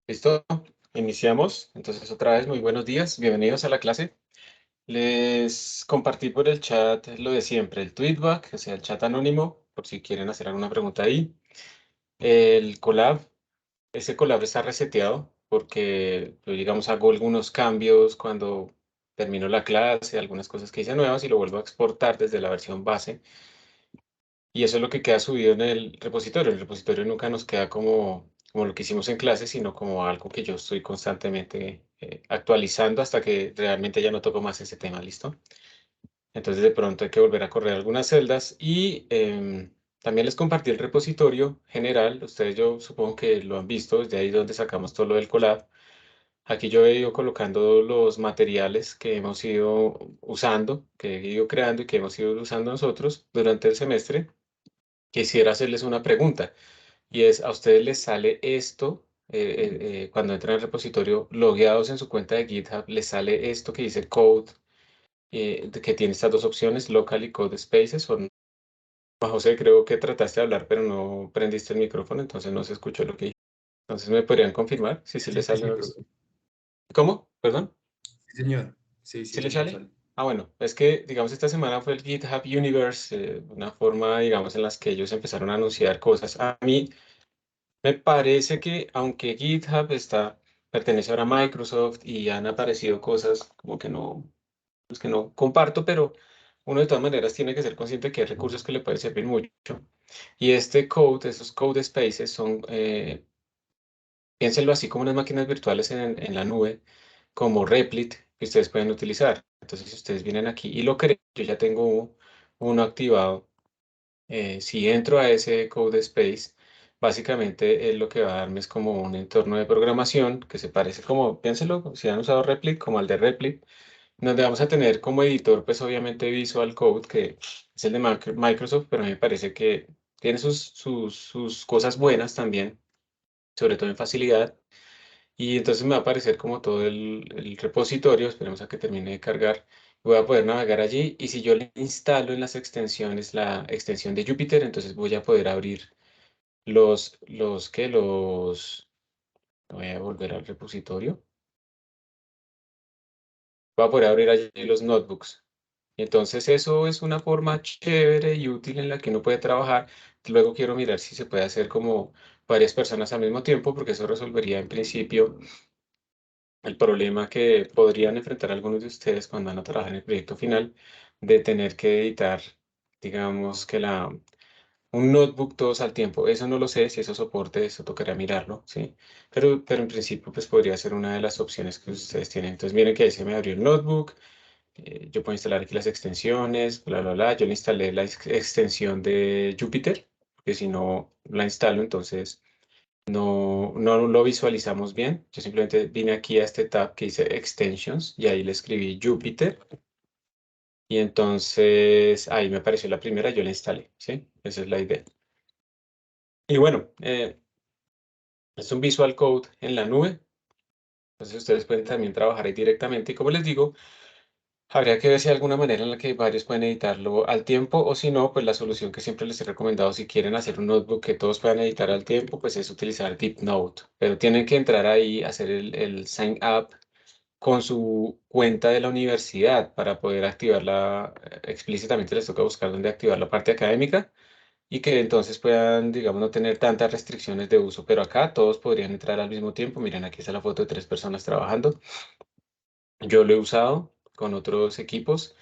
¿Listo? Iniciamos. Entonces, otra vez, muy buenos días. Bienvenidos a la clase. Les compartí por el chat lo de siempre, el tweetback, o sea, el chat anónimo, por si quieren hacer alguna pregunta ahí. El collab, ese collab está reseteado porque, yo, digamos, hago algunos cambios cuando termino la clase, algunas cosas que hice nuevas y lo vuelvo a exportar desde la versión base. Y eso es lo que queda subido en el repositorio. El repositorio nunca nos queda como lo que hicimos en clase, sino como algo que yo estoy constantemente actualizando hasta que realmente ya no toco más ese tema, ¿listo? Entonces de pronto hay que volver a correr algunas celdas y también les compartí el repositorio general. Ustedes yo supongo que lo han visto, desde ahí donde sacamos todo lo del collab. Aquí yo he ido colocando los materiales que hemos ido usando, que he ido creando y que hemos ido usando nosotros durante el semestre. Quisiera hacerles una pregunta y es, ¿a ustedes les sale esto cuando entran al repositorio logueados en su cuenta de GitHub? ¿Les sale esto que dice code, que tiene estas dos opciones, local y code spaces? O no? José, creo que trataste de hablar, pero no prendiste el micrófono, entonces no se escuchó lo que dije. Entonces, ¿me podrían confirmar si se Sí, les sí, sale sí, o no? sí, ¿Cómo? ¿Perdón? sí, señor. Sí, ¿Sí sí, les sí, me sale? sale. Ah, bueno, es que, digamos, esta semana fue el GitHub Universe, una forma, digamos, en las que ellos empezaron a anunciar cosas. A mí me parece que aunque GitHub pertenece ahora a Microsoft y han aparecido cosas como que no, pues que no comparto, pero uno de todas maneras tiene que ser consciente que hay recursos que le pueden servir mucho. Y este code, esos code spaces son, piénsenlo así como unas máquinas virtuales en la nube, como Replit, que ustedes pueden utilizar. Entonces, si ustedes vienen aquí y lo creen, yo ya tengo uno activado. Si entro a ese code space, básicamente lo que va a darme es como un entorno de programación que se parece como, piénselo, si han usado Replit, como al de Replit, donde vamos a tener como editor, pues obviamente Visual Code, que es el de Microsoft, pero a mí me parece que tiene sus cosas buenas también, sobre todo en facilidad. Y entonces me va a aparecer como todo el repositorio, esperemos a que termine de cargar. Voy a poder navegar allí y si yo le instalo en las extensiones la extensión de Jupyter, entonces voy a poder abrir voy a volver al repositorio. Voy a poder abrir allí los notebooks. Y entonces eso es una forma chévere y útil en la que uno puede trabajar. Luego quiero mirar si se puede hacer como varias personas al mismo tiempo, porque eso resolvería en principio el problema que podrían enfrentar algunos de ustedes cuando van a trabajar en el proyecto final, de tener que editar, digamos que un notebook todos al tiempo. Eso no lo sé, si eso soporte, eso tocaría mirarlo, ¿sí? Pero en principio, pues podría ser una de las opciones que ustedes tienen. Entonces, miren que ahí se me abrió el notebook, yo puedo instalar aquí las extensiones, bla, bla, bla. Yo le instalé la extensión de Jupyter, porque si no la instalo, entonces no lo visualizamos bien. Yo simplemente vine aquí a este tab que dice Extensions y ahí le escribí Jupyter y entonces ahí me apareció la primera, yo la instalé, ¿sí? Esa es la idea. Y bueno, es un Visual Code en la nube, entonces ustedes pueden también trabajar ahí directamente y como les digo, habría que ver si hay alguna manera en la que varios pueden editarlo al tiempo o si no, pues la solución que siempre les he recomendado si quieren hacer un notebook que todos puedan editar al tiempo, pues es utilizar DeepNote. Pero tienen que entrar ahí, hacer el sign up con su cuenta de la universidad para poder activarla. Explícitamente les toca buscar dónde activar la parte académica y que entonces puedan, digamos, no tener tantas restricciones de uso. Pero acá todos podrían entrar al mismo tiempo. Miren, aquí está la foto de 3 personas trabajando. Yo lo he usado con otros equipos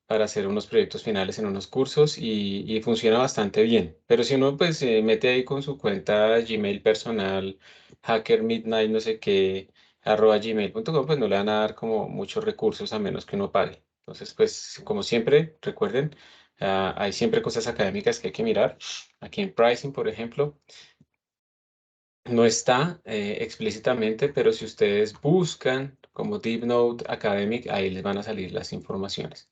para hacer unos proyectos finales en unos cursos y funciona bastante bien. Pero si uno pues se mete ahí con su cuenta Gmail personal, hacker midnight, no sé qué, @gmail.com, pues no le van a dar como muchos recursos a menos que uno pague. Entonces, pues como siempre, recuerden, hay siempre cosas académicas que hay que mirar. Aquí en pricing, por ejemplo, no está explícitamente, pero si ustedes buscan como Deep Note Academic, ahí les van a salir las informaciones.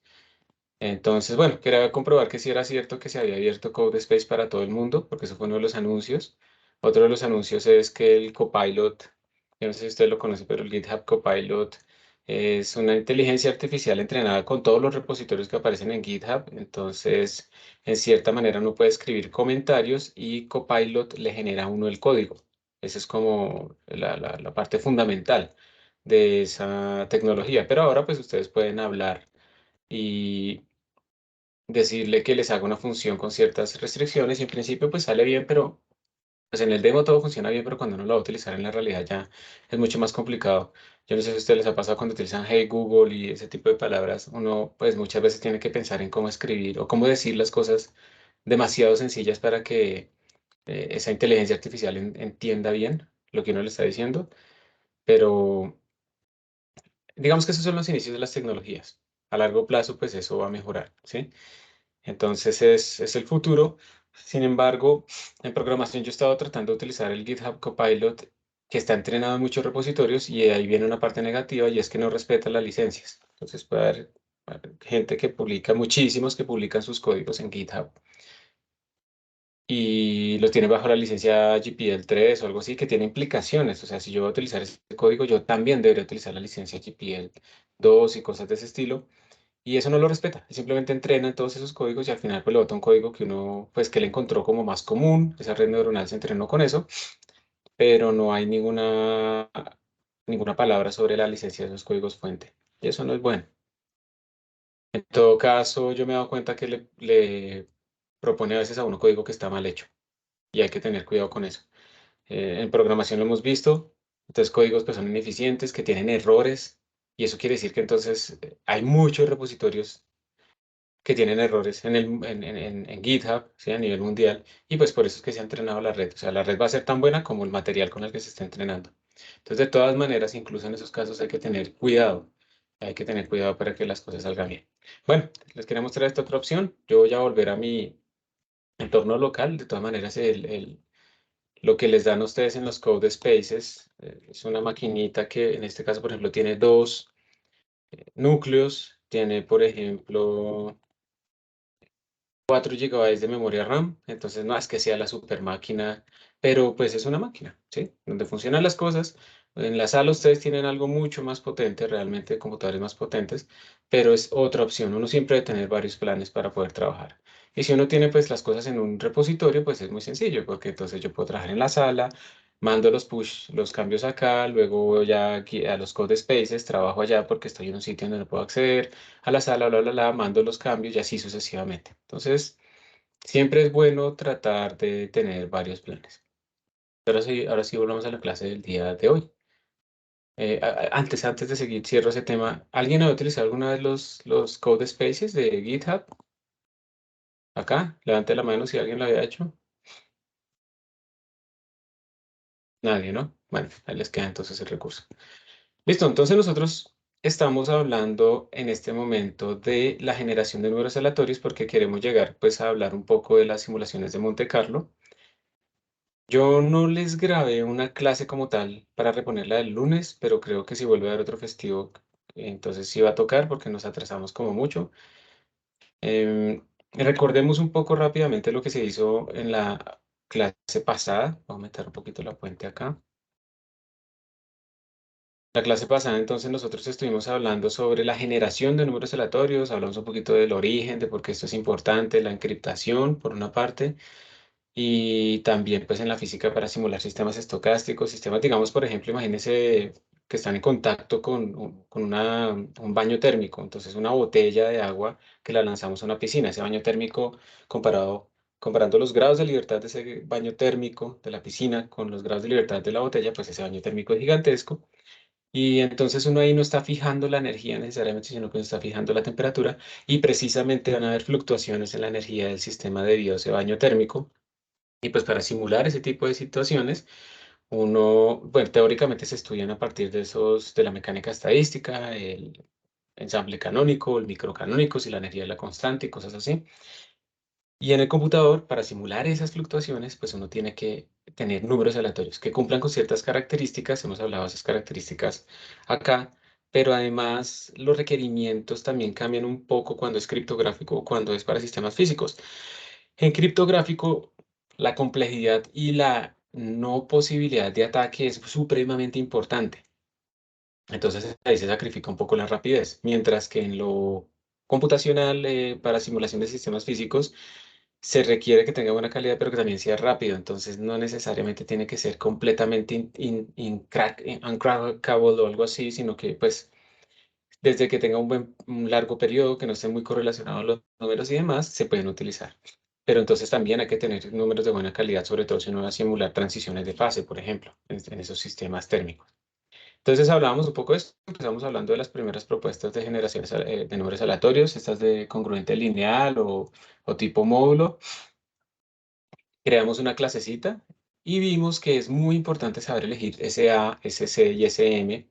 Entonces, bueno, quería comprobar que sí era cierto que se había abierto CodeSpace para todo el mundo, porque eso fue uno de los anuncios. Otro de los anuncios es que el Copilot, yo no sé si usted lo conoce, pero el GitHub Copilot es una inteligencia artificial entrenada con todos los repositorios que aparecen en GitHub. Entonces, en cierta manera uno puede escribir comentarios y Copilot le genera a uno el código. Esa es como la parte fundamental de esa tecnología. Pero ahora pues ustedes pueden hablar y decirle que les haga una función con ciertas restricciones y en principio pues sale bien, pero pues en el demo todo funciona bien, pero cuando uno lo va a utilizar en la realidad ya es mucho más complicado. Yo no sé si a ustedes les ha pasado cuando utilizan Hey Google y ese tipo de palabras, uno pues muchas veces tiene que pensar en cómo escribir o cómo decir las cosas demasiado sencillas para que esa inteligencia artificial entienda bien lo que uno le está diciendo, pero digamos que esos son los inicios de las tecnologías. A largo plazo pues eso va a mejorar, ¿sí? Entonces es el futuro. Sin embargo, en programación yo he estado tratando de utilizar el GitHub Copilot que está entrenado en muchos repositorios y ahí viene una parte negativa y es que no respeta las licencias. Entonces puede haber gente que publica, muchísimos que publican sus códigos en GitHub y los tiene bajo la licencia GPL 3 o algo así que tiene implicaciones. O sea, si yo voy a utilizar ese código, yo también debería utilizar la licencia GPL 2 y cosas de ese estilo. Y eso no lo respeta, él simplemente entrena en todos esos códigos y al final pues le bota un código que uno, pues que le encontró como más común, esa red neuronal se entrenó con eso, pero no hay ninguna palabra sobre la licencia de esos códigos fuente. Y eso no es bueno. En todo caso, yo me he dado cuenta que le propone a veces a uno código que está mal hecho y hay que tener cuidado con eso. En programación lo hemos visto, entonces códigos que son ineficientes, que tienen errores y eso quiere decir que entonces hay muchos repositorios que tienen errores en GitHub, ¿sí? A nivel mundial, y pues por eso es que se ha entrenado la red. O sea, la red va a ser tan buena como el material con el que se está entrenando. Entonces, de todas maneras, incluso en esos casos hay que tener cuidado para que las cosas salgan bien. Bueno, les quería mostrar esta otra opción. Yo voy a volver a mi entorno local. De todas maneras, lo que les dan a ustedes en los Code Spaces es una maquinita que en este caso, por ejemplo, tiene dos núcleos. Tiene, por ejemplo, 4 GB de memoria RAM, entonces no es que sea la super máquina, pero pues es una máquina, ¿sí? Donde funcionan las cosas. En la sala ustedes tienen algo mucho más potente, realmente computadores más potentes, pero es otra opción. Uno siempre debe tener varios planes para poder trabajar. Y si uno tiene pues las cosas en un repositorio, pues es muy sencillo, porque entonces yo puedo trabajar en la sala, mando los push, los cambios acá, luego voy ya aquí a los code spaces, trabajo allá porque estoy en un sitio donde no puedo acceder a la sala, bla, bla, bla, mando los cambios y así sucesivamente. Entonces, siempre es bueno tratar de tener varios planes. Ahora sí volvamos a la clase del día de hoy. Antes de seguir, cierro ese tema. ¿Alguien ha utilizado alguna vez los code spaces de GitHub? Acá, levante la mano si alguien lo había hecho. Nadie, ¿no? Bueno, ahí les queda entonces el recurso. Listo, entonces nosotros estamos hablando en este momento de la generación de números aleatorios porque queremos llegar pues a hablar un poco de las simulaciones de Monte Carlo. Yo no les grabé una clase como tal para reponerla el lunes, pero creo que si vuelve a haber otro festivo, entonces sí va a tocar porque nos atrasamos como mucho. Recordemos un poco rápidamente lo que se hizo en la clase pasada. Voy a aumentar un poquito la fuente acá. La clase pasada, entonces, nosotros estuvimos hablando sobre la generación de números aleatorios, hablamos un poquito del origen, de por qué esto es importante, la encriptación, por una parte, y también, pues, en la física para simular sistemas estocásticos, sistemas, digamos, por ejemplo, imagínense que están en contacto con un baño térmico, entonces una botella de agua que la lanzamos a una piscina, ese baño térmico comparando los grados de libertad de ese baño térmico de la piscina con los grados de libertad de la botella, pues ese baño térmico es gigantesco. Y entonces uno ahí no está fijando la energía necesariamente, sino que está fijando la temperatura y precisamente van a haber fluctuaciones en la energía del sistema debido a ese baño térmico. Y pues para simular ese tipo de situaciones, bueno, teóricamente se estudian a partir de de la mecánica estadística, el ensamble canónico, el microcanónico, si la energía es la constante y cosas así. Y en el computador, para simular esas fluctuaciones, pues uno tiene que tener números aleatorios que cumplan con ciertas características. Hemos hablado de esas características acá, pero además los requerimientos también cambian un poco cuando es criptográfico o cuando es para sistemas físicos. En criptográfico, la complejidad y la no posibilidad de ataque es supremamente importante. Entonces ahí se sacrifica un poco la rapidez, mientras que en lo computacional, para simulación de sistemas físicos, se requiere que tenga buena calidad, pero que también sea rápido. Entonces, no necesariamente tiene que ser completamente uncrackable o algo así, sino que, pues, desde que tenga un largo periodo, que no esté muy correlacionado a los números y demás, se pueden utilizar. Pero entonces también hay que tener números de buena calidad, sobre todo si uno va a simular transiciones de fase, por ejemplo, en esos sistemas térmicos. Entonces hablábamos un poco de esto, empezamos hablando de las primeras propuestas de generaciones de números aleatorios, estas de congruente lineal o tipo módulo. Creamos una clasecita y vimos que es muy importante saber elegir SA, SC y SM,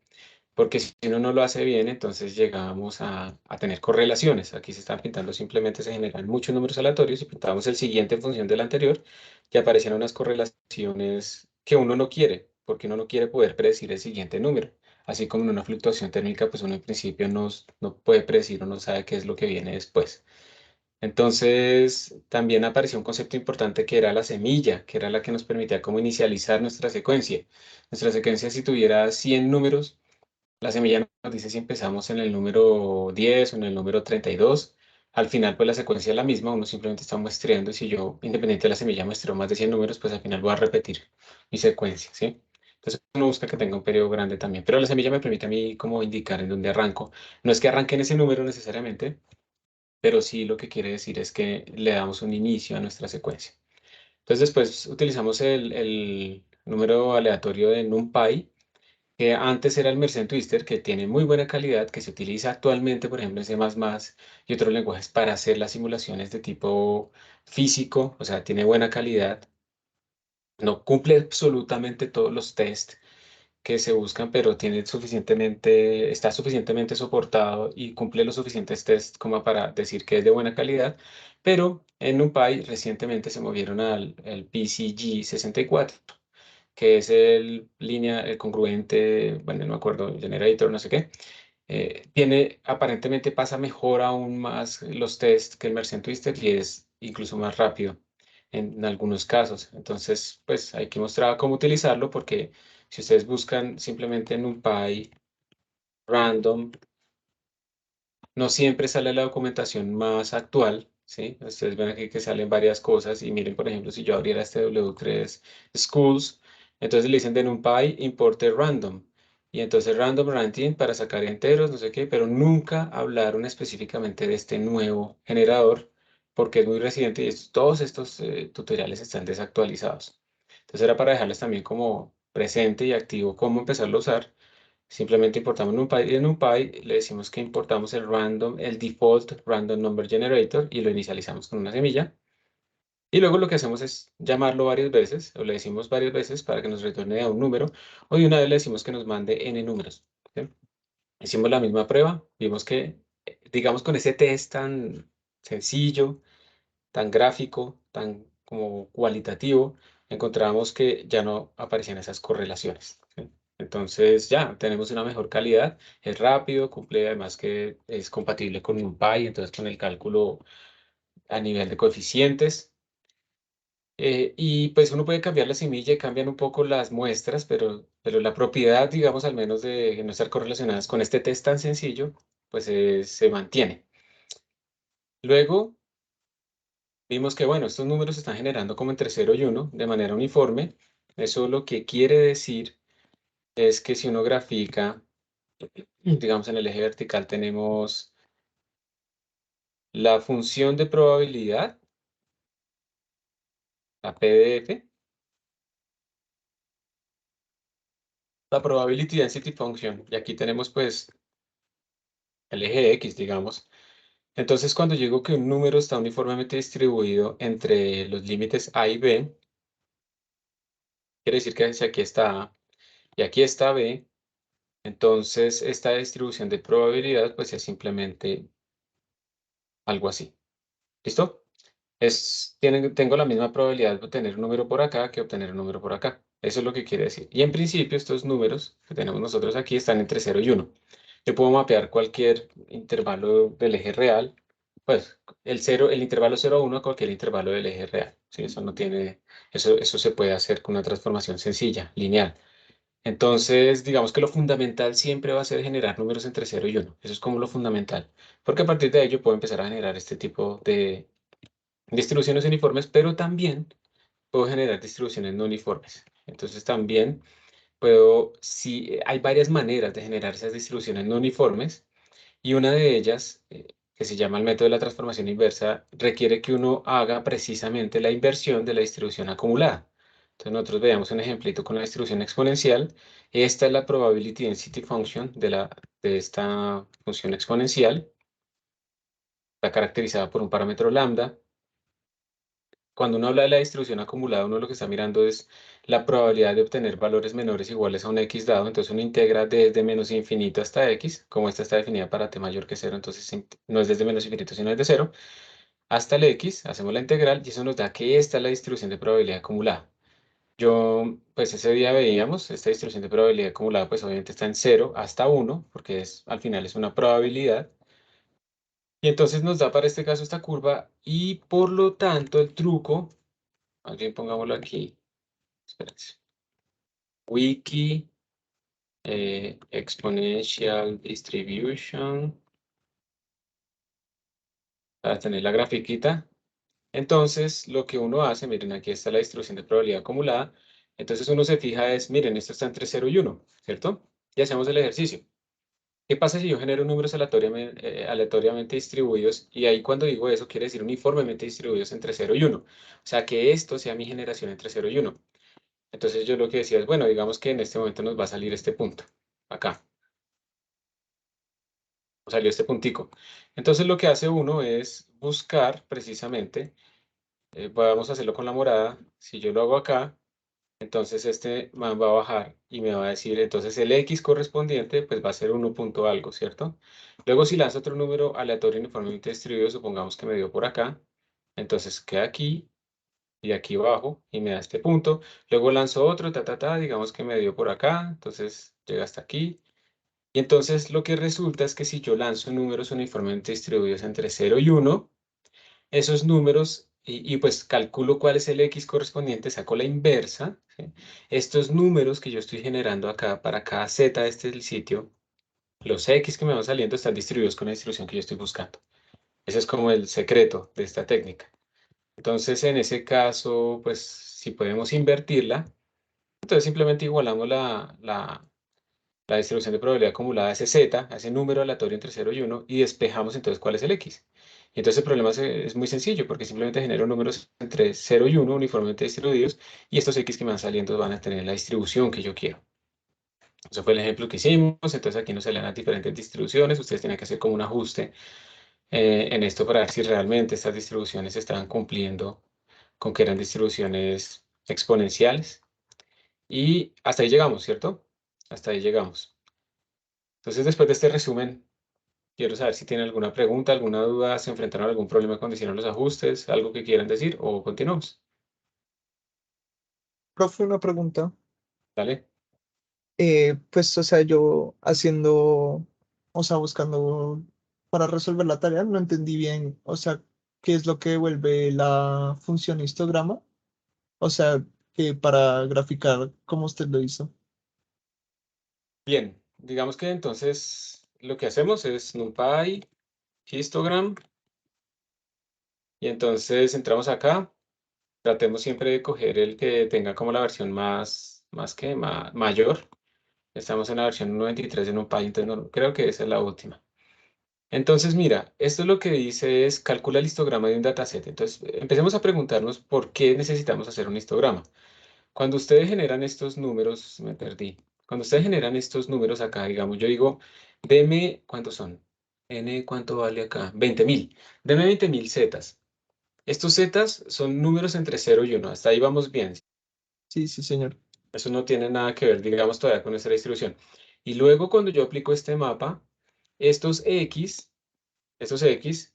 porque si uno no lo hace bien, entonces llegamos a tener correlaciones. Aquí se están pintando, simplemente se generan muchos números aleatorios y pintamos el siguiente en función del anterior y aparecieron unas correlaciones que uno no quiere, porque uno no quiere poder predecir el siguiente número. Así como en una fluctuación térmica, pues uno en principio no puede predecir o no sabe qué es lo que viene después. Entonces, también apareció un concepto importante que era la semilla, que era la que nos permitía como inicializar nuestra secuencia. Nuestra secuencia, si tuviera 100 números, la semilla nos dice si empezamos en el número 10 o en el número 32. Al final, pues la secuencia es la misma, uno simplemente está muestreando y si yo, independiente de la semilla, muestreo más de 100 números, pues al final voy a repetir mi secuencia, ¿sí? Entonces uno busca que tenga un periodo grande también, pero la semilla me permite a mí como indicar en dónde arranco. No es que arranque en ese número necesariamente, pero sí lo que quiere decir es que le damos un inicio a nuestra secuencia. Entonces después utilizamos el número aleatorio de NumPy, que antes era el Mersenne Twister, que tiene muy buena calidad, que se utiliza actualmente, por ejemplo, en C++ y otros lenguajes para hacer las simulaciones de tipo físico, o sea, tiene buena calidad, no cumple absolutamente todos los tests que se buscan, pero está suficientemente soportado y cumple los suficientes tests como para decir que es de buena calidad. Pero en NumPy recientemente se movieron al PCG64, que es el congruente, bueno, no me acuerdo, generator, no sé qué. Aparentemente pasa mejor aún más los tests que el Mersenne Twister y es incluso más rápido en algunos casos. Entonces, pues hay que mostrar cómo utilizarlo porque si ustedes buscan simplemente en NumPy random, no siempre sale la documentación más actual, ¿sí? Ustedes ven aquí que salen varias cosas y miren, por ejemplo, si yo abriera este W3 Schools, entonces le dicen de NumPy importe random y entonces random ranting para sacar enteros, no sé qué, pero nunca hablaron específicamente de este nuevo generador porque es muy reciente y todos estos tutoriales están desactualizados. Entonces era para dejarles también como presente y activo cómo empezarlo a usar. Simplemente importamos NumPy y en NumPy le decimos que importamos el default random number generator y lo inicializamos con una semilla. Y luego lo que hacemos es llamarlo varias veces, o le decimos varias veces para que nos retorne a un número, o de una vez le decimos que nos mande n números. ¿Sí? Hicimos la misma prueba, vimos que, digamos, con ese test tan sencillo, tan gráfico, tan como cualitativo, encontramos que ya no aparecían esas correlaciones. ¿Sí? Entonces ya tenemos una mejor calidad, es rápido, cumple además que es compatible con NumPy, entonces con el cálculo a nivel de coeficientes. Y pues uno puede cambiar la semilla y cambian un poco las muestras, pero la propiedad, digamos, al menos de no estar correlacionadas con este test tan sencillo, pues se mantiene. Luego vimos que, bueno, estos números se están generando como entre 0 y 1 de manera uniforme. Eso lo que quiere decir es que si uno grafica, digamos, en el eje vertical tenemos la función de probabilidad, la PDF, la probability density function, y aquí tenemos pues el eje X, digamos. Entonces, cuando digo que un número está uniformemente distribuido entre los límites A y B, quiere decir que si aquí está A y aquí está B, entonces esta distribución de probabilidad pues es simplemente algo así. ¿Listo? Tengo la misma probabilidad de obtener un número por acá que obtener un número por acá. Eso es lo que quiere decir. Y en principio estos números que tenemos nosotros aquí están entre 0 y 1. Yo puedo mapear cualquier intervalo del eje real, pues el intervalo 0 a 1 a cualquier intervalo del eje real. ¿Sí? Eso se puede hacer con una transformación sencilla, lineal. Entonces, digamos que lo fundamental siempre va a ser generar números entre 0 y 1. Eso es como lo fundamental. Porque a partir de ello puedo empezar a generar este tipo distribuciones uniformes, pero también puedo generar distribuciones no uniformes. Entonces también puedo, si hay varias maneras de generar esas distribuciones no uniformes, y una de ellas, que se llama el método de la transformación inversa, requiere que uno haga precisamente la inversión de la distribución acumulada. Entonces nosotros veamos un ejemplito con la distribución exponencial. Esta es la probability density function de esta función exponencial. Está caracterizada por un parámetro lambda. Cuando uno habla de la distribución acumulada, uno lo que está mirando es la probabilidad de obtener valores menores o iguales a un x dado. Entonces uno integra desde menos infinito hasta x, como esta está definida para t mayor que cero, entonces no es desde menos infinito, sino desde cero, hasta el x, hacemos la integral y eso nos da que esta es la distribución de probabilidad acumulada. Pues ese día veíamos, esta distribución de probabilidad acumulada, pues obviamente está en cero hasta uno porque al final es una probabilidad. Y entonces nos da para este caso esta curva y por lo tanto el truco, más bien pongámoslo aquí. Espérense. Wiki, exponential distribution, para tener la grafiquita. Entonces, lo que uno hace, miren, aquí está la distribución de probabilidad acumulada. Entonces, uno se fija es, miren, esto está entre 0 y 1, ¿cierto? Y hacemos el ejercicio. ¿Qué pasa si yo genero números aleatoriamente distribuidos? Y ahí cuando digo eso, quiere decir uniformemente distribuidos entre 0 y 1. O sea, que esto sea mi generación entre 0 y 1. Entonces, yo lo que decía es, bueno, digamos que en este momento nos va a salir este punto, acá. Salió este puntico. Entonces lo que hace uno es buscar precisamente, vamos a hacerlo con la morada, si yo lo hago acá, entonces este man va a bajar y me va a decir, entonces el X correspondiente pues va a ser 1 punto algo, ¿cierto? Luego si lanzo otro número aleatorio uniformemente distribuido, supongamos que me dio por acá, entonces queda aquí y aquí abajo y me da este punto. Luego lanzo otro, digamos que me dio por acá, entonces llega hasta aquí. Y entonces lo que resulta es que si yo lanzo números uniformemente distribuidos entre 0 y 1, esos números, y pues calculo cuál es el X correspondiente, saco la inversa, ¿sí? Estos números que yo estoy generando acá para cada Z, este es el sitio, los X que me van saliendo están distribuidos con la distribución que yo estoy buscando. Ese es como el secreto de esta técnica. Entonces, en ese caso, pues si podemos invertirla, entonces simplemente igualamos la distribución de probabilidad acumulada a ese z, a ese número aleatorio entre 0 y 1, y despejamos entonces cuál es el x. Y entonces el problema es muy sencillo, porque simplemente genero números entre 0 y 1 uniformemente distribuidos, y estos x que me van saliendo van a tener la distribución que yo quiero. Ese fue el ejemplo que hicimos, entonces aquí nos salen las diferentes distribuciones, ustedes tienen que hacer como un ajuste en esto para ver si realmente estas distribuciones estaban cumpliendo con que eran distribuciones exponenciales. Y hasta ahí llegamos, ¿cierto? Hasta ahí llegamos. Entonces, después de este resumen, quiero saber si tienen alguna pregunta, alguna duda, se enfrentaron a algún problema cuando hicieron los ajustes, algo que quieran decir o continuamos. Profe, una pregunta. ¿Vale? Pues, o sea, yo haciendo, o sea, buscando para resolver la tarea, no entendí bien, o sea, qué es lo que devuelve la función histograma, o sea, que para graficar como usted lo hizo. Bien, digamos que entonces lo que hacemos es NumPy, histogram, y entonces entramos acá, tratemos siempre de coger el que tenga como la versión mayor. Estamos en la versión 93 de NumPy, entonces creo que esa es la última. Entonces, mira, esto lo que dice es calcula el histograma de un dataset. Entonces, empecemos a preguntarnos por qué necesitamos hacer un histograma. Cuando ustedes generan estos números, me perdí. Cuando ustedes generan estos números acá, digamos, yo digo, deme, ¿cuántos son? N, ¿cuánto vale acá? 20.000. Deme 20.000 zetas. Estos zetas son números entre 0 y 1. Hasta ahí vamos bien. Sí, sí, señor. Eso no tiene nada que ver, digamos, todavía con nuestra distribución. Y luego, cuando yo aplico este mapa, estos X, estos X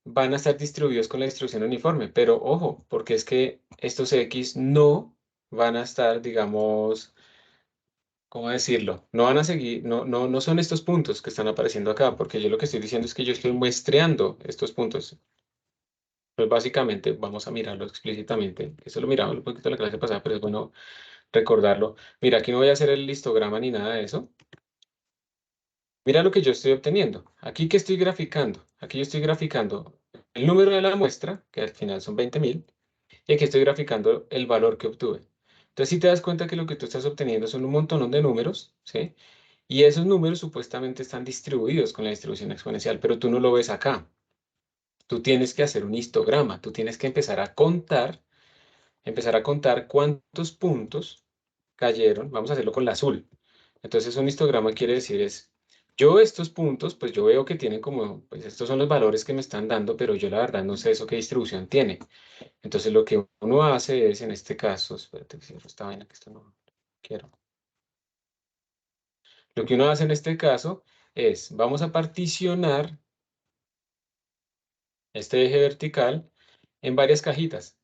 van a estar distribuidos con la distribución uniforme, pero ojo, porque es que estos X no van a estar, digamos, ¿cómo decirlo? No van a seguir, no son estos puntos que están apareciendo acá, porque yo lo que estoy diciendo es que yo estoy muestreando estos puntos. Pues básicamente, vamos a mirarlo explícitamente. Eso lo miramos un poquito en la clase pasada, pero es bueno recordarlo. Mira, aquí no voy a hacer el histograma ni nada de eso. Mira lo que yo estoy obteniendo. Aquí que estoy graficando. Aquí yo estoy graficando. el número de la muestra, que al final son 20.000, y aquí estoy graficando el valor que obtuve. Entonces, si te das cuenta que lo que tú estás obteniendo son un montón de números, ¿sí? Y esos números supuestamente están distribuidos con la distribución exponencial, pero tú no lo ves acá. Tú tienes que hacer un histograma, tú tienes que empezar a contar cuántos puntos cayeron. Vamos a hacerlo con la azul. Entonces, un histograma quiere decir yo estos puntos, pues yo veo que tienen como, pues estos son los valores que me están dando, pero yo la verdad no sé eso qué distribución tiene. Entonces, lo que uno hace es, en este caso, espérate que cierro esta vaina que esto no quiero. Lo que uno hace en este caso es, vamos a particionar este eje vertical en varias cajitas.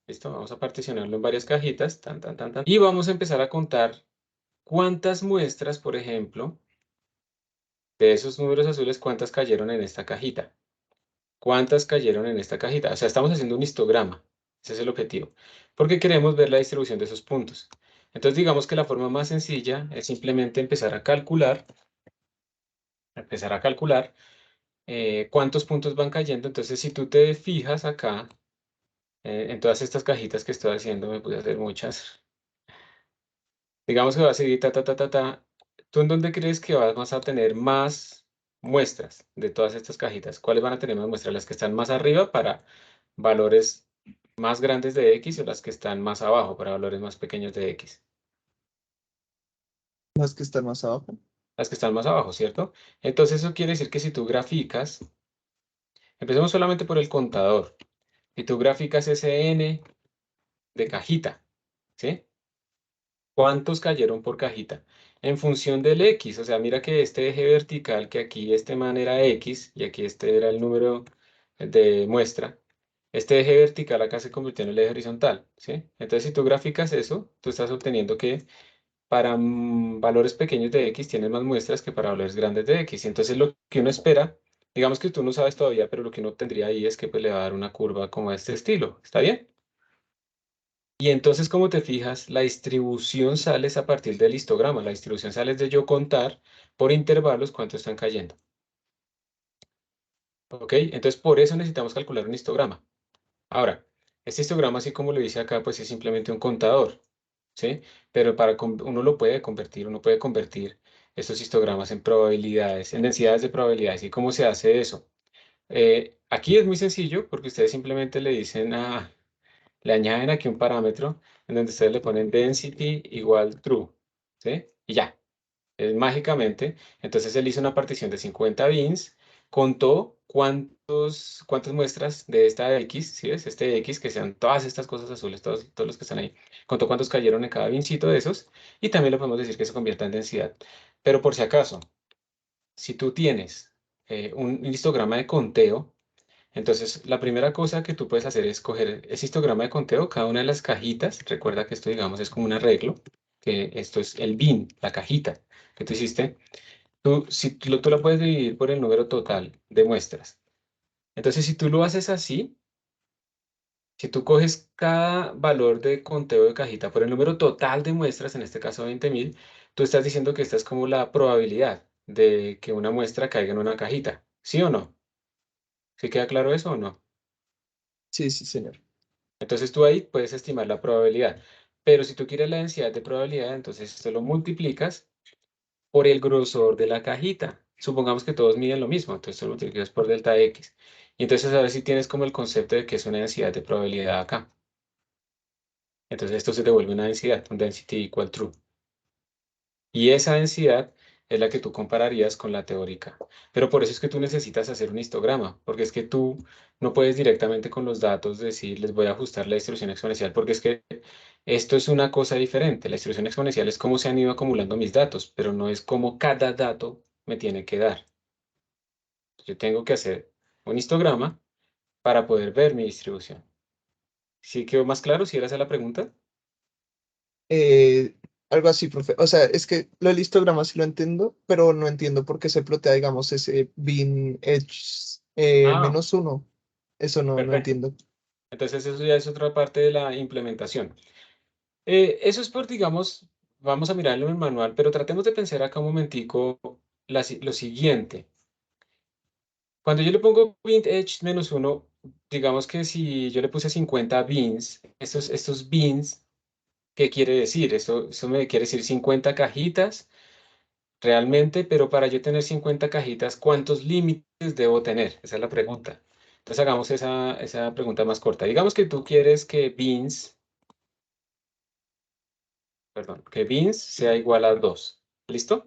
¿Listo? Vamos a particionarlo en varias cajitas, tan, tan, tan, tan. Y vamos a empezar a contar cuántas muestras, por ejemplo, de esos números azules, cuántas cayeron en esta cajita. ¿Cuántas cayeron en esta cajita? O sea, estamos haciendo un histograma. Ese es el objetivo. Porque queremos ver la distribución de esos puntos. Entonces, digamos que la forma más sencilla es simplemente empezar a calcular cuántos puntos van cayendo. Entonces, si tú te fijas acá, en todas estas cajitas que estoy haciendo, me puse a hacer muchas. Digamos que va a seguir ta, ta, ta, ta, ta. ¿Tú en dónde crees que vas a tener más muestras de todas estas cajitas? ¿Cuáles van a tener más muestras? ¿Las que están más arriba para valores más grandes de X o las que están más abajo para valores más pequeños de X? Las que están más abajo. Las que están más abajo, ¿cierto? Entonces eso quiere decir que si tú graficas, empecemos solamente por el contador. Si tú graficas ese N de cajita, ¿sí? ¿Cuántos cayeron por cajita? En función del X, o sea, mira que este eje vertical, que aquí este man era X y aquí este era el número de muestra, este eje vertical acá se convirtió en el eje horizontal, ¿sí? Entonces, si tú graficas eso, tú estás obteniendo que para valores pequeños de X tienes más muestras que para valores grandes de X. Entonces, lo que uno espera, digamos que tú no sabes todavía, pero lo que uno tendría ahí es que pues, le va a dar una curva como este estilo, ¿está bien? Y entonces, como te fijas, la distribución sale a partir del histograma. La distribución sale de yo contar por intervalos cuánto están cayendo. ¿Ok? Entonces, por eso necesitamos calcular un histograma. Ahora, este histograma, así como lo dice acá, pues es simplemente un contador. ¿Sí? Pero uno puede convertir estos histogramas en probabilidades, en densidades de probabilidades. ¿Y cómo se hace eso? Aquí es muy sencillo porque ustedes simplemente le añaden aquí un parámetro en donde ustedes le ponen density igual true, ¿sí? Y ya, es mágicamente. Entonces él hizo una partición de 50 bins, contó cuántas muestras de esta X, ¿sí ves? Este X, que sean todas estas cosas azules, todos los que están ahí, contó cuántos cayeron en cada bincito de esos, y también le podemos decir que se convierta en densidad. Pero por si acaso, si tú tienes un histograma de conteo, entonces, la primera cosa que tú puedes hacer es coger ese histograma de conteo, cada una de las cajitas. Recuerda que esto, digamos, es como un arreglo, que esto es el bin, la cajita que tú hiciste. Tú la puedes dividir por el número total de muestras. Entonces, si tú lo haces así, si tú coges cada valor de conteo de cajita por el número total de muestras, en este caso 20.000, tú estás diciendo que esta es como la probabilidad de que una muestra caiga en una cajita. ¿Sí o no? ¿Sí queda claro eso o no? Sí, sí, señor. Entonces tú ahí puedes estimar la probabilidad. Pero si tú quieres la densidad de probabilidad, entonces esto lo multiplicas por el grosor de la cajita. Supongamos que todos miden lo mismo, entonces tú lo multiplicas por delta X. Y entonces ahora sí tienes como el concepto de que es una densidad de probabilidad acá. Entonces esto se devuelve una densidad, un density equal true. Y esa densidad es la que tú compararías con la teórica. Pero por eso es que tú necesitas hacer un histograma, porque es que tú no puedes directamente con los datos decir, les voy a ajustar la distribución exponencial, porque es que esto es una cosa diferente. La distribución exponencial es cómo se han ido acumulando mis datos, pero no es cómo cada dato me tiene que dar. Yo tengo que hacer un histograma para poder ver mi distribución. ¿Sí quedó más claro? ¿Si era esa la pregunta? Eh, Algo así, profe. O sea, es que lo del histograma sí lo entiendo, pero no entiendo por qué se plotea, digamos, ese bin edge Ah, -1. Eso no perfecto. entiendo. Entonces eso ya es otra parte de la implementación. Eso es por, digamos, vamos a mirarlo en el manual, pero tratemos de pensar acá un momentico lo siguiente. Cuando yo le pongo int edge -1, digamos que si yo le puse 50 bins, estos bins, ¿qué quiere decir? Eso me quiere decir 50 cajitas realmente, pero para yo tener 50 cajitas, ¿cuántos límites debo tener? Esa es la pregunta. Entonces hagamos esa pregunta más corta. Digamos que tú quieres que bins, perdón, que bins sea igual a 2. ¿Listo?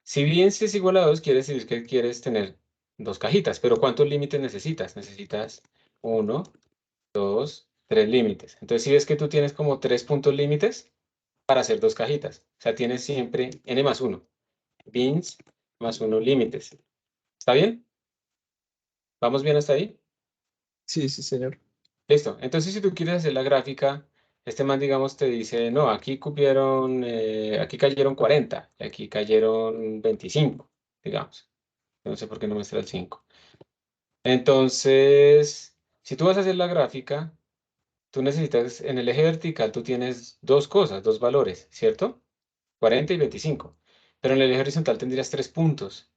Si bins es igual a 2, quiere decir que quieres tener dos cajitas, pero ¿cuántos límites necesitas? Necesitas uno, dos, tres límites. Entonces, si ves que tú tienes como tres puntos límites para hacer dos cajitas. O sea, tienes siempre n más uno. Bins más uno límites. ¿Está bien? ¿Vamos bien hasta ahí? Sí, sí, señor. Listo. Entonces, si tú quieres hacer la gráfica, este man, digamos, te dice, no, aquí cupieron, aquí cayeron 40, y aquí cayeron 25, digamos. No sé por qué no muestra el 5. Entonces, si tú vas a hacer la gráfica, tú necesitas, en el eje vertical, tú tienes dos cosas, dos valores, ¿cierto? 40 y 25. Pero en el eje horizontal tendrías tres puntos.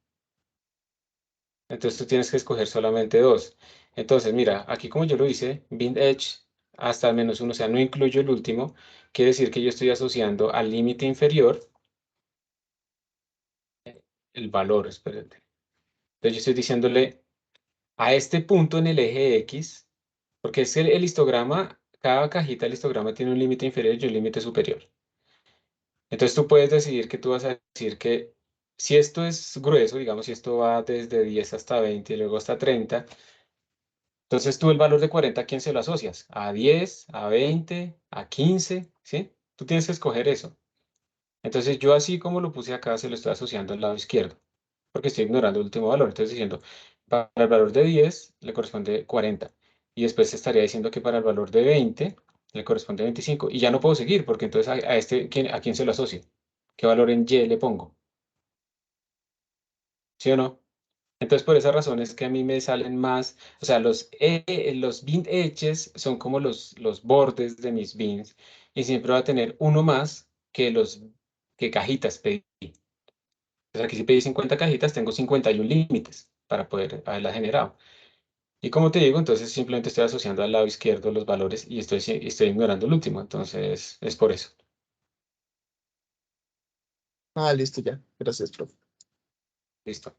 Entonces tú tienes que escoger solamente dos. Entonces, mira, aquí como yo lo hice, bind edge hasta el menos uno, o sea, no incluyo el último, quiere decir que yo estoy asociando al límite inferior el valor, espérate. Entonces yo estoy diciéndole a este punto en el eje X, porque es el histograma, cada cajita del histograma tiene un límite inferior y un límite superior. Entonces tú puedes decidir que tú vas a decir que si esto es grueso, digamos, si esto va desde 10 hasta 20 y luego hasta 30, entonces tú el valor de 40, ¿a quién se lo asocias? ¿A 10, a 20, a 15? ¿Sí? Tú tienes que escoger eso. Entonces yo así como lo puse acá, se lo estoy asociando al lado izquierdo, porque estoy ignorando el último valor. Entonces diciendo, para el valor de 10 le corresponde 40. Y después estaría diciendo que para el valor de 20 le corresponde 25. Y ya no puedo seguir, porque entonces a este, ¿a quién se lo asocio? ¿Qué valor en Y le pongo? ¿Sí o no? Entonces, por esa razón es que a mí me salen más, o sea, los bin edges son como los bordes de mis bins y siempre va a tener uno más que cajitas pedí. Entonces, aquí si pedí 50 cajitas, tengo 51 límites para poder haberla generado. Y como te digo, entonces simplemente estoy asociando al lado izquierdo los valores y estoy ignorando el último. Entonces, es por eso. Ah, listo ya. Gracias, profe. Listo.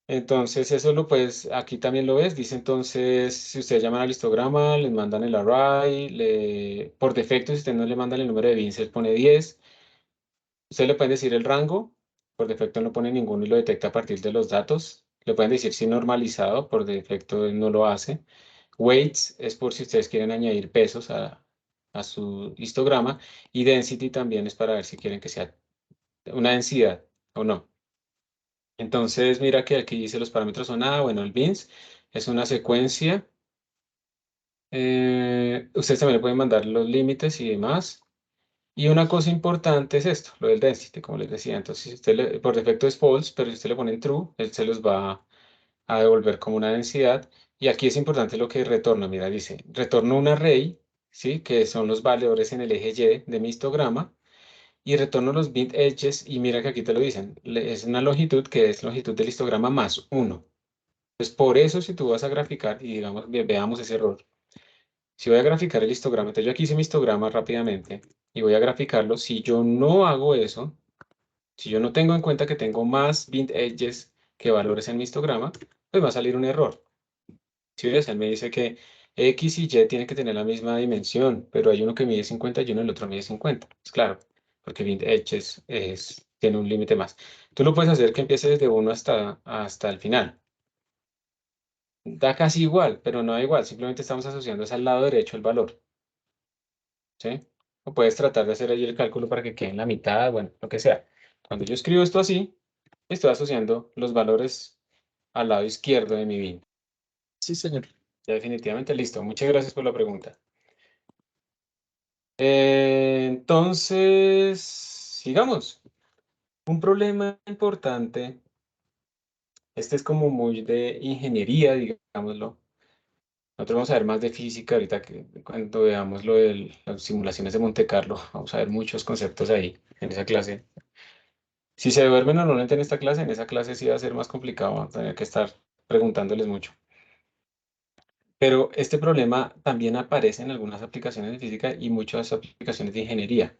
Entonces, eso lo puedes, aquí también lo ves, dice entonces, si ustedes llaman al histograma, les mandan el array, por defecto, si ustedes no le mandan el número de bins, él pone 10. Ustedes le pueden decir el rango, por defecto no pone ninguno y lo detecta a partir de los datos. Le pueden decir si normalizado, por defecto él no lo hace. Weights es por si ustedes quieren añadir pesos a su histograma. Y density también es para ver si quieren que sea una densidad o no. Entonces, mira que aquí dice los parámetros son, bueno, el bins es una secuencia. Ustedes también le pueden mandar los límites y demás. Y una cosa importante es esto, lo del density, como les decía. Entonces, si por defecto es false, pero si usted le pone true, él se los va a devolver como una densidad. Y aquí es importante lo que retorna. Mira, dice, retorno un array, ¿sí? Que son los valores en el eje Y de mi histograma. Y retorno los bit edges y mira que aquí te lo dicen. Es una longitud que es longitud del histograma más 1. Pues por eso si tú vas a graficar y digamos, veamos ese error. Si voy a graficar el histograma, entonces yo aquí hice mi histograma rápidamente y voy a graficarlo. Si yo no hago eso, si yo no tengo en cuenta que tengo más bit edges que valores en mi histograma, pues va a salir un error. Si ves, él me dice que X y Y tienen que tener la misma dimensión, pero hay uno que mide 50 y uno el otro mide 50. Es claro, porque bit edges tiene un límite más. Tú lo puedes hacer que empiece desde uno hasta el final. Da casi igual, pero no da igual. Simplemente estamos asociando es al lado derecho el valor. ¿Sí? O puedes tratar de hacer ahí el cálculo para que quede en la mitad, bueno, lo que sea. Cuando yo escribo esto así, estoy asociando los valores al lado izquierdo de mi bin. Sí, señor. Ya definitivamente listo. Muchas gracias por la pregunta. Entonces, sigamos. Un problema importante, este es como muy de ingeniería, digámoslo. Nosotros vamos a ver más de física ahorita que cuando veamos lo de las simulaciones de Monte Carlo, vamos a ver muchos conceptos ahí en esa clase. Si se duermen normalmente en esta clase, en esa clase sí va a ser más complicado, vamos a tener que estar preguntándoles mucho. Pero este problema también aparece en algunas aplicaciones de física y muchas aplicaciones de ingeniería.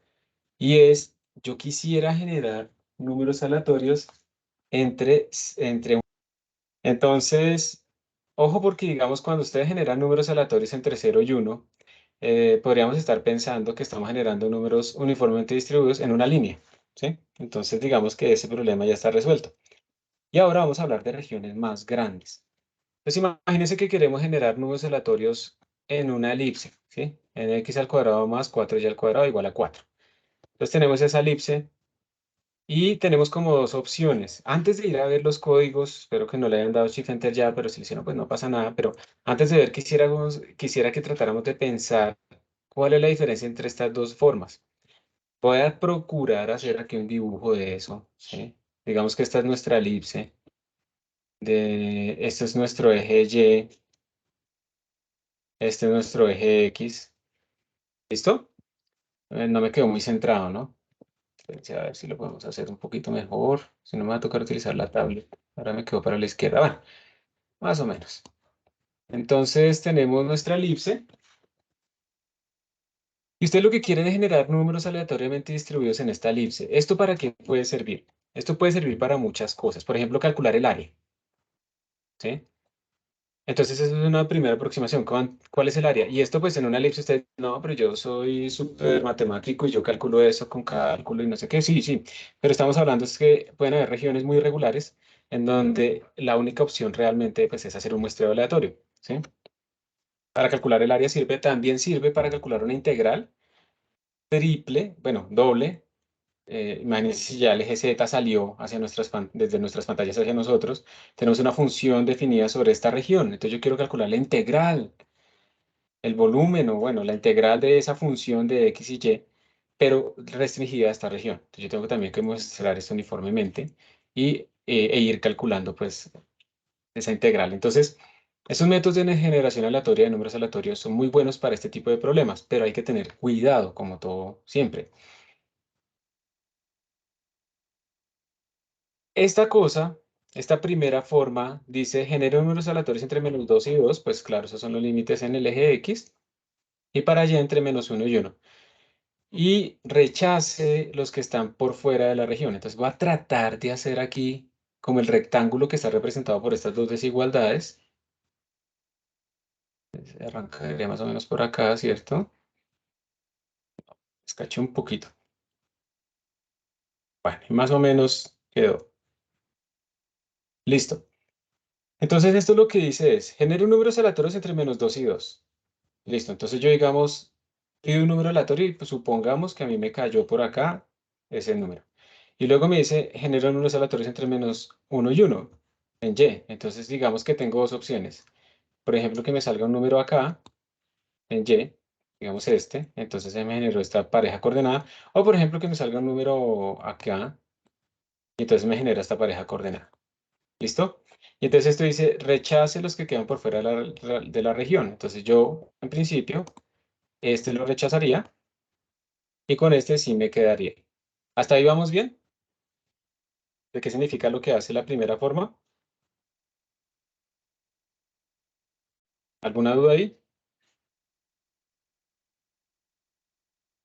Y es, yo quisiera generar números aleatorios entre. Entonces, ojo porque digamos cuando ustedes generan números aleatorios entre 0 y 1, podríamos estar pensando que estamos generando números uniformemente distribuidos en una línea, ¿sí? Entonces digamos que ese problema ya está resuelto. Y ahora vamos a hablar de regiones más grandes. Entonces imagínense que queremos generar números aleatorios en una elipse, ¿sí? En x al cuadrado más 4y al cuadrado igual a 4. Entonces tenemos esa elipse y tenemos como dos opciones. Antes de ir a ver los códigos, espero que no le hayan dado Shift Enter ya, pero si lo hicieron, pues no pasa nada. Pero antes de ver, quisiera que tratáramos de pensar cuál es la diferencia entre estas dos formas. Voy a procurar hacer aquí un dibujo de eso, ¿sí? Digamos que esta es nuestra elipse. Este es nuestro eje Y. Este es nuestro eje X. ¿Listo? No me quedó muy centrado, ¿no? Espérense a ver si lo podemos hacer un poquito mejor. Si no, me va a tocar utilizar la tablet. Ahora me quedo para la izquierda. Bueno, más o menos. Entonces tenemos nuestra elipse. Y usted lo que quiere es generar números aleatoriamente distribuidos en esta elipse. ¿Esto para qué puede servir? Esto puede servir para muchas cosas. Por ejemplo, calcular el área. ¿Sí? Entonces, esa es una primera aproximación. ¿Cuál es el área? Y esto, pues, en una elipse, usted, no, pero yo soy súper matemático y yo calculo eso con cálculo y no sé qué. Sí, sí. Pero estamos hablando es que pueden haber regiones muy irregulares en donde la única opción realmente, pues, es hacer un muestreo aleatorio. ¿Sí? Para calcular el área sirve, también sirve para calcular una integral triple, bueno, doble. Imagínense si ya el eje Z salió desde nuestras pantallas hacia nosotros. Tenemos una función definida sobre esta región. Entonces, yo quiero calcular la integral, el volumen o bueno, la integral de esa función de x y y, pero restringida a esta región. Entonces yo tengo también que mostrar esto uniformemente e ir calculando pues esa integral. Entonces, esos métodos de generación aleatoria de números aleatorios son muy buenos para este tipo de problemas, pero hay que tener cuidado, como todo siempre. Esta cosa, esta primera forma, dice genera números aleatorios entre -2 y 2, pues claro, esos son los límites en el eje X, y para allá entre -1 y 1. Y rechace los que están por fuera de la región. Entonces voy a tratar de hacer aquí como el rectángulo que está representado por estas dos desigualdades. Arrancaría más o menos por acá, ¿cierto? Escaché un poquito. Bueno, y más o menos quedó. Listo. Entonces esto lo que dice es, genera números aleatorios entre -2 y 2. Listo. Entonces yo, digamos, pido un número aleatorio y pues, supongamos que a mí me cayó por acá ese número. Y luego me dice, genera números aleatorios entre -1 y 1 en Y. Entonces, digamos que tengo dos opciones. Por ejemplo, que me salga un número acá en Y, digamos este. Entonces, se me generó esta pareja coordenada. O, por ejemplo, que me salga un número acá. Y entonces me genera esta pareja coordenada. ¿Listo? Y entonces esto dice, rechace los que quedan por fuera de la región. Entonces, yo, en principio, este lo rechazaría. Y con este sí me quedaría. ¿Hasta ahí vamos bien? ¿De qué significa lo que hace la primera forma? ¿Alguna duda ahí?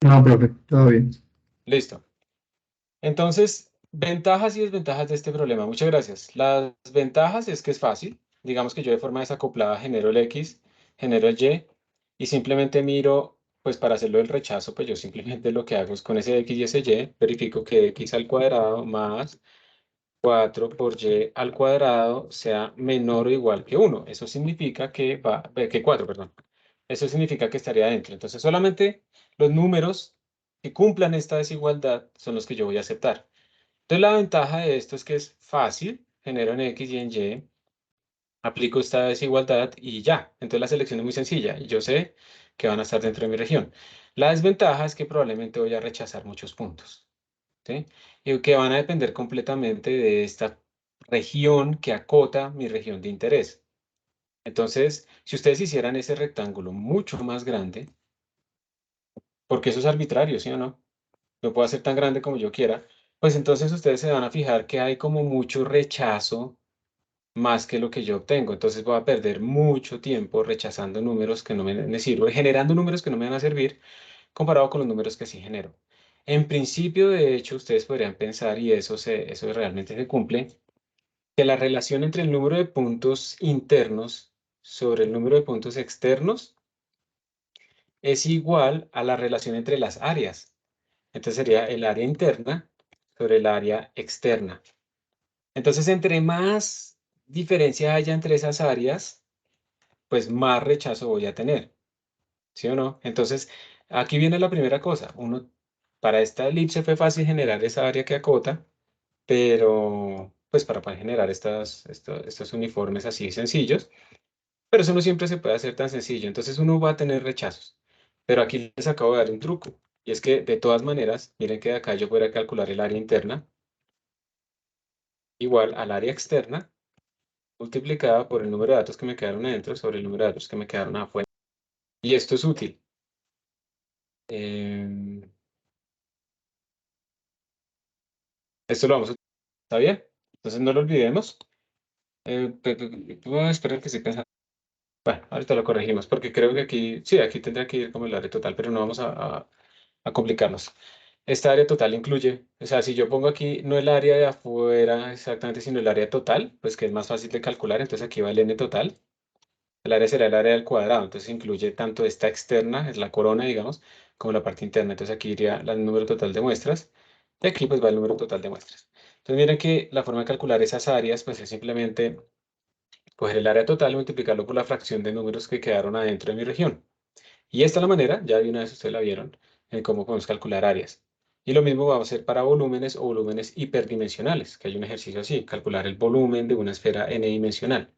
No, profe, todo bien. Listo. Entonces, ventajas y desventajas de este problema. Muchas gracias. Las ventajas es que es fácil. Digamos que yo de forma desacoplada genero el X, genero el y simplemente miro, pues para hacerlo del rechazo, pues yo simplemente lo que hago es con ese X y ese Y, verifico que X al cuadrado más 4 por Y al cuadrado sea menor o igual que 1. Eso significa que 4, perdón. Eso significa que estaría dentro. Entonces, solamente los números que cumplan esta desigualdad son los que yo voy a aceptar. Entonces, la ventaja de esto es que es fácil. Genero en X y en Y, aplico esta desigualdad y ya. Entonces, la selección es muy sencilla y yo sé que van a estar dentro de mi región. La desventaja es que probablemente voy a rechazar muchos puntos. ¿Sí? Y que van a depender completamente de esta región que acota mi región de interés. Entonces, si ustedes hicieran ese rectángulo mucho más grande, porque eso es arbitrario, ¿sí o no? Lo puedo hacer tan grande como yo quiera, pues entonces ustedes se van a fijar que hay como mucho rechazo más que lo que yo obtengo. Entonces voy a perder mucho tiempo rechazando números que no me sirven, generando números que no me van a servir, comparado con los números que sí genero. En principio, de hecho, ustedes podrían pensar, y eso realmente se cumple, que la relación entre el número de puntos internos sobre el número de puntos externos es igual a la relación entre las áreas. Entonces sería el área interna sobre el área externa. Entonces, entre más diferencia haya entre esas áreas, pues más rechazo voy a tener. ¿Sí o no? Entonces, aquí viene la primera cosa. Para esta elipse fue fácil generar esa área que acota, pero pues para poder generar estos uniformes así sencillos, pero eso no siempre se puede hacer tan sencillo. Entonces uno va a tener rechazos. Pero aquí les acabo de dar un truco. Y es que de todas maneras, miren que de acá yo podría calcular el área interna igual al área externa multiplicada por el número de datos que me quedaron adentro sobre el número de datos que me quedaron afuera. Y esto es útil. Esto lo vamos a utilizar, ¿está bien? Entonces no lo olvidemos. Voy a esperar que se cansa. Bueno, ahorita lo corregimos porque creo que aquí, sí, aquí tendría que ir como el área total, pero no vamos a complicarnos. Esta área total incluye, o sea, si yo pongo aquí no el área de afuera exactamente, sino el área total, pues que es más fácil de calcular, entonces aquí va el n total. El área será el área del cuadrado, entonces incluye tanto esta externa, es la corona, digamos, como la parte interna. Entonces aquí iría el número total de muestras y aquí pues va el número total de muestras. Entonces miren que la forma de calcular esas áreas pues es simplemente coger el área total y multiplicarlo por la fracción de números que quedaron adentro de mi región. Y esta es la manera, ya de una vez ustedes la vieron, en cómo podemos calcular áreas. Y lo mismo vamos a hacer para volúmenes o volúmenes hiperdimensionales, que hay un ejercicio así, calcular el volumen de una esfera n-dimensional.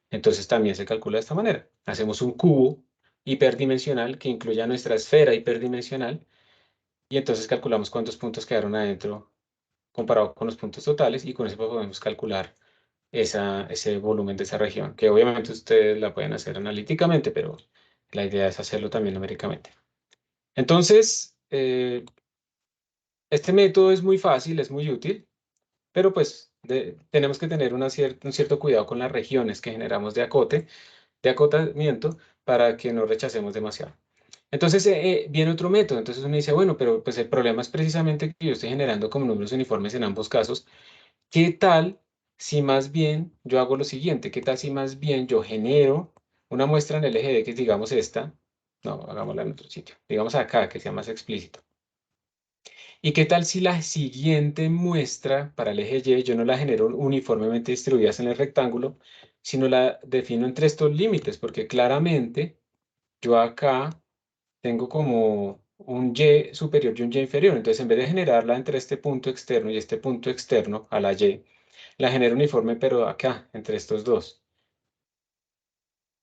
Entonces también se calcula de esta manera. Hacemos un cubo hiperdimensional que incluya nuestra esfera hiperdimensional y entonces calculamos cuántos puntos quedaron adentro comparado con los puntos totales y con eso podemos calcular ese volumen de esa región, que obviamente ustedes la pueden hacer analíticamente, pero la idea es hacerlo también numéricamente. Entonces, este método es muy fácil, es muy útil, pero pues tenemos que tener un cierto cuidado con las regiones que generamos de acotamiento para que no rechacemos demasiado. Entonces viene otro método, entonces uno dice, bueno, pero pues el problema es precisamente que yo estoy generando como números uniformes en ambos casos. ¿Qué tal si más bien yo hago lo siguiente? ¿Qué tal si más bien yo genero una muestra en el eje de X, digamos esta? No, hagámosla en otro sitio. Digamos acá, que sea más explícito. ¿Y qué tal si la siguiente muestra para el eje Y yo no la genero uniformemente distribuidas en el rectángulo, sino la defino entre estos límites? Porque claramente yo acá tengo como un Y superior y un Y inferior. Entonces, en vez de generarla entre este punto externo y este punto externo a la Y, la genero uniforme, pero acá, entre estos dos.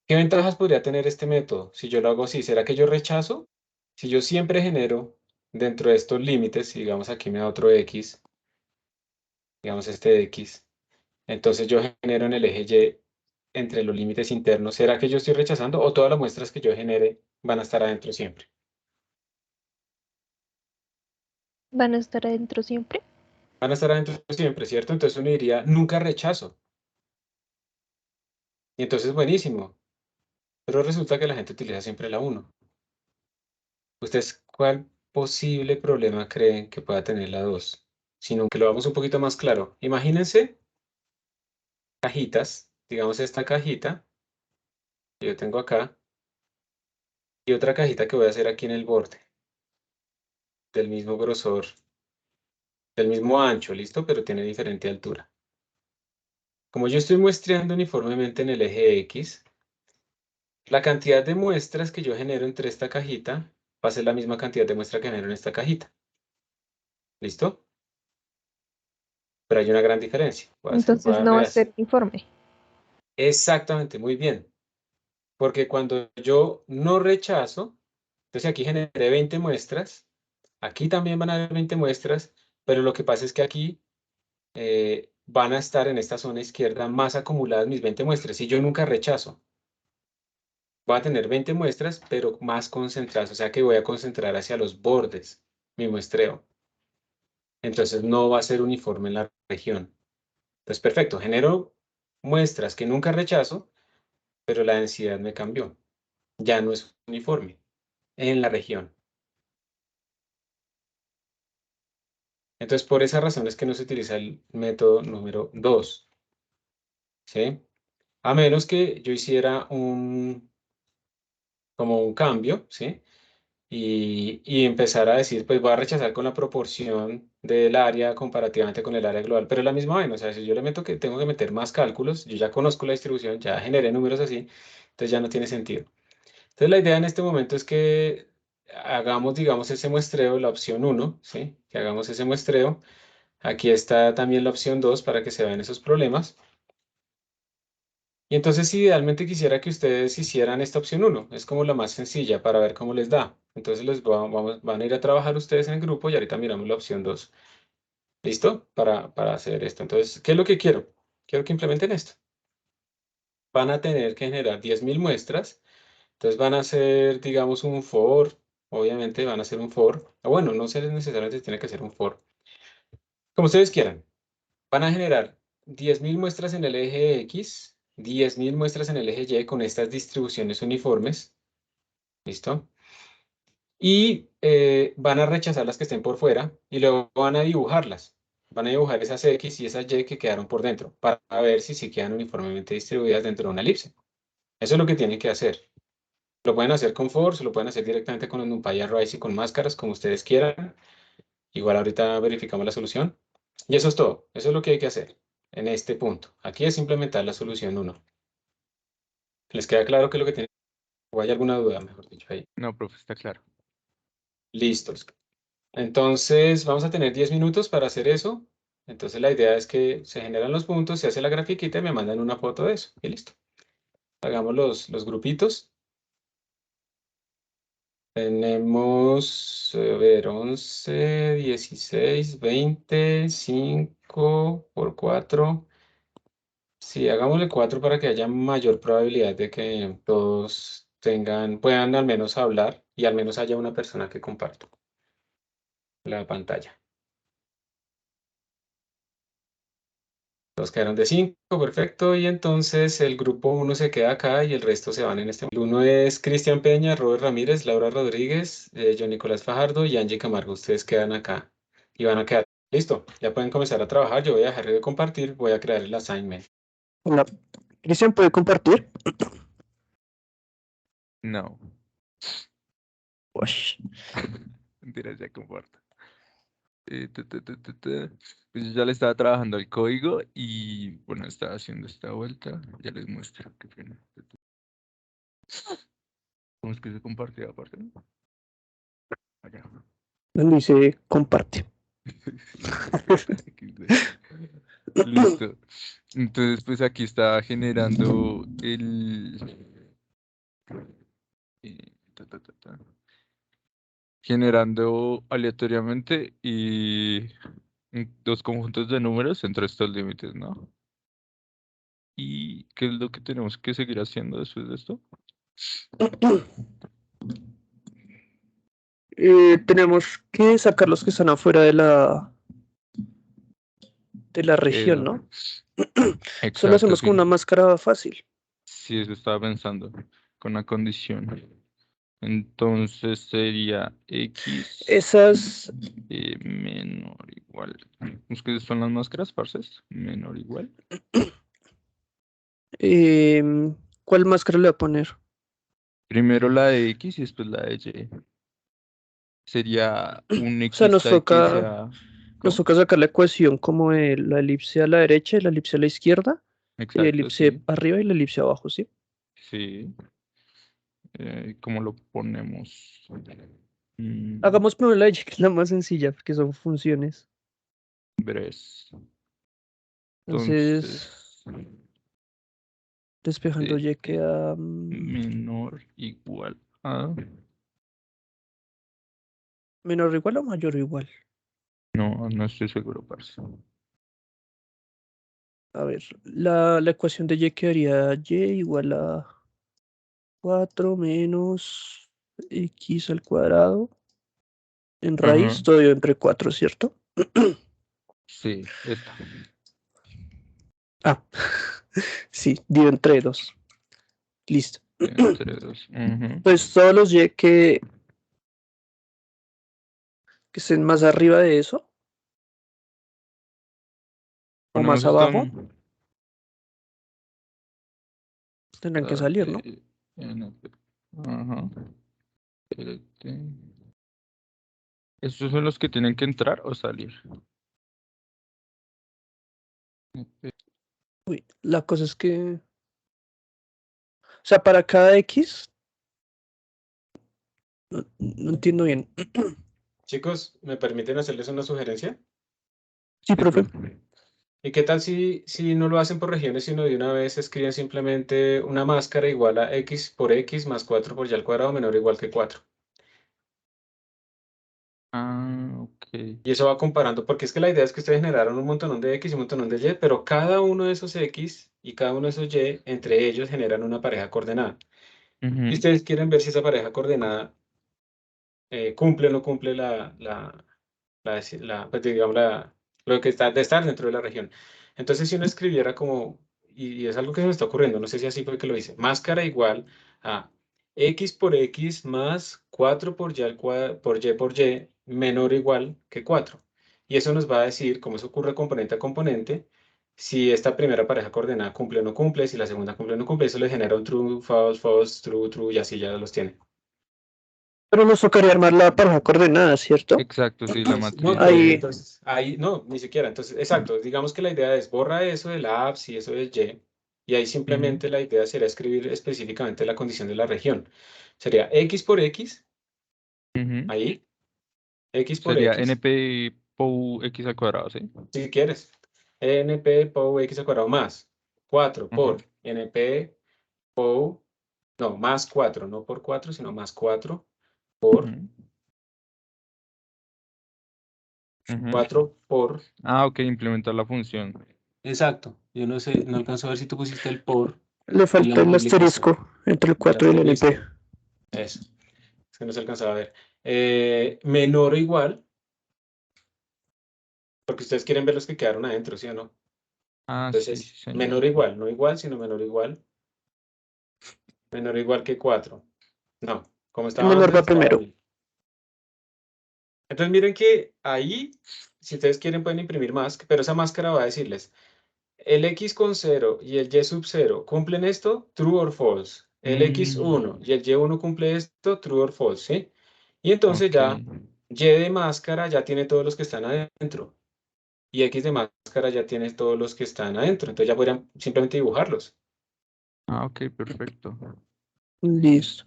¿Qué ventajas podría tener este método si yo lo hago así? ¿Será que yo rechazo? Si yo siempre genero dentro de estos límites, si digamos aquí me da otro X, digamos este X, entonces yo genero en el eje Y entre los límites internos, ¿será que yo estoy rechazando o todas las muestras que yo genere van a estar adentro siempre? ¿Van a estar adentro siempre? Van a estar adentro siempre, ¿cierto? Entonces uno diría, nunca rechazo. Y entonces buenísimo. Pero resulta que la gente utiliza siempre la uno. ¿Ustedes cuál posible problema creen que pueda tener la 2? Sino que lo hagamos un poquito más claro. Imagínense cajitas, digamos esta cajita que yo tengo acá y otra cajita que voy a hacer aquí en el borde, del mismo grosor, del mismo ancho, ¿listo? Pero tiene diferente altura. Como yo estoy muestreando uniformemente en el eje X, la cantidad de muestras que yo genero entre esta cajita va a ser la misma cantidad de muestras que genero en esta cajita. ¿Listo? Pero hay una gran diferencia. Entonces no va a ser uniforme. Exactamente, muy bien. Porque cuando yo no rechazo, entonces aquí generé 20 muestras, aquí también van a haber 20 muestras, pero lo que pasa es que aquí van a estar en esta zona izquierda más acumuladas mis 20 muestras. Y yo nunca rechazo. Voy a tener 20 muestras, pero más concentradas, o sea que voy a concentrar hacia los bordes mi muestreo. Entonces no va a ser uniforme en la región. Entonces, perfecto, genero muestras que nunca rechazo, pero la densidad me cambió. Ya no es uniforme en la región. Entonces, por esa razón es que no se utiliza el método número 2. ¿Sí? A menos que yo hiciera como un cambio, ¿sí? Y empezar a decir, pues voy a rechazar con la proporción del área comparativamente con el área global, pero es la misma vaina, o sea, si yo le meto que tengo que meter más cálculos, yo ya conozco la distribución, ya generé números así, entonces ya no tiene sentido. Entonces la idea en este momento es que hagamos, digamos, ese muestreo, la opción 1, ¿sí? Que hagamos ese muestreo. Aquí está también la opción 2 para que se vean esos problemas. Y entonces idealmente quisiera que ustedes hicieran esta opción 1. Es como la más sencilla para ver cómo les da. Entonces van a ir a trabajar ustedes en el grupo y ahorita miramos la opción 2. ¿Listo? Para hacer esto. Entonces, ¿qué es lo que quiero? Quiero que implementen esto. Van a tener que generar 10.000 muestras. Entonces van a hacer, digamos, un for. Obviamente van a hacer un for. O bueno, no necesariamente tiene que ser un for. Como ustedes quieran. Van a generar 10.000 muestras en el eje X, 10.000 muestras en el eje Y con estas distribuciones uniformes. ¿Listo? Y van a rechazar las que estén por fuera y luego van a dibujarlas. Van a dibujar esas X y esas Y que quedaron por dentro para ver si sí quedan uniformemente distribuidas dentro de una elipse. Eso es lo que tienen que hacer. Lo pueden hacer con force, lo pueden hacer directamente con los NumPy Arrays y con máscaras, como ustedes quieran. Igual ahorita verificamos la solución. Y eso es todo. Eso es lo que hay que hacer en este punto. Aquí es implementar la solución 1. ¿Les queda claro qué es lo que tienen? ¿O hay alguna duda, mejor dicho, ahí? No, profe, está claro. Listos. Entonces, vamos a tener 10 minutos para hacer eso. Entonces, la idea es que se generan los puntos, se hace la grafiquita y me mandan una foto de eso. Y listo. Hagamos los grupitos. Tenemos, a ver, 11, 16, 20, 5 por 4. Sí, hagámosle 4 para que haya mayor probabilidad de que todos puedan al menos hablar y al menos haya una persona que comparta la pantalla. Todos quedaron de 5, perfecto. Y entonces el grupo 1 se queda acá y el resto se van en este. El 1 es Cristian Peña, Robert Ramírez, Laura Rodríguez, John Nicolás Fajardo y Angie Camargo. Ustedes quedan acá y van a quedar. Listo, ya pueden comenzar a trabajar. Yo voy a dejar de compartir, voy a crear el assignment. Hola. Cristian, ¿puede compartir? No. Ush. Mentira, ya comparto. Pues yo ya le estaba trabajando el código y bueno, estaba haciendo esta vuelta. Ya les muestro. Qué pena. ¿Cómo es que se compartía aparte? Acá. Donde dice comparte. Listo. Entonces, pues aquí está generando el... generando aleatoriamente y dos conjuntos de números entre estos límites, ¿no? ¿Y qué es lo que tenemos que seguir haciendo después de esto? Tenemos que sacar los que están afuera de la región, ¿no? Eso lo Exacto, hacemos sí. con una máscara fácil. Sí, eso estaba pensando, con la condición. Entonces sería X Esas, menor o igual. ¿Qué son las máscaras, parces? Menor o igual. ¿cuál máscara le voy a poner? Primero la de X y después la de Y. Sería un O sea, X que sea... nos ¿Cómo? toca sacar la ecuación como de la elipse a la derecha y la elipse a la izquierda, Exacto, elipse sí. arriba y la elipse abajo, ¿sí? Sí. ¿Cómo lo ponemos? Hagamos primero la Y, que es la más sencilla, porque son funciones. Breves. Entonces, Entonces, despejando Y queda... menor igual a... ¿menor o igual o mayor o igual? No, no estoy seguro, parce. A ver, la ecuación de Y quedaría Y igual a 4 menos X al cuadrado. En raíz, Ajá. todo entre 4, ¿cierto? Sí, esta. Ah, Sí, divido entre 2. Listo. Entre 2. Pues todos los y que estén más arriba de eso o Ponemos más esto. abajo tendrán que salir, ¿no? Ajá. Espérate. ¿Estos son los que tienen que entrar o salir? Uy, la cosa es que, o sea, para cada X, no entiendo bien. Chicos, ¿me permiten hacerles una sugerencia? Sí, profe. ¿Y qué tal si no lo hacen por regiones, sino de una vez escriben simplemente una máscara igual a x por x más 4 por y al cuadrado menor o igual que 4? Ah, ok. Y eso va comparando, porque es que la idea es que ustedes generaron un montón de x y un montón de y, pero cada uno de esos x y cada uno de esos y, entre ellos generan una pareja coordenada. Y ustedes quieren ver si esa pareja coordenada cumple o no cumple pues, digamos, lo que está de estar dentro de la región. Entonces, si uno escribiera como, y es algo que se me está ocurriendo, no sé si así fue que lo hice, máscara igual a x por x más 4 por y, por y por y menor o igual que 4. Y eso nos va a decir, como eso ocurre componente a componente, si esta primera pareja coordenada cumple o no cumple, si la segunda cumple o no cumple, eso le genera un true, false, false, true, true, y así ya los tiene. Pero nos tocaría armar la pareja coordenada, ¿cierto? Exacto, sí, la No, matriz. Ahí, entonces, ahí no, ni siquiera. Entonces, exacto, digamos que la idea es borra eso de la apps y eso del y ahí simplemente la idea sería escribir específicamente la condición de la región. Sería x por x, ahí, x por Sería x, NP POU X al cuadrado, ¿sí? si quieres, np pou x al cuadrado más 4 por np pou, no, más 4, no por 4, sino más 4 por 4 por. Ah, ok, implementar la función. Exacto. Yo no sé, no alcanzo a ver si tú pusiste el por le en la falta el multiplicación. asterisco entre el El 4 y el NP. asterisco. Eso. Es que no se alcanzaba a ver. Menor o igual, porque ustedes quieren ver los que quedaron adentro, ¿sí o no? Ah, sí, sí, Entonces, señor. menor o igual, no igual, sino menor o igual. Menor o igual que 4. No, como El estaba menor antes, va estaba primero. bien. Entonces, miren que ahí, si ustedes quieren, pueden imprimir más, pero esa máscara va a decirles, el x con 0 y el y sub 0 cumplen esto, true or false. El x1 y el y1 cumple esto, true or false, ¿sí? Y entonces ya y de máscara ya tiene todos los que están adentro. Y x de máscara ya tiene todos los que están adentro. Entonces ya podrían simplemente dibujarlos. Ah, ok, perfecto. Listo.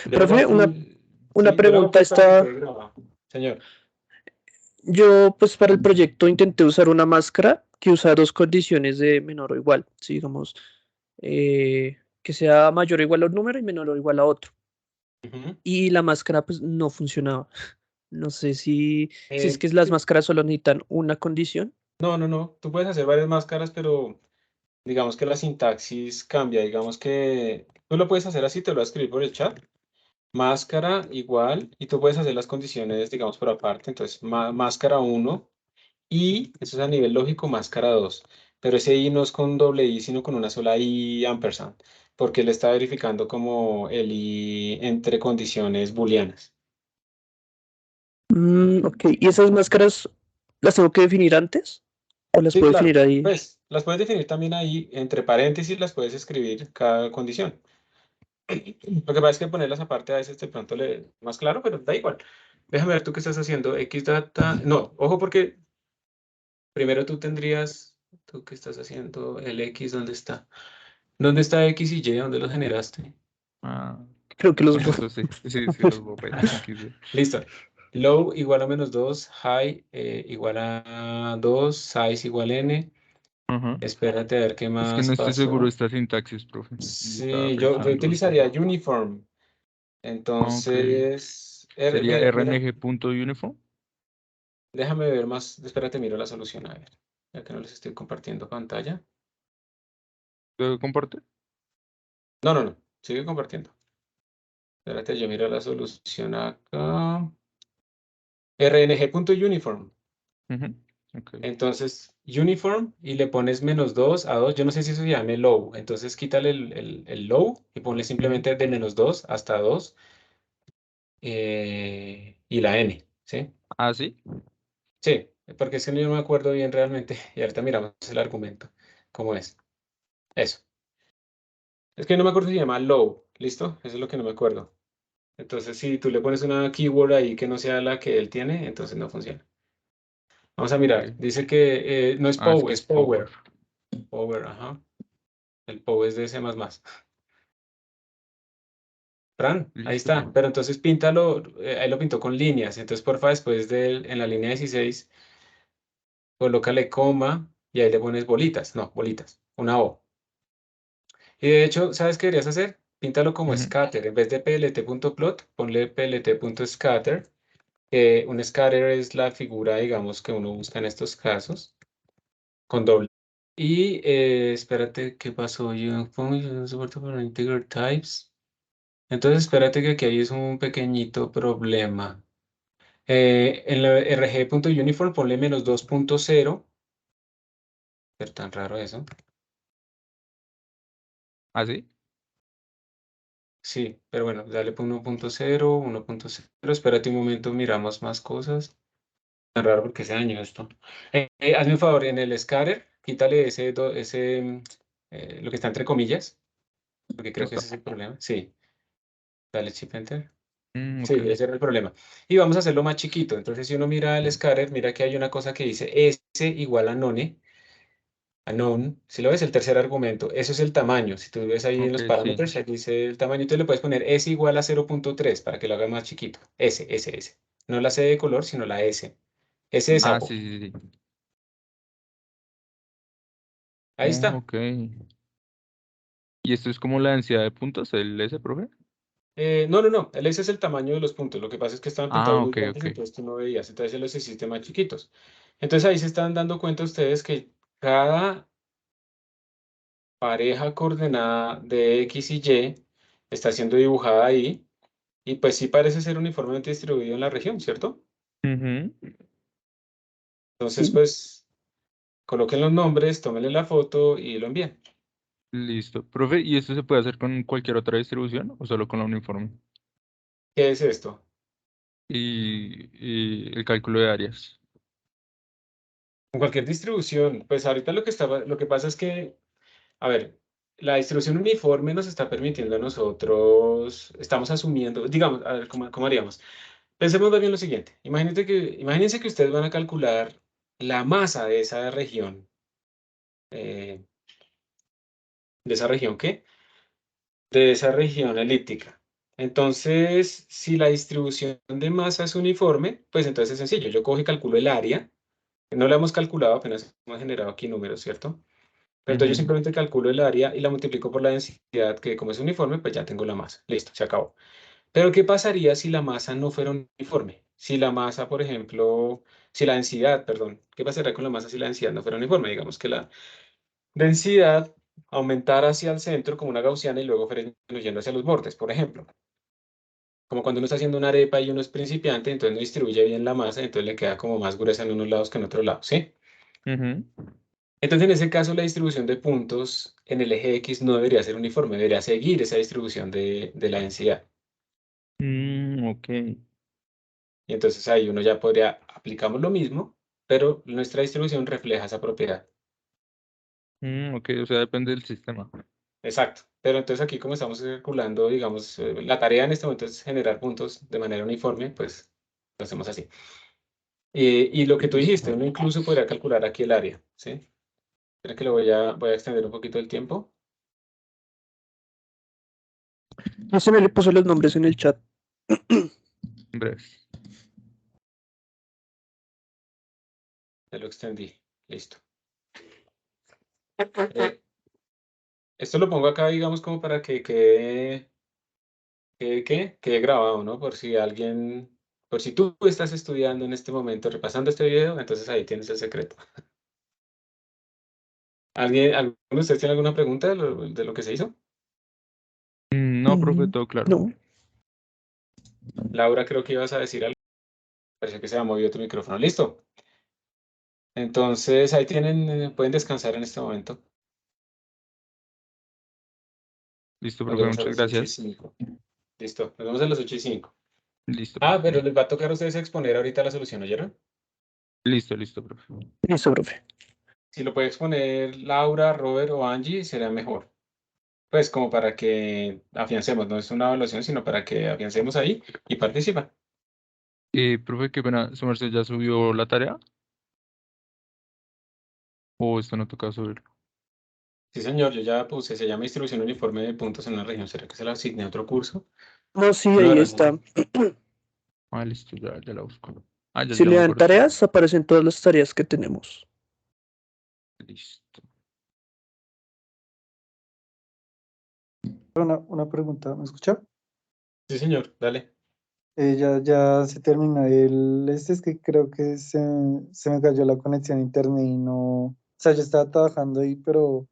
Yo lo Profe, hago una aquí, sí, yo lo hago pregunta pues para que está. quede grabado. Señor. Yo, pues para el proyecto intenté usar una máscara que usa dos condiciones de menor o igual. Sí, digamos, que sea mayor o igual a un número y menor o igual a otro. Ujú. Y la máscara, pues no funcionaba. No sé si es que las Sí. máscaras solo necesitan una condición. No. Tú puedes hacer varias máscaras, pero digamos que la sintaxis cambia. Digamos que tú lo puedes hacer así, te lo voy a escribir por el chat. Máscara igual, y tú puedes hacer las condiciones, digamos, por aparte. Entonces, máscara 1 y, eso es a nivel lógico, máscara 2. Pero ese i no es con doble i, sino con una sola i ampersand, porque él está verificando como el i entre condiciones booleanas. Ok, ¿y esas máscaras las tengo que definir antes? ¿O las Sí, puedo claro. definir ahí? Pues las puedes definir también ahí, entre paréntesis, las puedes escribir cada condición. Lo que pasa es que ponerlas aparte a veces de pronto le más claro, pero da igual. Déjame ver tú qué estás haciendo. X data. No, ojo porque primero tú qué estás haciendo, el X, ¿dónde está? ¿Dónde está X y Y? ¿Dónde los generaste? Ah, Creo que los con dos. esto sí, sí, los voy a pedir. Listo. Low igual a -2, high igual a 2, size igual n. Espérate a ver qué Es que más no estoy seguro de pasó. esta sintaxis, profe. Y estaba Sí, yo pensando. utilizaría uniform. Ok. Entonces, Sería mira, rng.uniform. déjame ver más. Espérate, miro la solución. A ver, ya que no les estoy compartiendo pantalla. ¿Debo compartir? No. Sigue compartiendo. Espérate, yo miro la solución acá. rng.uniform. Ok. Entonces, uniform, y le pones -2 a 2. Yo no sé si eso se llame low. Entonces, quítale el low y ponle simplemente de -2 hasta 2 y la n, ¿sí? ¿Ah, sí? Sí, porque es que yo no me acuerdo bien realmente. Y ahorita miramos el argumento, cómo es. Eso. Es que no me acuerdo si se llama low. ¿Listo? Eso es lo que no me acuerdo. Entonces, si tú le pones una keyword ahí que no sea la que él tiene, entonces no funciona. Vamos a mirar. Ok. Dice que no es Ah, es power, que es es power. power. Power, ajá. El power es de C++. Fran, ahí Listo. está. Pero entonces píntalo, ahí lo pintó con líneas. Entonces, porfa, después en la línea 16, colócale coma y ahí le pones bolitas. No, bolitas. Una O. Y de hecho, ¿sabes qué deberías hacer? Píntalo como Ujú. scatter. En vez de plt.plot, ponle plt.scatter. Un scatter es la figura, digamos, que uno busca en estos casos, con doble. Y espérate, ¿qué pasó? Yo pongo soporte para integer types. Entonces, espérate que aquí hay es un pequeñito problema. En la rg.uniform ponle -2.0. Pero tan raro eso. ¿Ah, sí? Sí, pero bueno, dale por 1.0, 1.0. Espérate un momento, miramos más cosas. Tan raro porque se dañó esto. Hazme un favor, en el scatter, quítale lo que está entre comillas, porque creo que ¿Esto? ese es el problema. Sí, dale Shift Enter. Sí, Ok. ese era el problema. Y vamos a hacerlo más chiquito. Entonces, si uno mira el scatter, mira que hay una cosa que dice S igual a none. A none, si lo ves, el tercer argumento, eso es el tamaño. Si tú ves ahí en Ok, los sí. parámetros, ahí dice el tamaño, entonces le puedes poner S igual a 0.3 para que lo haga más chiquito. S. No la C de color, sino la S. S de Ah, sapo. sí, sí, sí. Ahí está. Ok. ¿Y esto es como la densidad de puntos, el S, profe? No. El S es el tamaño de los puntos. Lo que pasa es que estaban Ah, pintados muy ok, grandes, ok. entonces tú no veías. Entonces se los hiciste más chiquitos. Entonces ahí se están dando cuenta ustedes que cada pareja coordenada de X y Y está siendo dibujada ahí. Y pues sí parece ser uniformemente distribuido en la región, ¿cierto? Ujú. Entonces, Sí. pues coloquen los nombres, tómenle la foto y lo envíen. Listo. Profe, ¿y esto se puede hacer con cualquier otra distribución o solo con la uniforme? ¿Qué es esto? Y el cálculo de áreas. Con cualquier distribución, pues ahorita lo que pasa es que, a ver, la distribución uniforme nos está permitiendo a nosotros, estamos asumiendo, digamos, a ver, ¿cómo haríamos? Pensemos más bien lo siguiente. Imagínense que ustedes van a calcular la masa eh, de esa región, ¿qué? De esa región elíptica. Entonces, si la distribución de masa es uniforme, pues entonces es sencillo. Yo cojo y calculo el área. No la hemos calculado, apenas hemos generado aquí números, ¿cierto? Pero entonces yo Ujú. simplemente calculo el área y la multiplico por la densidad, que como es uniforme, pues ya tengo la masa. Listo, se acabó. Pero ¿qué pasaría si la masa no fuera uniforme? Si la masa, por ejemplo, si la densidad, perdón, ¿qué pasaría con la masa si la densidad no fuera uniforme? Digamos que la densidad aumentara hacia el centro como una gaussiana y luego fuera disminuyendo hacia los bordes, por ejemplo. Como cuando uno está haciendo una arepa y uno es principiante, entonces no distribuye bien la masa, entonces le queda como más gruesa en unos lados que en otros lados, ¿sí? Ujú. Entonces, en ese caso, la distribución de puntos en el eje X no debería ser uniforme, debería seguir esa distribución de la densidad. Ok. Y entonces ahí uno ya podría, aplicamos lo mismo, pero nuestra distribución refleja esa propiedad. Ok, o sea, depende del sistema. Exacto. Pero entonces aquí como estamos calculando, digamos, la tarea en este momento es generar puntos de manera uniforme, pues lo hacemos así. Y lo que tú dijiste, Listo. uno incluso podría calcular aquí el área, ¿sí? Creo que voy a extender un poquito el tiempo. Ya se me le puso los nombres en el chat. Breves. Ya lo extendí. Listo. Esto lo pongo acá, digamos, como para que quede grabado, ¿no? Por si tú estás estudiando en este momento, repasando este video, entonces ahí tienes el secreto. ¿Alguno de ustedes tiene alguna pregunta de lo que se hizo? No, profe, todo claro. No. Laura, creo que ibas a decir algo. Parece que se ha movido tu micrófono. ¿Listo? Entonces, ahí pueden descansar en este momento. Listo, Nos profe, vemos a muchas las 8 y gracias. 5. Listo, nos vemos a las 8 y 5. Listo, Ah, profe. pero les va a tocar a ustedes exponer ahorita la solución, ¿oyeron? Listo, profe. Listo, profe. Si lo puede exponer Laura, Robert o Angie, será mejor. Pues como para que afiancemos, no es una evaluación, sino para que afiancemos ahí y participa. Profe, qué pena, ¿su merced ya subió la tarea? ¿O esto no toca subirlo? Sí, señor, yo ya puse, se llama distribución uniforme de puntos en una región. ¿Será que se la asigne a otro curso? No, sí, No, ahí realmente. está. Ah, listo, ya la busco. Ah, Si ya le me dan acordé. tareas, aparecen todas las tareas que tenemos. Listo. Una pregunta, ¿me escucha? Sí, señor, dale. Ya se terminó es que creo que se me cayó la conexión a internet y no, o sea, yo estaba trabajando ahí, pero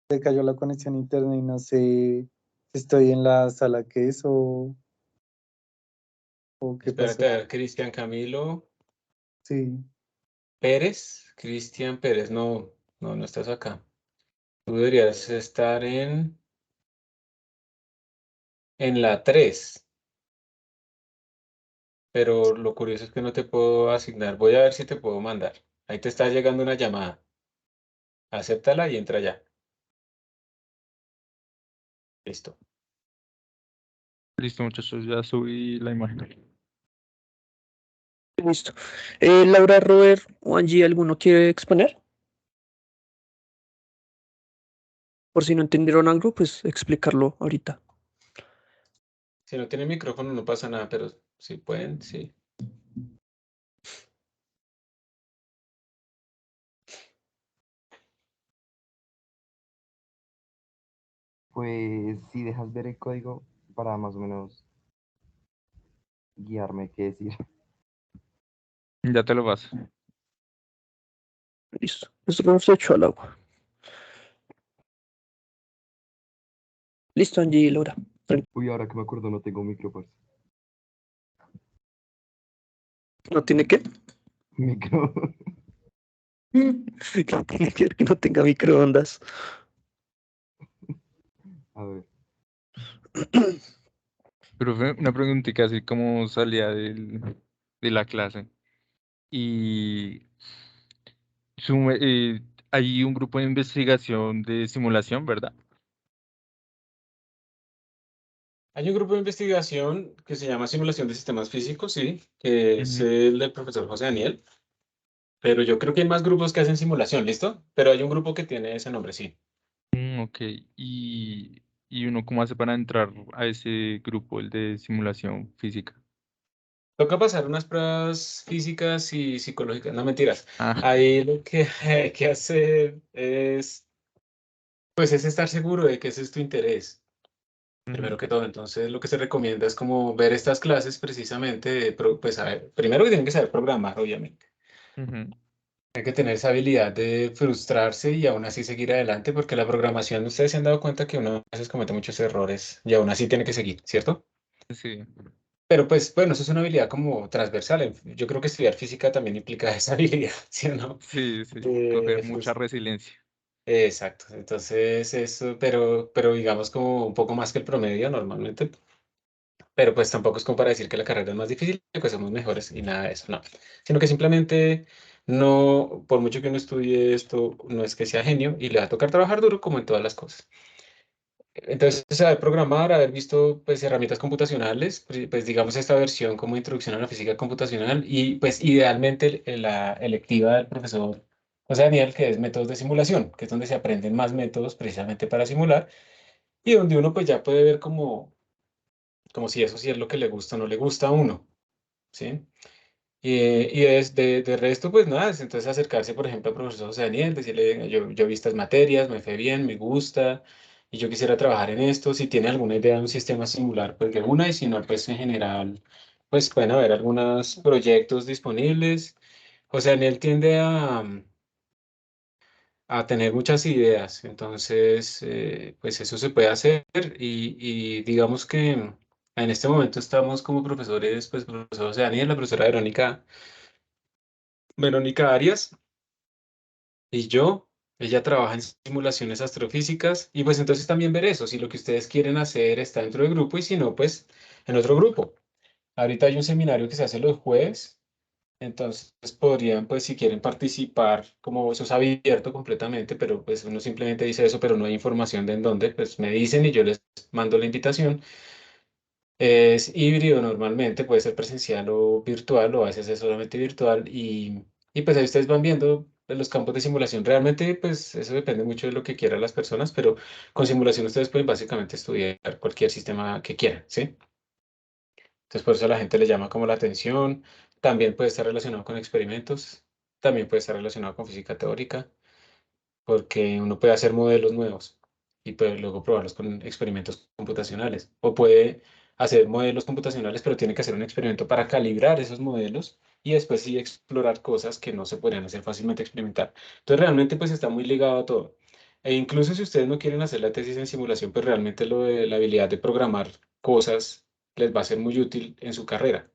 se cayó la conexión a internet y no sé si estoy en la sala que es o qué pasó. Espérate a ver, Cristian Camilo Sí, Pérez. Cristian Pérez, no estás acá. Tú deberías estar en la 3, pero lo curioso es que no te puedo asignar. Voy a ver si te puedo mandar. Ahí te está llegando una llamada. Acéptala y entra ya. Listo. Listo, muchachos, ya subí la imagen. Listo. Laura, Robert o Angie, ¿alguno quiere exponer? Por si no entendieron algo, pues explicarlo ahorita. Si no tiene micrófono no pasa nada, pero si pueden, sí. Pues si dejas ver el código para más o menos guiarme qué decir. Ya te lo vas. Listo. Esto se echó al agua. Listo, Angie y Laura. Uy, ahora que me acuerdo no tengo micro, parce. ¿No tiene qué? Micro. ¿Qué tiene que ver que no tenga microondas? A ver. Profe, una preguntita así como salía de la clase. Y hay un grupo de investigación de simulación, ¿verdad? Hay un grupo de investigación que se llama Simulación de Sistemas Físicos, sí, que es Ujú. el del profesor José Daniel, pero yo creo que hay más grupos que hacen simulación, ¿listo? Pero hay un grupo que tiene ese nombre, sí. Ok. Y uno cómo hace para entrar a ese grupo, el de simulación física. Toca pasar unas pruebas físicas y psicológicas, no mentiras. Ah, Ahí lo que hay que hacer pues, es estar seguro de que ese es tu interés. ujú, Primero que todo, entonces lo que se recomienda es como ver estas clases precisamente, pues a ver, primero que tienen que saber programar, obviamente. ujú. Hay que tener esa habilidad de frustrarse y aún así seguir adelante, porque la programación, ustedes se han dado cuenta que uno a veces comete muchos errores y aún así tiene que seguir, ¿cierto? Sí, Pero pues bueno, eso es una habilidad como transversal. Yo creo que estudiar física también implica esa habilidad, ¿sí o no? sí. Coger De mucha resiliencia. Exacto. Entonces eso, pero digamos como un poco más que el promedio normalmente. Pero pues tampoco es como para decir que la carrera es más difícil, que somos mejores y nada de eso, no. Sino que simplemente no, por mucho que uno estudie esto, no es que sea genio y le va a tocar trabajar duro como en todas las cosas. Entonces, saber programar, haber visto pues herramientas computacionales, pues digamos esta versión como introducción a la física computacional y pues idealmente la electiva del profesor José Daniel, que es métodos de simulación, que es donde se aprenden más métodos precisamente para simular y donde uno pues ya puede ver como si eso sí es lo que le gusta o no le gusta a uno, ¿sí? De resto, pues nada, es entonces acercarse, por ejemplo, al profesor José Daniel, decirle, "Venga, yo vi estas materias, me fue bien, me gusta, y yo quisiera trabajar en esto. Si tiene alguna idea de un sistema similar, pues de una, y si no, pues en general, pues pueden haber algunos proyectos disponibles. José Daniel tiende a tener muchas ideas, entonces, pues eso se puede hacer, y digamos que en este momento estamos como profesores, pues profesor José Daniel, la profesora Verónica Arias, y yo. Ella trabaja en simulaciones astrofísicas y pues entonces también ver eso, si lo que ustedes quieren hacer está dentro del grupo y si no, pues en otro grupo. Ahorita hay un seminario que se hace los jueves, entonces podrían, pues si quieren participar, como eso es abierto completamente, pero pues uno simplemente dice eso, pero no hay información de en dónde, pues me dicen y yo les mando la invitación. Es híbrido normalmente, puede ser presencial o virtual, o a veces es solamente virtual y pues ahí ustedes van viendo los campos de simulación. Realmente pues eso depende mucho de lo que quieran las personas, pero con simulación ustedes pueden básicamente estudiar cualquier sistema que quieran, ¿sí? Entonces por eso a la gente le llama como la atención. También puede estar relacionado con experimentos, también puede estar relacionado con física teórica porque uno puede hacer modelos nuevos y puede luego probarlos con experimentos computacionales. O puede hacer modelos computacionales, pero tiene que hacer un experimento para calibrar esos modelos y después sí explorar cosas que no se podrían hacer fácilmente experimentar. Entonces realmente pues está muy ligado a todo. E incluso si ustedes no quieren hacer la tesis en simulación, pues realmente lo de la habilidad de programar cosas les va a ser muy útil en su carrera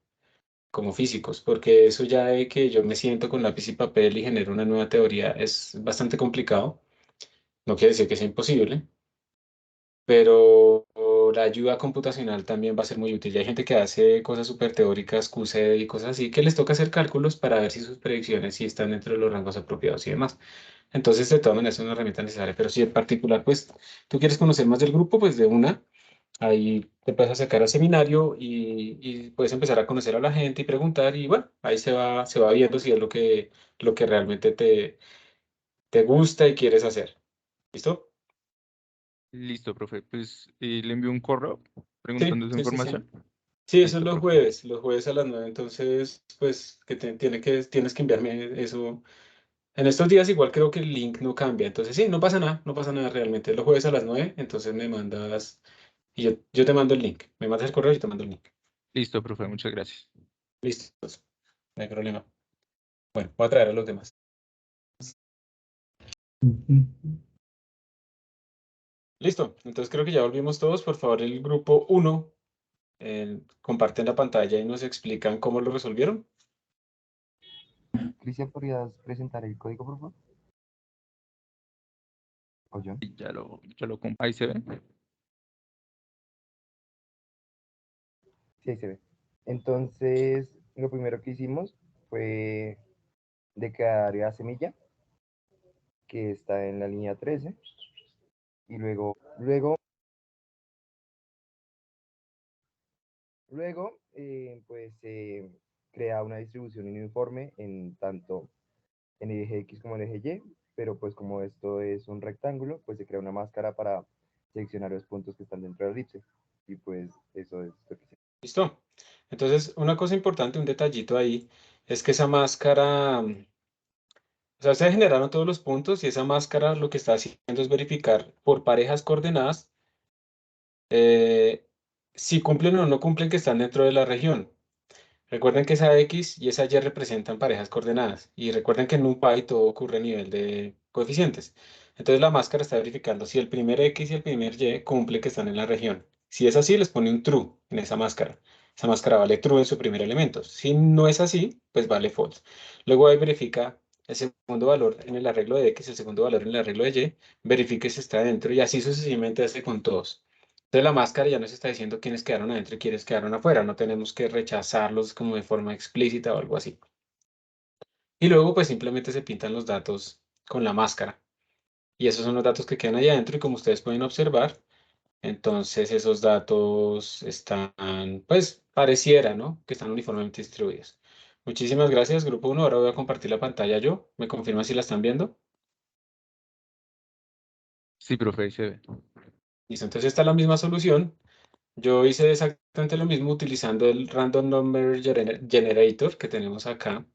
como físicos, porque eso ya de que yo me siento con lápiz y papel y genero una nueva teoría es bastante complicado. No quiere decir que sea imposible, pero la ayuda computacional también va a ser muy útil. Ya hay gente que hace cosas súper teóricas, QCD y cosas así, que les toca hacer cálculos para ver si sus predicciones sí están dentro de los rangos apropiados y demás. Entonces, de todas maneras, es una herramienta necesaria. Pero si en particular, pues, tú quieres conocer más del grupo, pues de una, ahí te puedes acercar al seminario y puedes empezar a conocer a la gente y preguntar y bueno, ahí se va viendo si es lo que realmente te gusta y quieres hacer. ¿Listo? Listo, profe. Pues le envío un correo Sí, preguntando esa sí, sí, sí. información. Sí, eso es Listo, profe. los jueves a las 9. Entonces, pues, tienes que enviarme eso. En estos días igual creo que el link no cambia. Entonces, sí, no pasa nada, no pasa nada realmente. Los jueves a las 9, entonces me mandas y yo te mando el link. Me mandas el correo y yo te mando el link. Listo, profe. Muchas gracias. Listo, pues, no hay problema. Bueno, voy a traer a los demás. Listo, entonces creo que ya volvimos todos. Por favor, el grupo 1, comparten la pantalla y nos explican cómo lo resolvieron. Cristian, ¿podrías presentar el código, por favor? ¿O yo? Y ya lo ahí se ve. Sí, ahí se ve. Entonces, lo primero que hicimos fue declarar la semilla, que está en la línea 13, y luego pues crea una distribución uniforme en tanto en el eje X como en el eje Y, pero pues como esto es un rectángulo, pues se crea una máscara para seleccionar los puntos que están dentro de la elipse. Y pues eso es lo que se... Listo. Entonces, una cosa importante, un detallito ahí, es que esa máscara, o sea, se generaron todos los puntos y esa máscara lo que está haciendo es verificar por parejas coordenadas eh, si cumplen o no cumplen que están dentro de la región. Recuerden que esa X y esa Y representan parejas coordenadas. Y recuerden que en NumPy todo ocurre a nivel de coeficientes. Entonces la máscara está verificando si el primer X y el primer Y cumple que están en la región. Si es así, les pone un true en esa máscara. Esa máscara vale true en su primer elemento. Si no es así, pues vale false. Luego ahí verifica el segundo valor en el arreglo de X, el segundo valor en el arreglo de Y, verifique si está dentro y así sucesivamente hace con todos. Entonces la máscara ya nos está diciendo quiénes quedaron adentro y quiénes quedaron afuera. No tenemos que rechazarlos como de forma explícita o algo así. Y luego pues simplemente se pintan los datos con la máscara. Y esos son los datos que quedan ahí adentro y como ustedes pueden observar, entonces esos datos están, pues pareciera, ¿no? Que están uniformemente distribuidos. Muchísimas gracias, grupo 1. Ahora voy a compartir la pantalla yo. ¿Me confirman si la están viendo? Sí, profe, ahí se ve. Listo, entonces esta es la misma solución. Yo hice exactamente lo mismo utilizando el Random Number Generator que tenemos acá,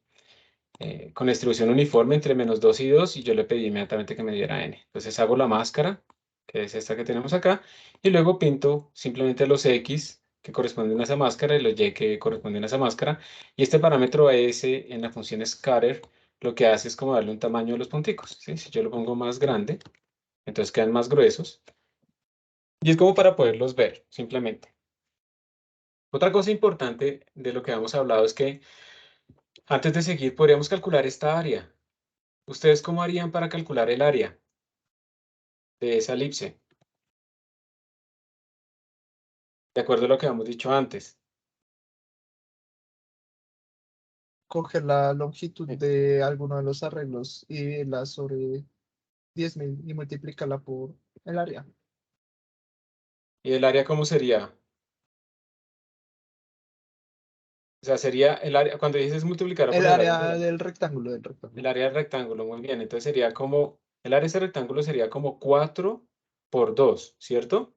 con distribución uniforme entre -2 y 2, y yo le pedí inmediatamente que me diera n. Entonces hago la máscara, que es esta que tenemos acá, y luego pinto simplemente los x que corresponden a esa máscara y los y que corresponden a esa máscara. Y este parámetro s en la función scatter lo que hace es como darle un tamaño a los punticos, ¿sí? Si yo lo pongo más grande, entonces quedan más gruesos. Y es como para poderlos ver, simplemente. Otra cosa importante de lo que hemos hablado es que antes de seguir podríamos calcular esta área. ¿Ustedes cómo harían para calcular el área de esa elipse? De acuerdo a lo que hemos dicho antes. Coger la longitud de alguno de los arreglos y la sobre 10.000 y multiplicarla por el área. ¿Y el área cómo sería? O sea, sería el área, cuando dices multiplicar por El el área área del rectángulo, el área del rectángulo, muy bien. Entonces sería como, el área de ese rectángulo sería como 4 por 2, ¿cierto?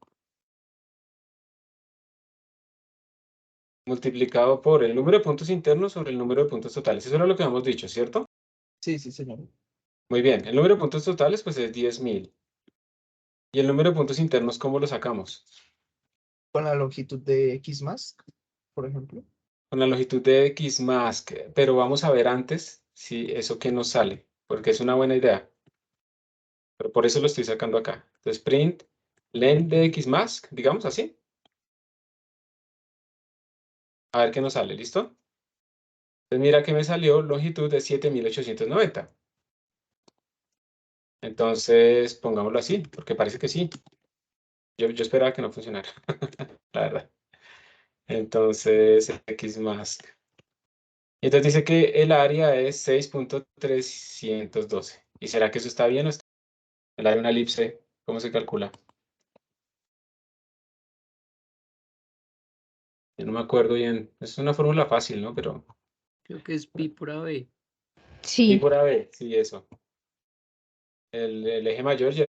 Multiplicado por el número de puntos internos sobre el número de puntos totales. Eso es lo que hemos dicho, ¿cierto? Sí, señor. Muy bien. El número de puntos totales, pues es 10.000. ¿Y el número de puntos internos cómo lo sacamos? Con la longitud de X más, por ejemplo. Con la longitud de X más, pero vamos a ver antes si eso que nos sale, porque es una buena idea. Pero por eso lo estoy sacando acá. Entonces, print len de X más, digamos así. A ver qué nos sale, ¿listo? Entonces, mira que me salió longitud de 7.890. Entonces, pongámoslo así, porque parece que sí. Yo esperaba que no funcionara, la verdad. Entonces, X más. Y entonces dice que el área es 6.312. ¿Y será que eso está bien o está? El área de una elipse, ¿cómo se calcula? Yo no me acuerdo bien. Es una fórmula fácil, ¿no? Pero Creo que es pi por AB. pi Sí, por AB, sí, eso. El eje mayor ya.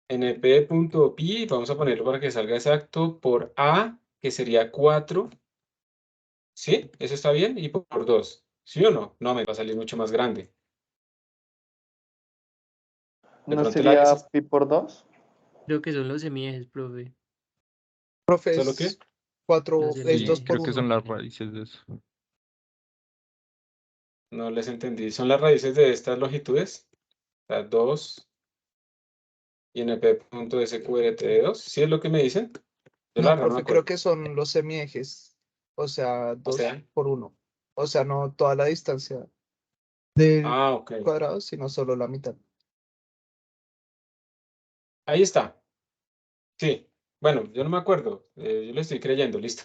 np.pi, vamos a ponerlo para que salga exacto, por A, que sería 4. ¿Sí? ¿Eso está bien? Y por 2. ¿Sí o no? No, me va a salir mucho más grande. De ¿No pronto el área sería es pi por 2? Creo que son los semiejes, profe. Profe, solo que... es 4, Los es 2 Sí, por creo semiejes. que 1. son las raíces de eso. No les entendí. ¿Son las raíces de estas longitudes? Las 2 y np.sqrt de 2. ¿Sí es lo que me dicen? Yo la No, verdad no me profe, creo acuerdo. que son los semiejes. O sea, O 2 sea, por 1. O sea, no toda la distancia del ok. cuadrado, sino solo la mitad. Ahí está. Sí. Bueno, yo no me acuerdo. Yo le estoy creyendo, listo.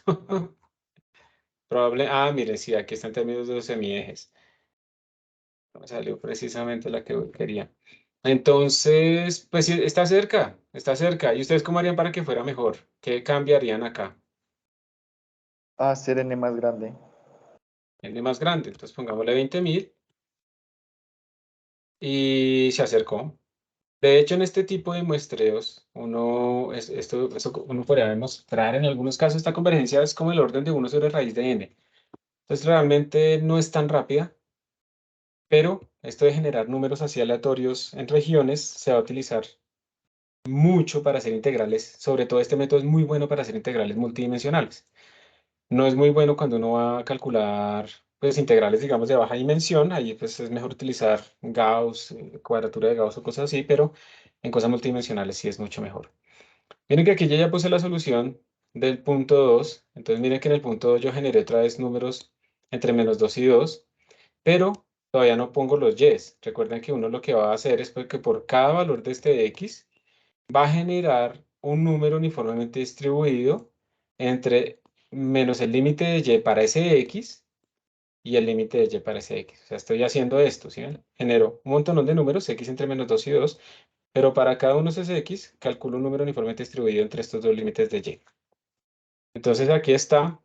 Probable. Ah, mire, sí, aquí están términos de los semiejes. No me salió precisamente la que quería. Entonces, pues sí, está cerca, está cerca. ¿Y ustedes cómo harían para que fuera mejor? ¿Qué cambiarían acá? Hacer n más grande. N más grande. Entonces pongámosle 20.000 y se acercó. De hecho, en este tipo de muestreos, uno podría demostrar en algunos casos esta convergencia es como el orden de 1 sobre raíz de n. Entonces, realmente no es tan rápida, pero esto de generar números así aleatorios en regiones se va a utilizar mucho para hacer integrales. Sobre todo este método es muy bueno para hacer integrales multidimensionales. No es muy bueno cuando uno va a calcular pues, integrales, digamos, de baja dimensión. Ahí pues, es mejor utilizar Gauss, cuadratura de Gauss o cosas así, pero en cosas multidimensionales sí es mucho mejor. Miren que aquí yo ya puse la solución del punto 2. Entonces miren que en el punto 2 yo generé otra vez números entre -2 y 2, pero todavía no pongo los y's. Recuerden que uno lo que va a hacer es que por cada valor de este x va a generar un número uniformemente distribuido entre menos el límite de y para ese x y el límite de y para ese x. O sea, estoy haciendo esto, ¿sí ven? Genero un montón de números, x entre -2 y 2, pero para cada uno de esos x, calculo un número uniformemente distribuido entre estos dos límites de y. Entonces aquí está.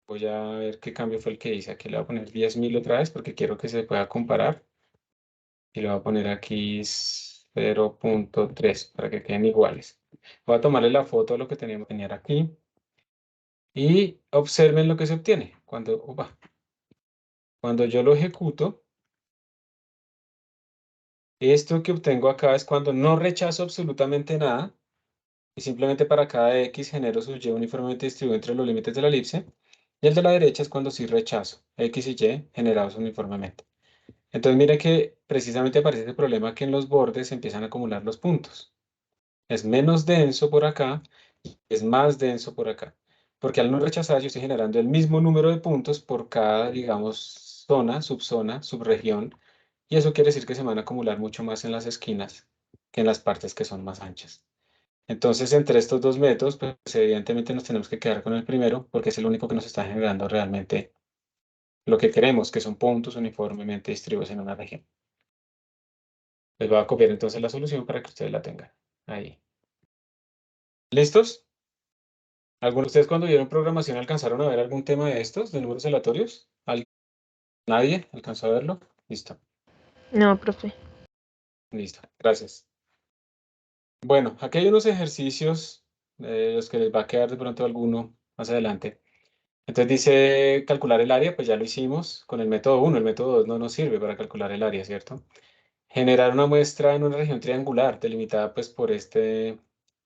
Voy a ver qué cambio fue el que hice. Aquí le voy a poner 10.000 otra vez porque quiero que se pueda comparar. Y le voy a poner aquí 0.3 para que queden iguales. Voy a tomarle la foto de lo que teníamos que tener aquí. Y observen lo que se obtiene. Cuando yo lo ejecuto, esto que obtengo acá es cuando no rechazo absolutamente nada. Y simplemente para cada x genero su y uniformemente distribuido entre los límites de la elipse. Y el de la derecha es cuando sí rechazo x y y generados uniformemente. Entonces mire que precisamente aparece ese problema que en los bordes se empiezan a acumular los puntos. Es menos denso por acá, es más denso por acá. Porque al no rechazar, yo estoy generando el mismo número de puntos por cada, digamos, zona, subregión y eso quiere decir que se van a acumular mucho más en las esquinas que en las partes que son más anchas. Entonces, entre estos dos métodos, pues evidentemente nos tenemos que quedar con el primero, porque es el único que nos está generando realmente lo que queremos, que son puntos uniformemente distribuidos en una región. Les voy a copiar entonces la solución para que ustedes la tengan ahí. ¿Listos? ¿Algunos de ustedes cuando vieron programación alcanzaron a ver algún tema de estos, de números aleatorios? ¿Nadie alcanzó a verlo? Listo. No, profe. Listo, gracias. Bueno, aquí hay unos ejercicios, los que les va a quedar de pronto alguno más adelante. Entonces dice calcular el área, pues ya lo hicimos con el método 1. El método 2 no nos sirve para calcular el área, ¿cierto? Generar una muestra en una región triangular delimitada pues por el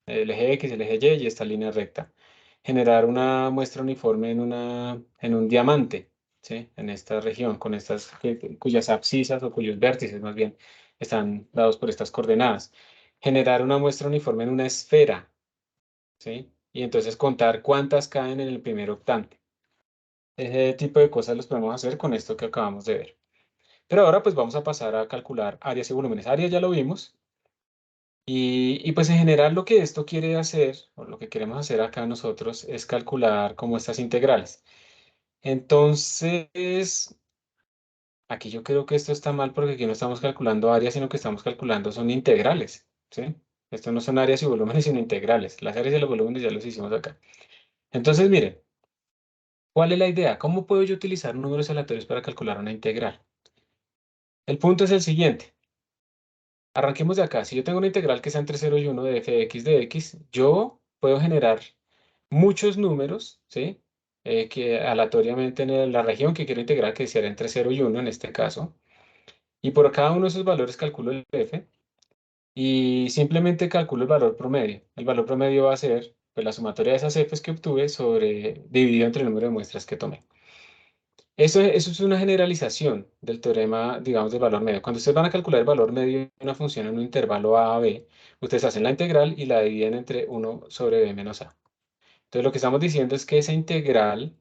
eje X, el eje Y y esta línea recta. Generar una muestra uniforme en un diamante, ¿sí? En esta región, con estas cuyas abscisas o cuyos vértices más bien están dados por estas coordenadas. Generar una muestra uniforme en una esfera, ¿sí? Y entonces contar cuántas caen en el primer octante. Ese tipo de cosas los podemos hacer con esto que acabamos de ver. Pero ahora pues vamos a pasar a calcular áreas y volúmenes. Áreas ya lo vimos. Y pues en general lo que esto quiere hacer, o lo que queremos hacer acá nosotros, es calcular como estas integrales. Entonces, aquí yo creo que esto está mal porque aquí no estamos calculando áreas, sino que estamos calculando son integrales, ¿sí? Esto no son áreas y volúmenes, sino integrales. Las áreas y los volúmenes ya los hicimos acá. Entonces, miren, ¿cuál es la idea? ¿Cómo puedo yo utilizar números aleatorios para calcular una integral? El punto es el siguiente. Arranquemos de acá. Si yo tengo una integral que sea entre 0 y 1 de f de x de x, yo puedo generar muchos números, ¿sí? Que aleatoriamente en la región que quiero integrar, que sea entre 0 y 1 en este caso. Y por cada uno de esos valores calculo el f y simplemente calculo el valor promedio. El valor promedio va a ser pues, la sumatoria de esas f's que obtuve dividido entre el número de muestras que tomé. Eso es una generalización del teorema, digamos, del valor medio. Cuando ustedes van a calcular el valor medio de una función en un intervalo a b, ustedes hacen la integral y la dividen entre 1 sobre b menos a. Entonces, lo que estamos diciendo es que esa integral,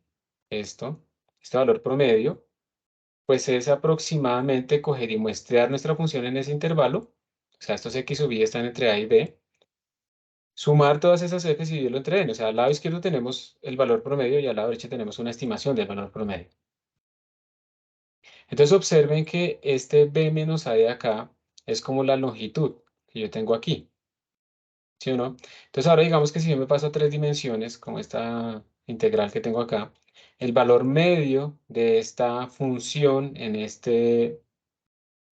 este valor promedio, pues es aproximadamente coger y muestrear nuestra función en ese intervalo. O sea, estos x sub y están entre a y b. Sumar todas esas f's y dividirlo entre n. O sea, al lado izquierdo tenemos el valor promedio y al lado derecho tenemos una estimación del valor promedio. Entonces observen que este b menos a de acá es como la longitud que yo tengo aquí, ¿sí o no? Entonces ahora digamos que si yo me paso a 3 dimensiones, como esta integral que tengo acá, el valor medio de esta función en este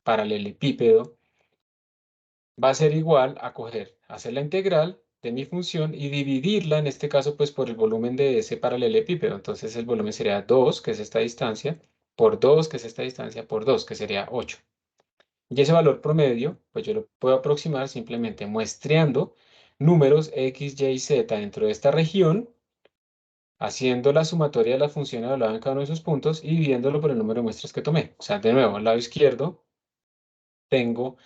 paralelepípedo va a ser igual a hacer la integral de mi función y dividirla, en este caso, pues por el volumen de ese paralelepípedo. Entonces el volumen sería 2, que es esta distancia, por 2, que es esta distancia, por 2, que sería 8. Y ese valor promedio, pues yo lo puedo aproximar simplemente muestreando números x, y, z dentro de esta región, haciendo la sumatoria de la función evaluada en cada uno de esos puntos y dividiéndolo por el número de muestras que tomé. O sea, de nuevo, al lado izquierdo tengo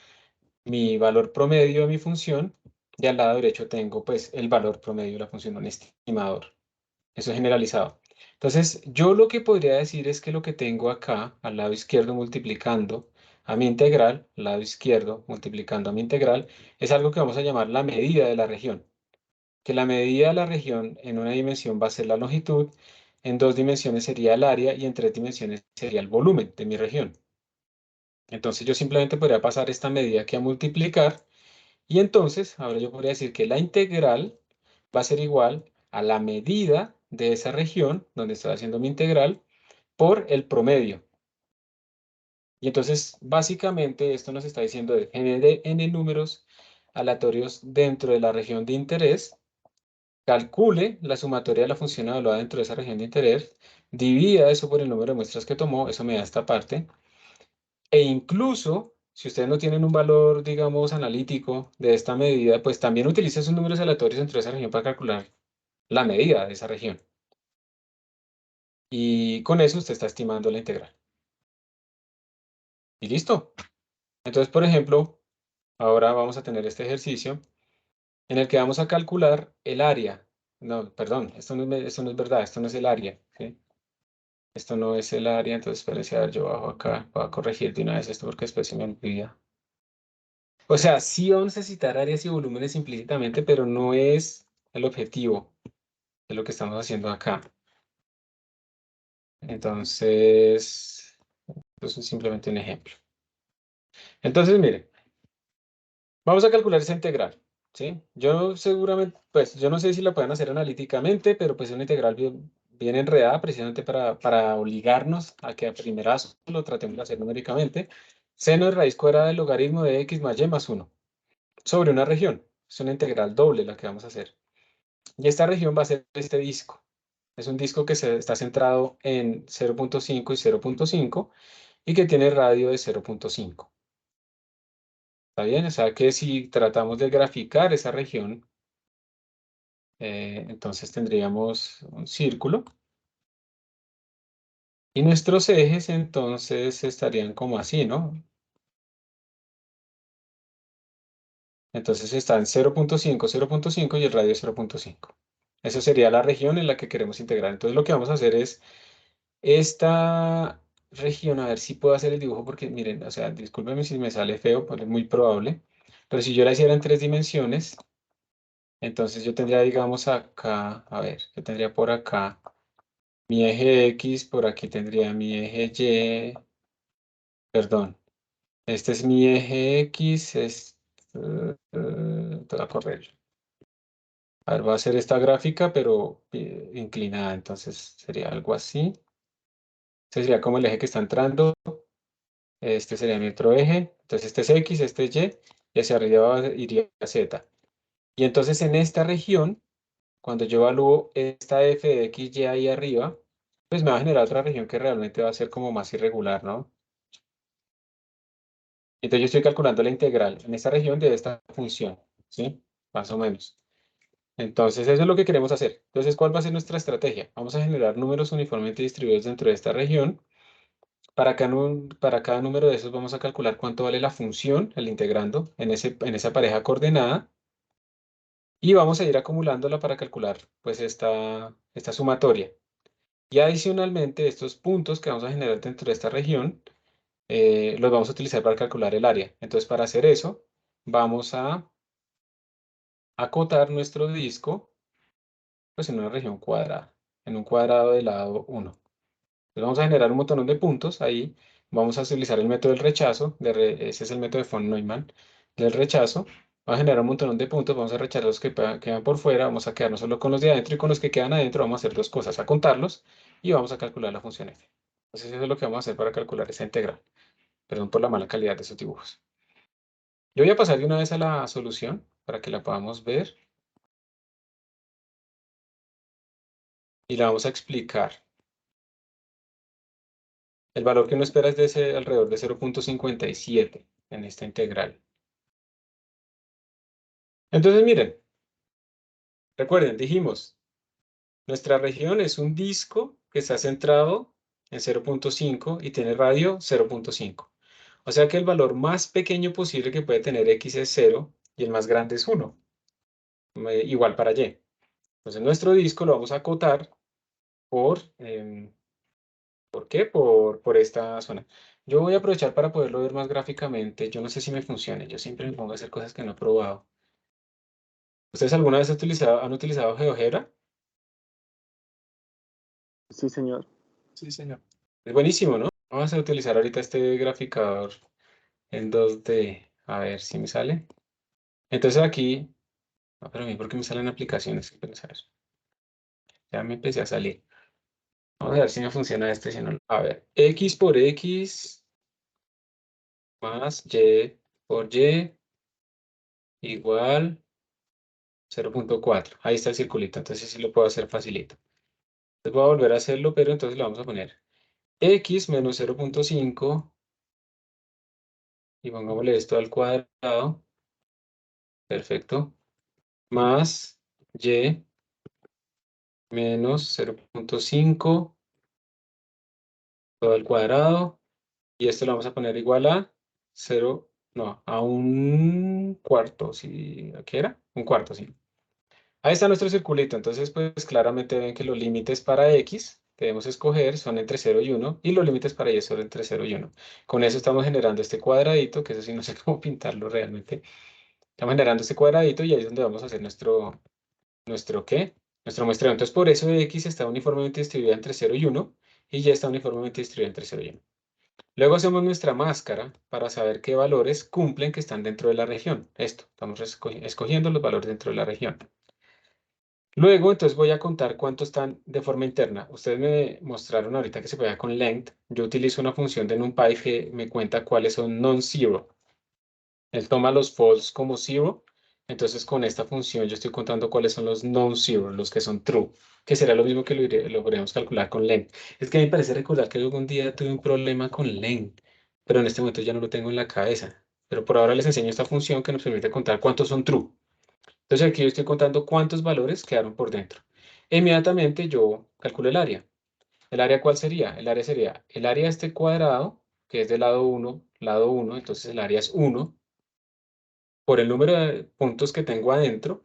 mi valor promedio de mi función y al lado derecho tengo pues el valor promedio de la función de un estimador. Eso es generalizado. Entonces, yo lo que podría decir es que lo que tengo acá, al lado izquierdo multiplicando a mi integral, al lado izquierdo multiplicando a mi integral, es algo que vamos a llamar la medida de la región. Que la medida de la región en una dimensión va a ser la longitud, en 2 dimensiones sería el área y en 3 dimensiones sería el volumen de mi región. Entonces, yo simplemente podría pasar esta medida aquí a multiplicar y entonces, ahora yo podría decir que la integral va a ser igual a la medida de esa región donde estoy haciendo mi integral por el promedio. Y entonces, básicamente, esto nos está diciendo de genere n números aleatorios dentro de la región de interés, calcule la sumatoria de la función evaluada dentro de esa región de interés, divida eso por el número de muestras que tomó, eso me da esta parte, e incluso, si ustedes no tienen un valor, digamos, analítico de esta medida, pues también utilice esos números aleatorios dentro de esa región para calcular la medida de esa región. Y con eso usted está estimando la integral. Y listo. Entonces, por ejemplo, ahora vamos a tener este ejercicio en el que vamos a calcular el área. No, perdón, esto no es verdad, esto no es el área, ¿sí? Esto no es el área, entonces espérense, a ver, yo bajo acá, voy a corregir de una vez esto porque después se me olvida. O sea, sí vamos a necesitar áreas y volúmenes implícitamente, pero no es el objetivo de lo que estamos haciendo acá. Entonces, eso es simplemente un ejemplo. Entonces, miren, vamos a calcular esa integral, ¿sí? Yo seguramente, pues yo no sé si la pueden hacer analíticamente, pero pues es una integral bien enredada precisamente para obligarnos a que a primerazo lo tratemos de hacer numéricamente. Seno de raíz cuadrada del logaritmo de x más y más 1 sobre una región. Es una integral doble la que vamos a hacer. Y esta región va a ser este disco. Es un disco que está centrado en 0.5 y 0.5 y que tiene radio de 0.5. ¿Está bien? O sea que si tratamos de graficar esa región, entonces tendríamos un círculo. Y nuestros ejes entonces estarían como así, ¿no? Entonces están 0.5, 0.5 y el radio 0.5. Esa sería la región en la que queremos integrar. Entonces lo que vamos a hacer es esta región, a ver si puedo hacer el dibujo, porque miren, o sea, discúlpenme si me sale feo, pues es muy probable, pero si yo la hiciera en 3 dimensiones, entonces yo tendría, digamos, acá, a ver, yo tendría por acá mi eje X, por aquí tendría mi eje Y, perdón, este es mi eje X, te voy a correr. A ver, va a ser esta gráfica, pero inclinada, entonces sería algo así. Este sería como el eje que está entrando. Este sería mi otro eje. Entonces este es X, este es Y, y hacia arriba iría Z. Y entonces en esta región, cuando yo evalúo esta f de X, Y ahí arriba, pues me va a generar otra región que realmente va a ser como más irregular, ¿no? Entonces yo estoy calculando la integral en esta región de esta función, ¿sí? Más o menos. Entonces eso es lo que queremos hacer. Entonces, ¿cuál va a ser nuestra estrategia? Vamos a generar números uniformemente distribuidos dentro de esta región. Para cada número de esos vamos a calcular cuánto vale la función, el integrando, en esa pareja coordenada. Y vamos a ir acumulándola para calcular pues esta sumatoria. Y adicionalmente estos puntos que vamos a generar dentro de esta región los vamos a utilizar para calcular el área. Entonces para hacer eso vamos a acotar nuestro disco pues en una región cuadrada, en un cuadrado de lado 1. Entonces vamos a generar un montón de puntos ahí. Vamos a utilizar el método del rechazo. Ese es el método de von Neumann del rechazo. Vamos a generar un montón de puntos. Vamos a rechazar los que quedan por fuera. Vamos a quedarnos solo con los de adentro. Y con los que quedan adentro vamos a hacer dos cosas. A contarlos y vamos a calcular la función f. Entonces eso es lo que vamos a hacer para calcular esa integral. Perdón por la mala calidad de esos dibujos. Yo voy a pasar de una vez a la solución para que la podamos ver. Y la vamos a explicar. El valor que uno espera es de alrededor de 0.57 en esta integral. Entonces, miren, recuerden, dijimos, nuestra región es un disco que está centrado en 0.5 y tiene radio 0.5. O sea que el valor más pequeño posible que puede tener X es 0 y el más grande es 1. Igual para Y. Entonces, nuestro disco lo vamos a acotar ¿por qué? Por esta zona. Yo voy a aprovechar para poderlo ver más gráficamente. Yo no sé si me funcione. Yo siempre me pongo a hacer cosas que no he probado. ¿Ustedes alguna vez han utilizado GeoGebra? Sí, señor. Sí, señor. Es buenísimo, ¿no? Vamos a utilizar ahorita este graficador en 2D. A ver si me sale. Entonces aquí... No, pero a mí, ¿por qué me salen aplicaciones? Vamos a ver. Ya me empecé a salir. Vamos a ver si me funciona este, si no. A ver, X por X más Y por Y igual 0.4. Ahí está el circulito, entonces sí lo puedo hacer facilito. Entonces voy a volver a hacerlo, pero entonces le vamos a poner X menos 0.5 y pongámosle esto al cuadrado. Perfecto. Más Y menos 0.5 todo al cuadrado. Y esto lo vamos a poner igual a 0, no, a un cuarto, si aquí era, un cuarto, sí. Ahí está nuestro circulito, entonces pues claramente ven que los límites para X debemos escoger son entre 0 y 1 y los límites para y son entre 0 y 1. Con eso estamos generando este cuadradito, que eso sí no sé cómo pintarlo realmente. Estamos generando este cuadradito y ahí es donde vamos a hacer ¿nuestro qué? Nuestro muestreo. Entonces, por eso X está uniformemente distribuida entre 0 y 1 y Y está uniformemente distribuida entre 0 y 1. Luego hacemos nuestra máscara para saber qué valores cumplen que están dentro de la región. Esto, estamos escogiendo los valores dentro de la región. Luego, entonces voy a contar cuántos están de forma interna. Ustedes me mostraron ahorita que se puede con length. Yo utilizo una función de NumPy que me cuenta cuáles son non-zero. Él toma los false como zero. Entonces, con esta función yo estoy contando cuáles son los non-zero, los que son true, que será lo mismo que lo podríamos calcular con length. Es que me parece recordar que algún día tuve un problema con length, pero en este momento ya no lo tengo en la cabeza. Pero por ahora les enseño esta función que nos permite contar cuántos son true. Entonces aquí yo estoy contando cuántos valores quedaron por dentro. E inmediatamente yo calculo el área. ¿El área cuál sería? El área sería el área de este cuadrado, que es de lado 1, entonces el área es 1, por el número de puntos que tengo adentro,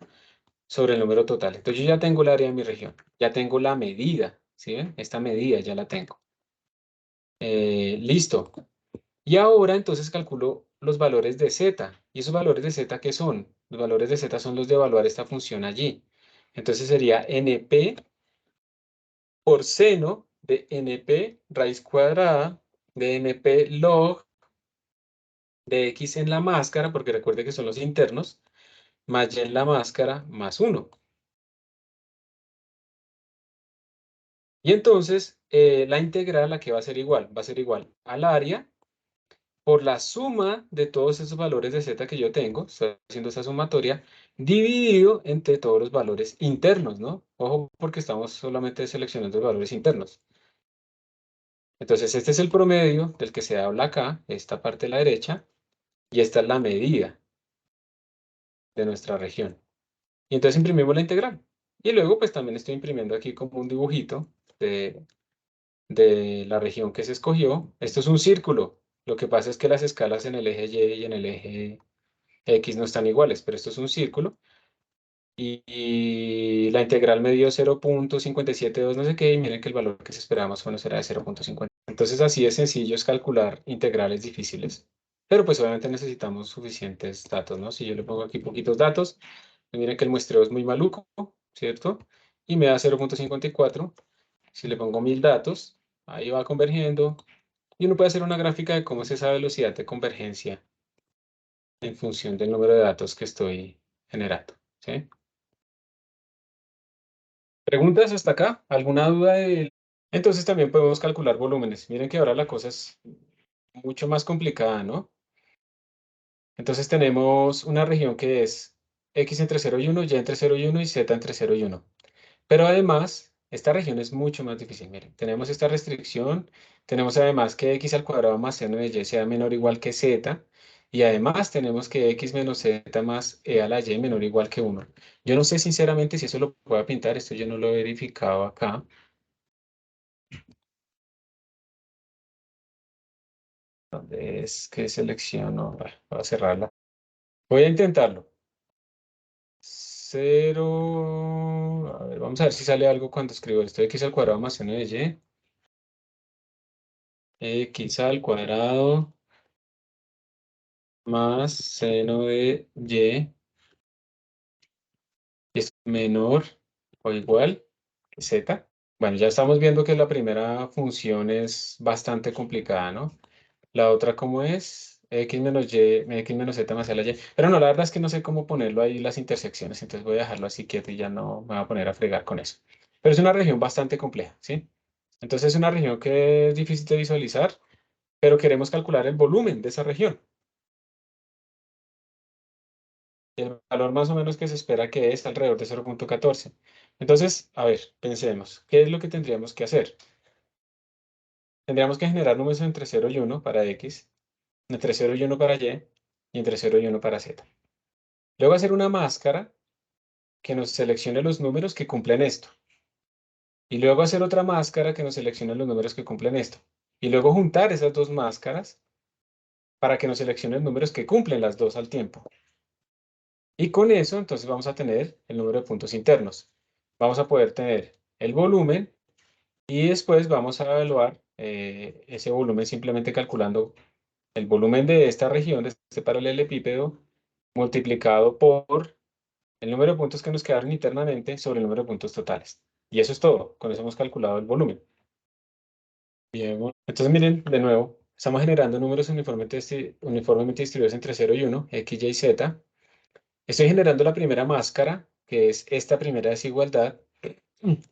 sobre el número total. Entonces yo ya tengo el área de mi región, ya tengo la medida, ¿sí ven? Esta medida ya la tengo. Listo. Y ahora entonces calculo los valores de z. ¿Y esos valores de z qué son? Los valores de z son los de evaluar esta función allí. Entonces sería np por seno de np raíz cuadrada de np log de x en la máscara, porque recuerde que son los internos, más y en la máscara más 1. Y entonces la integral a qué va a ser igual al área por la suma de todos esos valores de z que yo tengo, estoy haciendo esa sumatoria, dividido entre todos los valores internos, ¿no? Ojo, porque estamos solamente seleccionando los valores internos. Entonces, este es el promedio del que se habla acá, esta parte de la derecha, y esta es la medida de nuestra región. Y entonces imprimimos la integral. Y luego, pues también estoy imprimiendo aquí como un dibujito de la región que se escogió. Esto es un círculo. Lo que pasa es que las escalas en el eje Y y en el eje X no están iguales, pero esto es un círculo. Y la integral me dio 0.572 no sé qué, y miren que el valor que se esperaba más o menos era de 0.50. Entonces así de sencillo es calcular integrales difíciles. Pero pues obviamente necesitamos suficientes datos, ¿no? Si yo le pongo aquí poquitos datos, pues miren que el muestreo es muy maluco, ¿cierto? Y me da 0.54. Si le pongo 1000 datos, ahí va convergiendo. Y uno puede hacer una gráfica de cómo es esa velocidad de convergencia en función del número de datos que estoy generando, ¿sí? ¿Preguntas hasta acá? ¿Alguna duda? Entonces también podemos calcular volúmenes. Miren que ahora la cosa es mucho más complicada, ¿no? Entonces tenemos una región que es X entre 0 y 1, Y entre 0 y 1 y Z entre 0 y 1. Pero además, esta región es mucho más difícil. Miren, tenemos esta restricción, tenemos además que X al cuadrado más seno de Y sea menor o igual que Z, y además tenemos que X menos Z más E a la Y menor o igual que 1. Yo no sé sinceramente si eso lo puedo pintar, esto yo no lo he verificado acá. ¿Dónde es que selecciono? Bueno, voy a cerrarla. Voy a intentarlo. 0. A ver, vamos a ver si sale algo cuando escribo esto. X al cuadrado más seno de Y. X al cuadrado más seno de Y es menor o igual que Z. Bueno, ya estamos viendo que la primera función es bastante complicada, ¿no? La otra, ¿cómo es? X menos Y, X menos Z más la Y. Pero no, la verdad es que no sé cómo ponerlo ahí las intersecciones, entonces voy a dejarlo así quieto y ya no me voy a poner a fregar con eso. Pero es una región bastante compleja, ¿sí? Entonces es una región que es difícil de visualizar, pero queremos calcular el volumen de esa región. El valor más o menos que se espera que es alrededor de 0.14. Entonces, a ver, pensemos, ¿qué es lo que tendríamos que hacer? Tendríamos que generar números entre 0 y 1 para X, entre 0 y 1 para Y, y entre 0 y 1 para Z. Luego hacer una máscara que nos seleccione los números que cumplen esto. Y luego hacer otra máscara que nos seleccione los números que cumplen esto. Y luego juntar esas dos máscaras para que nos seleccione los números que cumplen las dos al tiempo. Y con eso, entonces vamos a tener el número de puntos internos. Vamos a poder tener el volumen Y después vamos a evaluar ese volumen simplemente calculando el volumen de esta región, de este paralelepípedo, multiplicado por el número de puntos que nos quedaron internamente sobre el número de puntos totales. Y eso es todo. Con eso hemos calculado el volumen. Bien, entonces miren, de nuevo, estamos generando números uniformemente distribuidos entre 0 y 1, x, y, z. Estoy generando la primera máscara, que es esta primera desigualdad,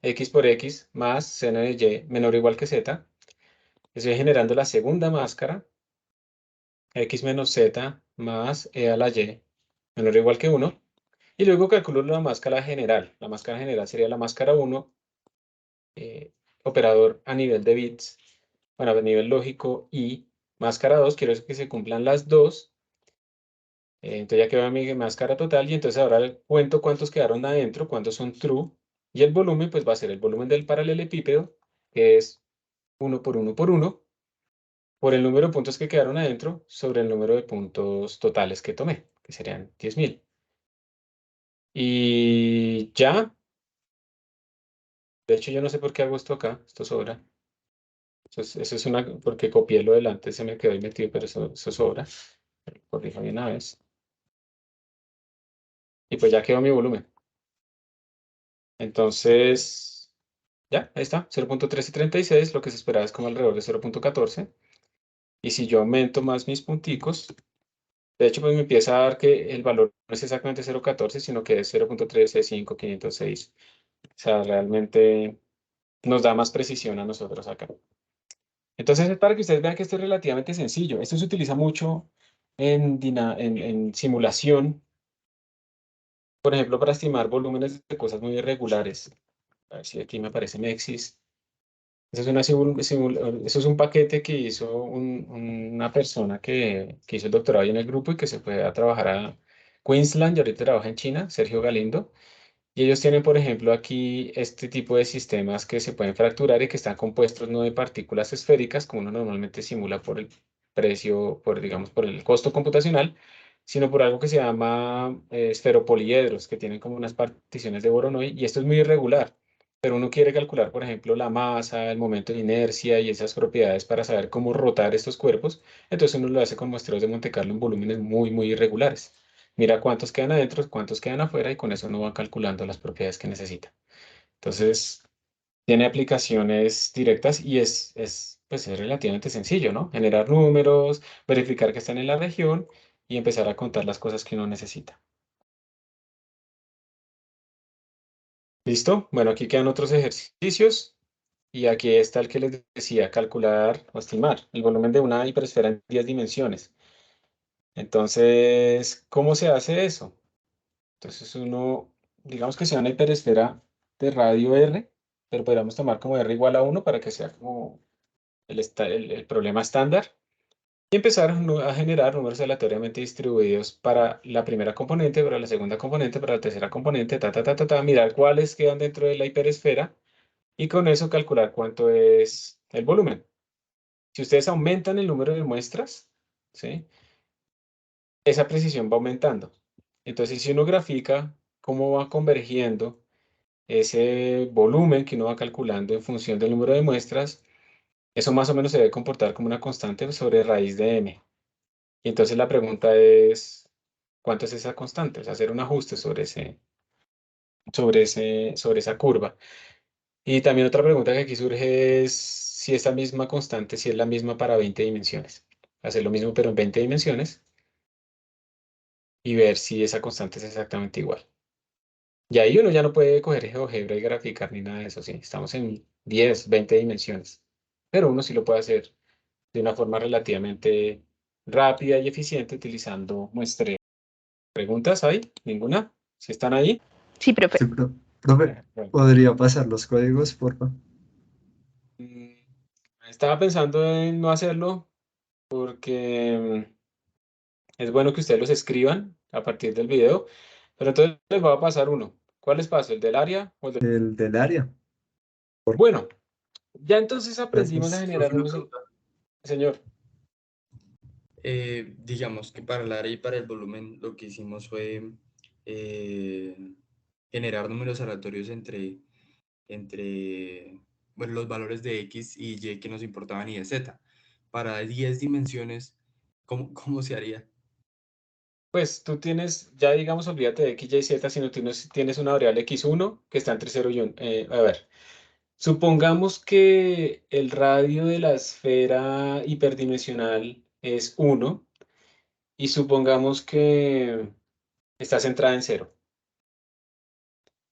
x por x más seno de y menor o igual que z. Estoy generando la segunda máscara, x menos z más e a la y menor o igual que 1. Y luego calculo la máscara general. La máscara general sería la máscara 1, operador a nivel de bits, bueno, a nivel lógico, y máscara 2, quiero que se cumplan las dos. Entonces ya quedó mi máscara total y entonces ahora cuento cuántos quedaron adentro, cuántos son true, y el volumen pues va a ser el volumen del paralelepípedo, que es 1 por 1 por 1, por el número de puntos que quedaron adentro sobre el número de puntos totales que tomé, que serían 10.000. Y ya, de hecho yo no sé por qué hago esto acá, esto sobra. Eso es porque copié lo delante, se me quedó ahí metido, pero eso sobra. Corrijo de una vez. Y pues ya quedó mi volumen. Entonces, ya, ahí está, 0.1336, lo que se esperaba es como alrededor de 0.14. Y si yo aumento más mis punticos, de hecho, pues me empieza a dar que el valor no es exactamente 0.14, sino que es 0.135506. O sea, realmente nos da más precisión a nosotros acá. Entonces, es para que ustedes vean que esto es relativamente sencillo. Esto se utiliza mucho en simulación, por ejemplo, para estimar volúmenes de cosas muy irregulares. A ver si aquí me aparece Mexis. Eso es un paquete que hizo una persona que hizo el doctorado ahí en el grupo y que se fue a trabajar a Queensland y ahorita trabaja en China, Sergio Galindo. Y ellos tienen, por ejemplo, aquí este tipo de sistemas que se pueden fracturar y que están compuestos no de partículas esféricas, como uno normalmente simula por el precio, digamos, por el costo computacional, sino por algo que se llama esferopoliedros, que tienen como unas particiones de Voronoi, y esto es muy irregular. Pero uno quiere calcular, por ejemplo, la masa, el momento de inercia y esas propiedades para saber cómo rotar estos cuerpos. Entonces uno lo hace con muestreos de Monte Carlo en volúmenes muy, muy irregulares. Mira cuántos quedan adentro, cuántos quedan afuera y con eso uno va calculando las propiedades que necesita. Entonces, tiene aplicaciones directas y pues es relativamente sencillo, ¿no? Generar números, verificar que están en la región y empezar a contar las cosas que uno necesita. ¿Listo? Bueno, aquí quedan otros ejercicios y aquí está el que les decía, calcular o estimar el volumen de una hiperesfera en 10 dimensiones. Entonces, ¿cómo se hace eso? Entonces digamos que sea una hiperesfera de radio R, pero podríamos tomar como R igual a 1 para que sea como el problema estándar. Y empezar a generar números aleatoriamente distribuidos para la primera componente, para la segunda componente, para la tercera componente, mirar cuáles quedan dentro de la hiperesfera y con eso calcular cuánto es el volumen. Si ustedes aumentan el número de muestras, ¿sí? Esa precisión va aumentando. Entonces, si uno grafica cómo va convergiendo ese volumen que uno va calculando en función del número de muestras, eso más o menos se debe comportar como una constante sobre raíz de m. Y entonces la pregunta es, ¿cuánto es esa constante? O sea, hacer un ajuste sobre esa curva. Y también otra pregunta que aquí surge es si esta misma constante, si es la misma para 20 dimensiones. Hacer lo mismo pero en 20 dimensiones y ver si esa constante es exactamente igual. Y ahí uno ya no puede coger GeoGebra y graficar ni nada de eso, sí. Estamos en 10, 20 dimensiones. Pero uno sí lo puede hacer de una forma relativamente rápida y eficiente utilizando muestreo. ¿Preguntas hay? ¿Ninguna? ¿Si están ahí? Sí, profe. Sí, profe, Bueno. ¿podría pasar los códigos, por favor? Estaba pensando en no hacerlo porque es bueno que ustedes los escriban a partir del video, pero entonces les voy a pasar uno. ¿Cuál les paso? ¿El del área o el del... El del área. Bueno, ya entonces aprendimos a Gracias. generar números. Señor. Digamos que para el área y para el volumen lo que hicimos fue generar números aleatorios entre bueno, los valores de X y Y que nos importaban y de Z. Para 10 dimensiones, ¿cómo se haría? Pues tú tienes, ya digamos, olvídate de X, Y, Z, sino tienes una variable X1 que está entre 0 y 1. A ver, supongamos que el radio de la esfera hiperdimensional es 1 y supongamos que está centrada en 0.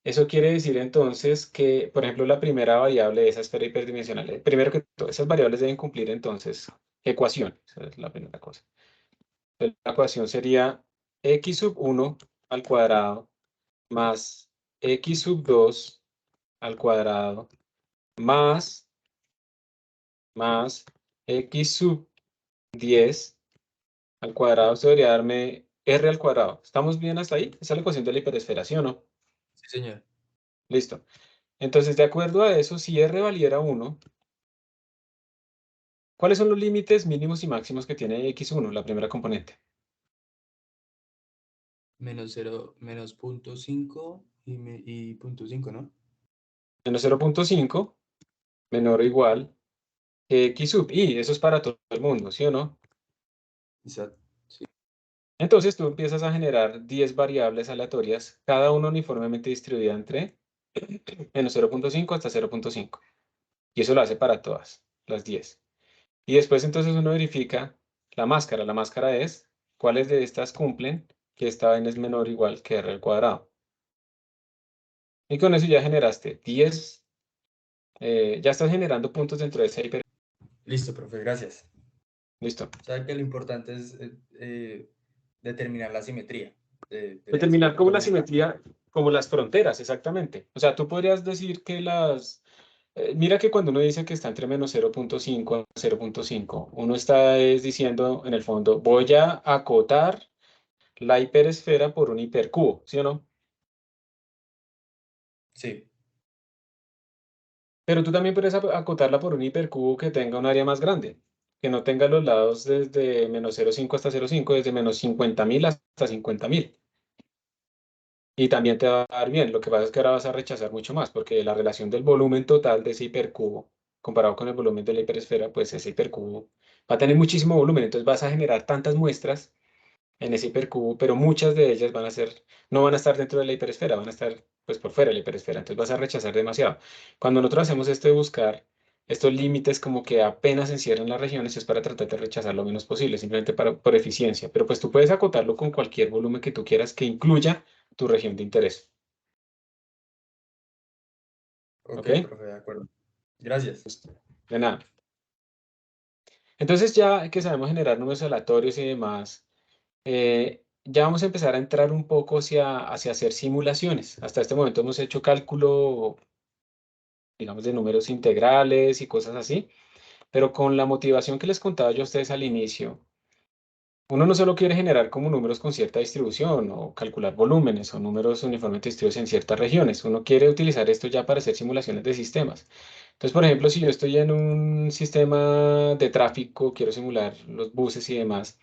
Eso quiere decir entonces que, por ejemplo, la primera variable de esa esfera hiperdimensional, primero que todo, esas variables deben cumplir entonces ecuación. Esa es la primera cosa. Entonces, la ecuación sería x sub 1 al cuadrado más x sub 2 al cuadrado más x sub 10 al cuadrado. Esto debería darme r al cuadrado. ¿Estamos bien hasta ahí? Esa es la ecuación de la hiperesfera, ¿sí o no? Sí, señor. Listo. Entonces, de acuerdo a eso, si r valiera 1, ¿cuáles son los límites mínimos y máximos que tiene x1, la primera componente? Menos 0, menos 0.5 y 0.5, ¿no? Menos 0.5 menor o igual que x sub i. Eso es para todo el mundo, ¿sí o no? Exacto. Sí. Entonces tú empiezas a generar 10 variables aleatorias, cada una uniformemente distribuida entre menos 0.5 hasta 0.5. Y eso lo hace para todas, las 10. Y después entonces uno verifica la máscara. La máscara es cuáles de estas cumplen que esta n es menor o igual que r al cuadrado. Y con eso ya generaste 10, ya estás generando puntos dentro de esa hiper. Listo, profe, gracias. Listo. O sea que lo importante es determinar la simetría. Determinar como la simetría, como las fronteras, exactamente. O sea, tú podrías decir que mira que cuando uno dice que está entre menos 0.5 a 0.5, uno está diciendo, en el fondo, voy a acotar la hiperesfera por un hipercubo, ¿sí o no? Sí. Pero tú también puedes acotarla por un hipercubo que tenga un área más grande, que no tenga los lados desde menos 0.5 hasta 0.5, desde menos 50.000 hasta 50.000. Y también te va a dar bien. Lo que pasa es que ahora vas a rechazar mucho más, porque la relación del volumen total de ese hipercubo, comparado con el volumen de la hiperesfera, pues ese hipercubo va a tener muchísimo volumen. Entonces vas a generar tantas muestras en ese hipercubo, pero muchas de ellas no van a estar dentro de la hiperesfera, van a estar pues por fuera de la hiperesfera. Entonces vas a rechazar demasiado. Cuando nosotros hacemos esto de buscar estos límites como que apenas encierran las regiones, es para tratar de rechazar lo menos posible, simplemente por eficiencia. Pero pues tú puedes acotarlo con cualquier volumen que tú quieras que incluya tu región de interés. Ok, ¿Ok? profe, de acuerdo. Gracias. De nada. Entonces ya que sabemos generar números aleatorios y demás, ya vamos a empezar a entrar un poco hacia hacer simulaciones. Hasta este momento hemos hecho cálculo, digamos, de números integrales y cosas así, pero con la motivación que les contaba yo a ustedes al inicio, uno no solo quiere generar como números con cierta distribución o calcular volúmenes o números uniformemente distribuidos en ciertas regiones, uno quiere utilizar esto ya para hacer simulaciones de sistemas. Entonces, por ejemplo, si yo estoy en un sistema de tráfico, quiero simular los buses y demás,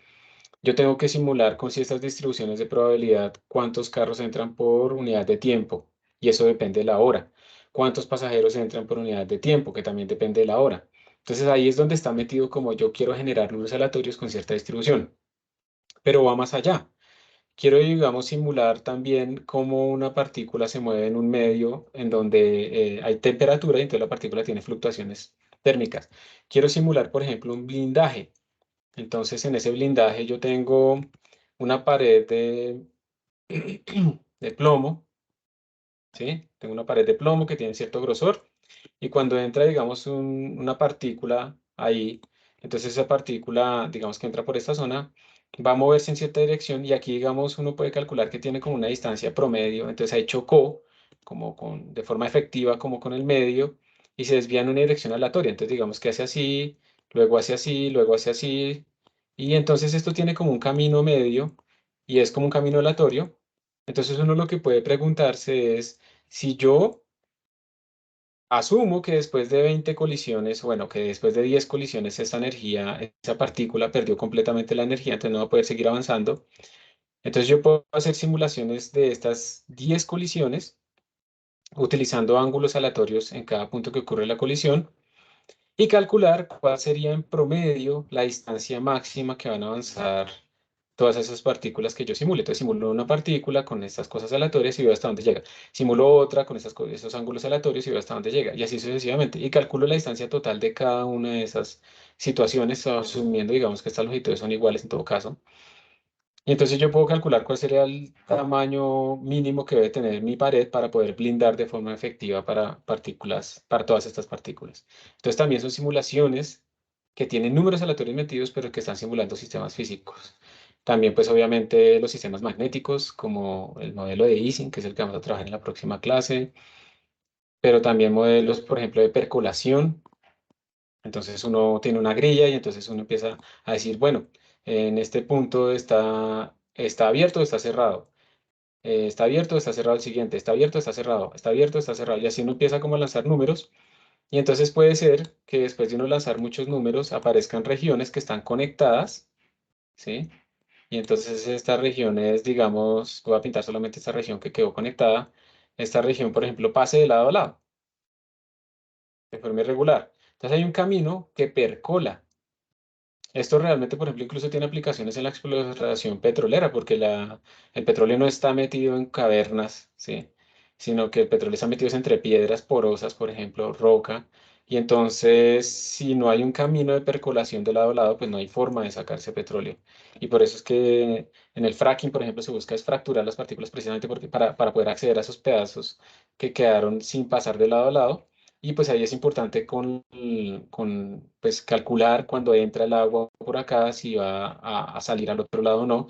yo tengo que simular con ciertas distribuciones de probabilidad cuántos carros entran por unidad de tiempo, y eso depende de la hora. Cuántos pasajeros entran por unidad de tiempo, que también depende de la hora. Entonces ahí es donde está metido como yo quiero generar números aleatorios con cierta distribución. Pero va más allá. Quiero, digamos, simular también cómo una partícula se mueve en un medio en donde hay temperatura y entonces la partícula tiene fluctuaciones térmicas. Quiero simular, por ejemplo, un blindaje. Entonces, en ese blindaje yo tengo una pared de plomo, ¿sí? Tengo una pared de plomo que tiene cierto grosor y cuando entra, digamos, una partícula ahí, entonces esa partícula, digamos que entra por esta zona, va a moverse en cierta dirección y aquí, digamos, uno puede calcular que tiene como una distancia promedio, entonces ahí chocó de forma efectiva como con el medio y se desvía en una dirección aleatoria, entonces digamos que hace así, luego hace así, luego hace así, y entonces esto tiene como un camino medio y es como un camino aleatorio, entonces uno lo que puede preguntarse es, si yo asumo que después de 20 colisiones, bueno, que después de 10 colisiones, esta energía, esa partícula perdió completamente la energía, entonces no va a poder seguir avanzando. Entonces yo puedo hacer simulaciones de estas 10 colisiones utilizando ángulos aleatorios en cada punto que ocurre la colisión, y calcular cuál sería en promedio la distancia máxima que van a avanzar todas esas partículas que yo simule. Entonces simulo una partícula con estas cosas aleatorias y veo hasta dónde llega. Simulo otra con esos ángulos aleatorios y veo hasta dónde llega. Y así sucesivamente. Y calculo la distancia total de cada una de esas situaciones, asumiendo, digamos, que estas longitudes son iguales en todo caso. Y entonces yo puedo calcular cuál sería el tamaño mínimo que debe tener mi pared para poder blindar de forma efectiva para partículas, para todas estas partículas. Entonces también son simulaciones que tienen números aleatorios metidos, pero que están simulando sistemas físicos. También, pues obviamente, los sistemas magnéticos, como el modelo de Ising, que es el que vamos a trabajar en la próxima clase, pero también modelos, por ejemplo, de percolación. Entonces uno tiene una grilla y entonces uno empieza a decir, bueno, en este punto está abierto o está cerrado. Está abierto o está cerrado el siguiente. Está abierto, está cerrado. Está abierto, está cerrado. Y así uno empieza como a lanzar números. Y entonces puede ser que después de uno lanzar muchos números aparezcan regiones que están conectadas, ¿sí? Y entonces estas regiones, digamos, voy a pintar solamente esta región que quedó conectada. Esta región, por ejemplo, pase de lado a lado, de forma irregular. Entonces hay un camino que percola. Esto realmente, por ejemplo, incluso tiene aplicaciones en la exploración petrolera, porque el petróleo no está metido en cavernas, ¿sí? Sino que el petróleo está metido entre piedras porosas, por ejemplo, roca. Y entonces, si no hay un camino de percolación de lado a lado, pues no hay forma de sacarse petróleo. Y por eso es que en el fracking, por ejemplo, se busca es fracturar las partículas precisamente porque, para poder acceder a esos pedazos que quedaron sin pasar de lado a lado. Y pues ahí es importante pues, calcular cuando entra el agua por acá, si va a salir al otro lado o no.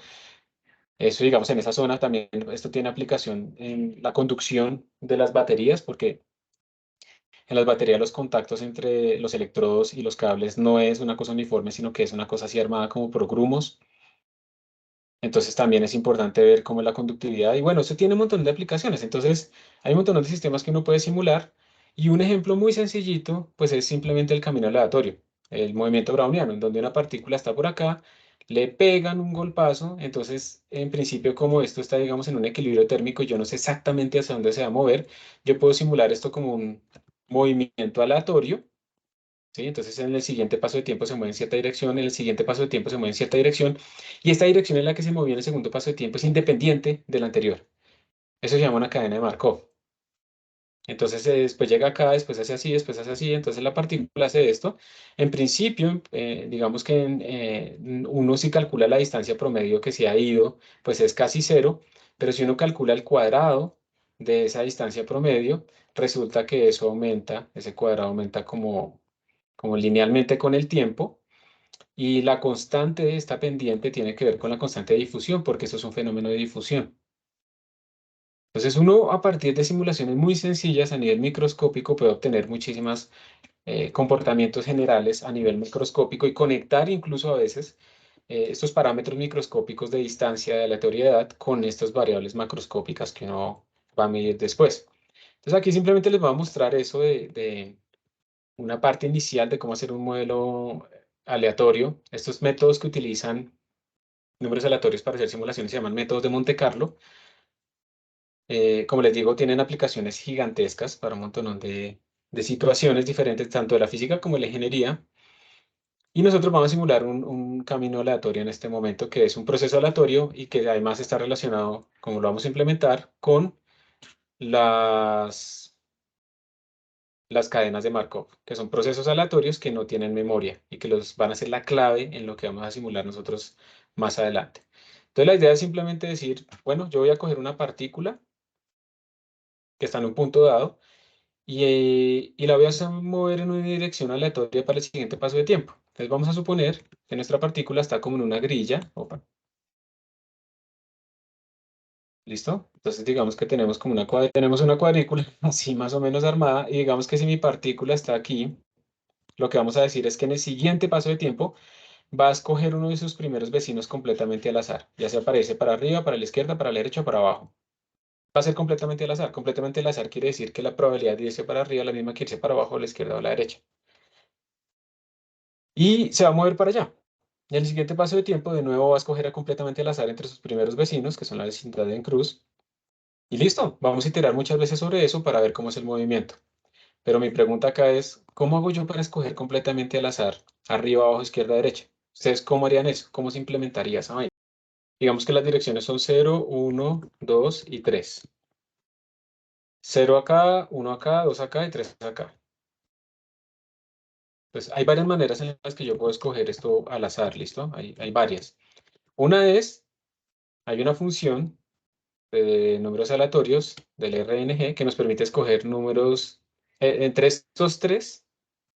Eso, digamos, en esa zona también, esto tiene aplicación en la conducción de las baterías, porque en las baterías los contactos entre los electrodos y los cables no es una cosa uniforme, sino que es una cosa así armada como por grumos. Entonces también es importante ver cómo es la conductividad. Y bueno, eso tiene un montón de aplicaciones. Entonces hay un montón de sistemas que uno puede simular. Y un ejemplo muy sencillito, pues es simplemente el camino aleatorio, el movimiento browniano, en donde una partícula está por acá, le pegan un golpazo. Entonces, en principio, como esto está, digamos, en un equilibrio térmico y yo no sé exactamente hacia dónde se va a mover, yo puedo simular esto como un movimiento aleatorio. ¿Sí? Entonces en el siguiente paso de tiempo se mueve en cierta dirección, en el siguiente paso de tiempo se mueve en cierta dirección, y esta dirección en la que se movió en el segundo paso de tiempo es independiente de la anterior. Eso se llama una cadena de Markov. Entonces después llega acá, después hace así, después hace así, entonces la partícula hace esto. En principio, digamos que uno si calcula la distancia promedio que se ha ido, pues es casi cero, pero si uno calcula el cuadrado de esa distancia promedio, resulta que eso aumenta, ese cuadrado aumenta como linealmente con el tiempo, y la constante de esta pendiente tiene que ver con la constante de difusión, porque eso es un fenómeno de difusión. Entonces uno a partir de simulaciones muy sencillas a nivel microscópico puede obtener muchísimos comportamientos generales a nivel microscópico y conectar incluso a veces estos parámetros microscópicos de distancia, de aleatoriedad, con estas variables macroscópicas que uno va a medir después. Entonces aquí simplemente les voy a mostrar eso de una parte inicial de cómo hacer un modelo aleatorio. Estos métodos que utilizan números aleatorios para hacer simulaciones se llaman métodos de Monte Carlo. Como les digo, tienen aplicaciones gigantescas para un montón de situaciones diferentes, tanto de la física como de la ingeniería. Y nosotros vamos a simular un camino aleatorio en este momento, que es un proceso aleatorio y que además está relacionado, como lo vamos a implementar, con las cadenas de Markov, que son procesos aleatorios que no tienen memoria y que los van a ser la clave en lo que vamos a simular nosotros más adelante. Entonces la idea es simplemente decir, bueno, yo voy a coger una partícula que está en un punto dado y la voy a hacer mover en una dirección aleatoria para el siguiente paso de tiempo. Entonces vamos a suponer que nuestra partícula está como en una grilla. Opa. ¿Listo? Entonces digamos que tenemos como tenemos una cuadrícula así más o menos armada, y digamos que si mi partícula está aquí, lo que vamos a decir es que en el siguiente paso de tiempo va a escoger uno de sus primeros vecinos completamente al azar, ya sea aparece para arriba, para la izquierda, para la derecha o para abajo. Va a ser completamente al azar. Completamente al azar quiere decir que la probabilidad de irse para arriba es la misma que irse para abajo, a la izquierda o a la derecha. Y se va a mover para allá. Y en el siguiente paso de tiempo, de nuevo va a escoger completamente al azar entre sus primeros vecinos, que son la vecindad en cruz. Y listo, vamos a iterar muchas veces sobre eso para ver cómo es el movimiento. Pero mi pregunta acá es, ¿cómo hago yo para escoger completamente al azar, arriba, abajo, izquierda, derecha? ¿Ustedes cómo harían eso? ¿Cómo se implementaría esa vaina? Digamos que las direcciones son 0, 1, 2 y 3. 0 acá, 1 acá, 2 acá y 3 acá. Pues hay varias maneras en las que yo puedo escoger esto al azar, ¿listo? Hay varias. Una es, hay una función de números aleatorios del RNG que nos permite escoger números, entre estos tres,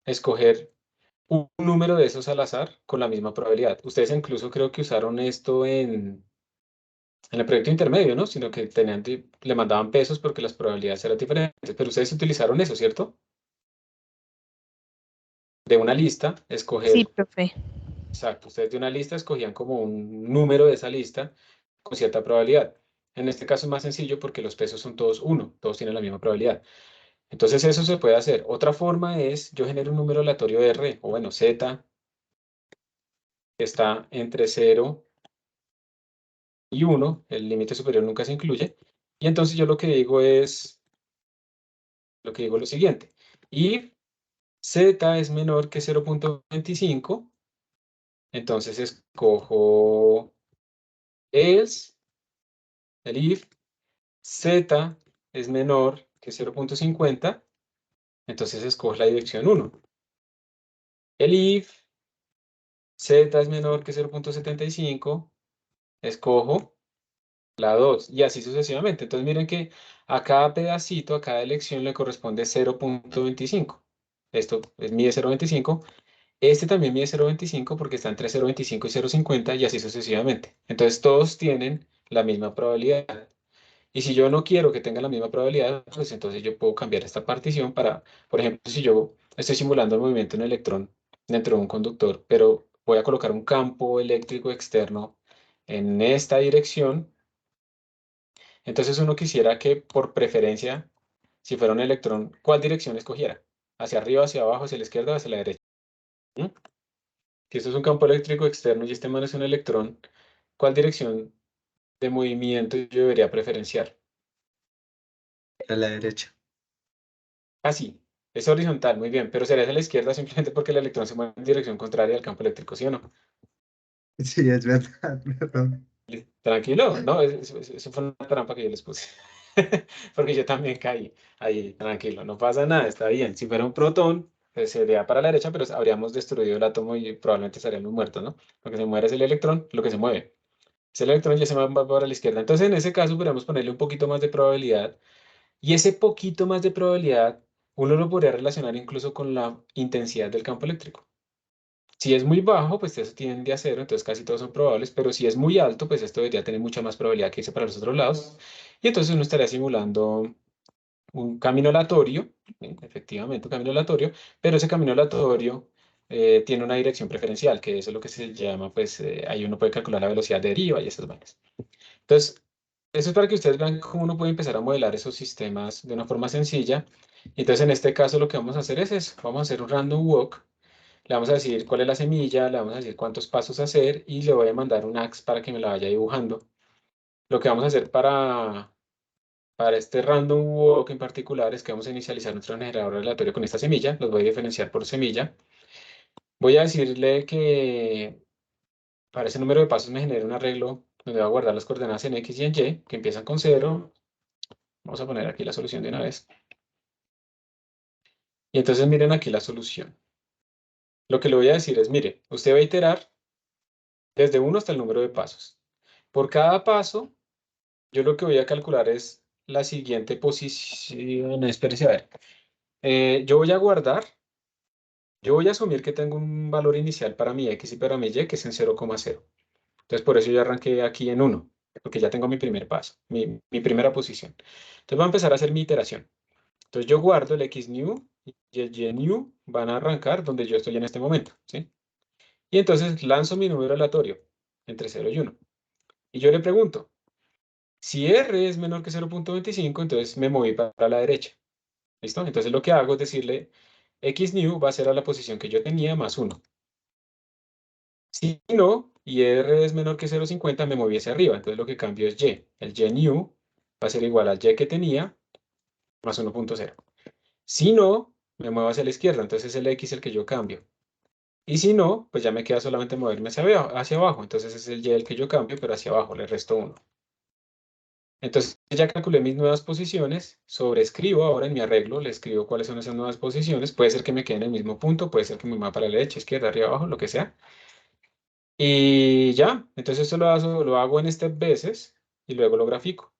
escoger un número de esos al azar con la misma probabilidad. Ustedes incluso creo que usaron esto en el proyecto intermedio, ¿no? Sino que le mandaban pesos porque las probabilidades eran diferentes. Pero ustedes utilizaron eso, ¿cierto? De una lista, Sí, escoger, profe. exacto, ustedes de una lista escogían como un número de esa lista con cierta probabilidad. En este caso es más sencillo porque los pesos son todos 1, todos tienen la misma probabilidad. Entonces eso se puede hacer. Otra forma es, yo genero un número aleatorio R, o bueno, Z, que está entre 0 y 1, el límite superior nunca se incluye, y entonces yo lo que digo es lo siguiente, y Z es menor que 0.25, entonces escojo else, el if, Z es menor que 0.50, entonces escojo la dirección 1. El if Z es menor que 0.75, escojo la 2, y así sucesivamente. Entonces miren que a cada pedacito, a cada elección le corresponde 0.25. Esto mide 0.25. Este también mide 0.25 porque está entre 0.25 y 0.50 y así sucesivamente. Entonces todos tienen la misma probabilidad. Y si yo no quiero que tengan la misma probabilidad, pues entonces yo puedo cambiar esta partición para, por ejemplo, si yo estoy simulando el movimiento de un electrón dentro de un conductor, pero voy a colocar un campo eléctrico externo en esta dirección, entonces uno quisiera que por preferencia, si fuera un electrón, ¿cuál dirección escogiera? ¿Hacia arriba, hacia abajo, hacia la izquierda o hacia la derecha? ¿Mm? Si esto es un campo eléctrico externo y este man es un electrón, ¿cuál dirección de movimiento yo debería preferenciar? A la derecha. Ah, sí, es horizontal, muy bien, pero sería hacia la izquierda simplemente porque el electrón se mueve en dirección contraria al campo eléctrico, ¿sí o no? Sí, es verdad, perdón. Tranquilo, no, eso fue una trampa que yo les puse. Porque yo también caí ahí, tranquilo, no pasa nada, está bien. Si fuera un protón, pues sería para la derecha, pero habríamos destruido el átomo y probablemente estaríamos muertos, ¿no? Lo que se muere es el electrón, lo que se mueve. Es el electrón ya se va para la izquierda. Entonces, en ese caso, podríamos ponerle un poquito más de probabilidad. Y ese poquito más de probabilidad, uno lo podría relacionar incluso con la intensidad del campo eléctrico. Si es muy bajo, pues eso tiende a cero, entonces casi todos son probables, pero si es muy alto, pues esto debería tener mucha más probabilidad que irse para los otros lados. Y entonces uno estaría simulando un camino aleatorio, efectivamente un camino aleatorio, pero ese camino aleatorio tiene una dirección preferencial, que eso es lo que se llama, pues ahí uno puede calcular la velocidad de deriva y esas vainas. Entonces, eso es para que ustedes vean cómo uno puede empezar a modelar esos sistemas de una forma sencilla. Entonces, en este caso, lo que vamos a hacer es eso. Vamos a hacer un random walk. Le vamos a decir cuál es la semilla, le vamos a decir cuántos pasos hacer y le voy a mandar un axe para que me la vaya dibujando. Lo que vamos a hacer para este random walk en particular es que vamos a inicializar nuestro generador aleatorio con esta semilla. Los voy a diferenciar por semilla. Voy a decirle que para ese número de pasos me genere un arreglo donde va a guardar las coordenadas en X y en Y, que empiezan con 0. Vamos a poner aquí la solución de una vez. Y entonces miren aquí la solución. Lo que le voy a decir es, mire, usted va a iterar desde 1 hasta el número de pasos. Por cada paso, yo lo que voy a calcular es la siguiente posición. Espérese a ver. Yo voy a guardar, yo voy a asumir que tengo un valor inicial para mi X y para mi Y que es en 0,0. Entonces por eso yo arranqué aquí en 1, porque ya tengo mi primer paso, mi primera posición. Entonces voy a empezar a hacer mi iteración. Entonces yo guardo el xnew y el ynew van a arrancar donde yo estoy en este momento, ¿sí? Y entonces lanzo mi número aleatorio entre 0 y 1. Y yo le pregunto, si R es menor que 0.25, entonces me moví para la derecha. ¿Listo? Entonces lo que hago es decirle, xnew va a ser a la posición que yo tenía más 1. Si no, y R es menor que 0.50, me moví hacia arriba. Entonces lo que cambio es Y. El ynew va a ser igual al y que tenía más 1.0. Si no, me muevo hacia la izquierda, entonces es el x el que yo cambio. Y si no, pues ya me queda solamente moverme hacia abajo. Entonces es el y el que yo cambio, pero hacia abajo, le resto 1. Entonces ya calculé mis nuevas posiciones, sobreescribo ahora en mi arreglo, le escribo cuáles son esas nuevas posiciones. Puede ser que me quede en el mismo punto, puede ser que me mueva para la derecha, izquierda, arriba, abajo, lo que sea. Y ya, entonces esto lo hago en step veces y luego lo grafico.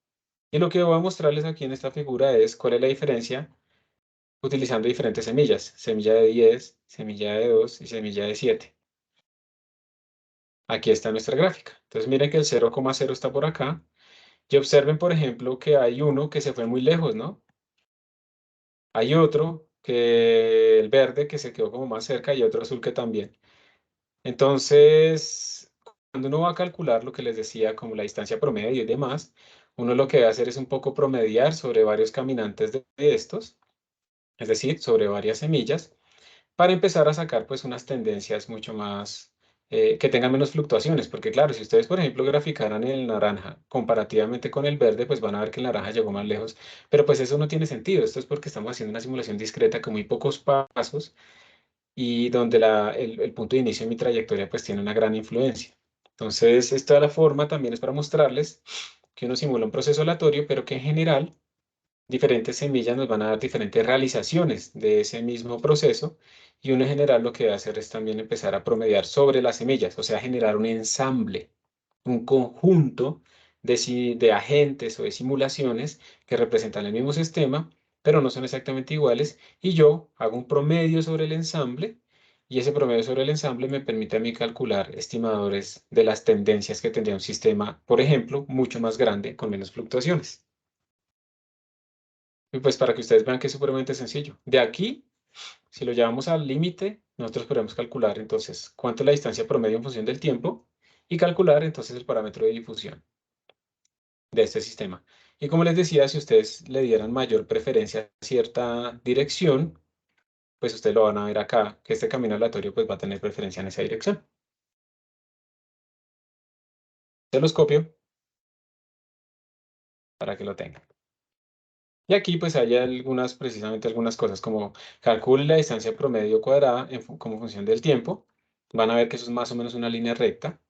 Y lo que voy a mostrarles aquí en esta figura es cuál es la diferencia utilizando diferentes semillas. Semilla de 10, semilla de 2 y semilla de 7. Aquí está nuestra gráfica. Entonces miren que el 0,0 está por acá. Y observen, por ejemplo, que hay uno que se fue muy lejos, ¿no? Hay otro, que el verde, que se quedó como más cerca, y otro azul que también. Entonces, cuando uno va a calcular lo que les decía, como la distancia promedio y demás, uno lo que va a hacer es un poco promediar sobre varios caminantes de estos, es decir, sobre varias semillas, para empezar a sacar pues unas tendencias mucho más, que tengan menos fluctuaciones, porque claro, si ustedes por ejemplo graficaran el naranja comparativamente con el verde, pues van a ver que el naranja llegó más lejos, pero pues eso no tiene sentido. Esto es porque estamos haciendo una simulación discreta con muy pocos pasos y donde el punto de inicio de mi trayectoria pues tiene una gran influencia. Entonces, esta la forma también es para mostrarles que uno simula un proceso aleatorio, pero que en general diferentes semillas nos van a dar diferentes realizaciones de ese mismo proceso, y uno en general lo que va a hacer es también empezar a promediar sobre las semillas, o sea, generar un ensamble, un conjunto de agentes o de simulaciones que representan el mismo sistema, pero no son exactamente iguales, y yo hago un promedio sobre el ensamble, y ese promedio sobre el ensamble me permite a mí calcular estimadores de las tendencias que tendría un sistema, por ejemplo, mucho más grande con menos fluctuaciones. Y pues para que ustedes vean que es supremamente sencillo. De aquí, si lo llevamos al límite, nosotros podemos calcular entonces cuánto es la distancia promedio en función del tiempo y calcular entonces el parámetro de difusión de este sistema. Y como les decía, si ustedes le dieran mayor preferencia a cierta dirección, pues ustedes lo van a ver acá, que este camino aleatorio pues va a tener preferencia en esa dirección. Se los copio para que lo tengan. Y aquí pues hay precisamente algunas cosas como calcule la distancia promedio cuadrada como función del tiempo. Van a ver que eso es más o menos una línea recta.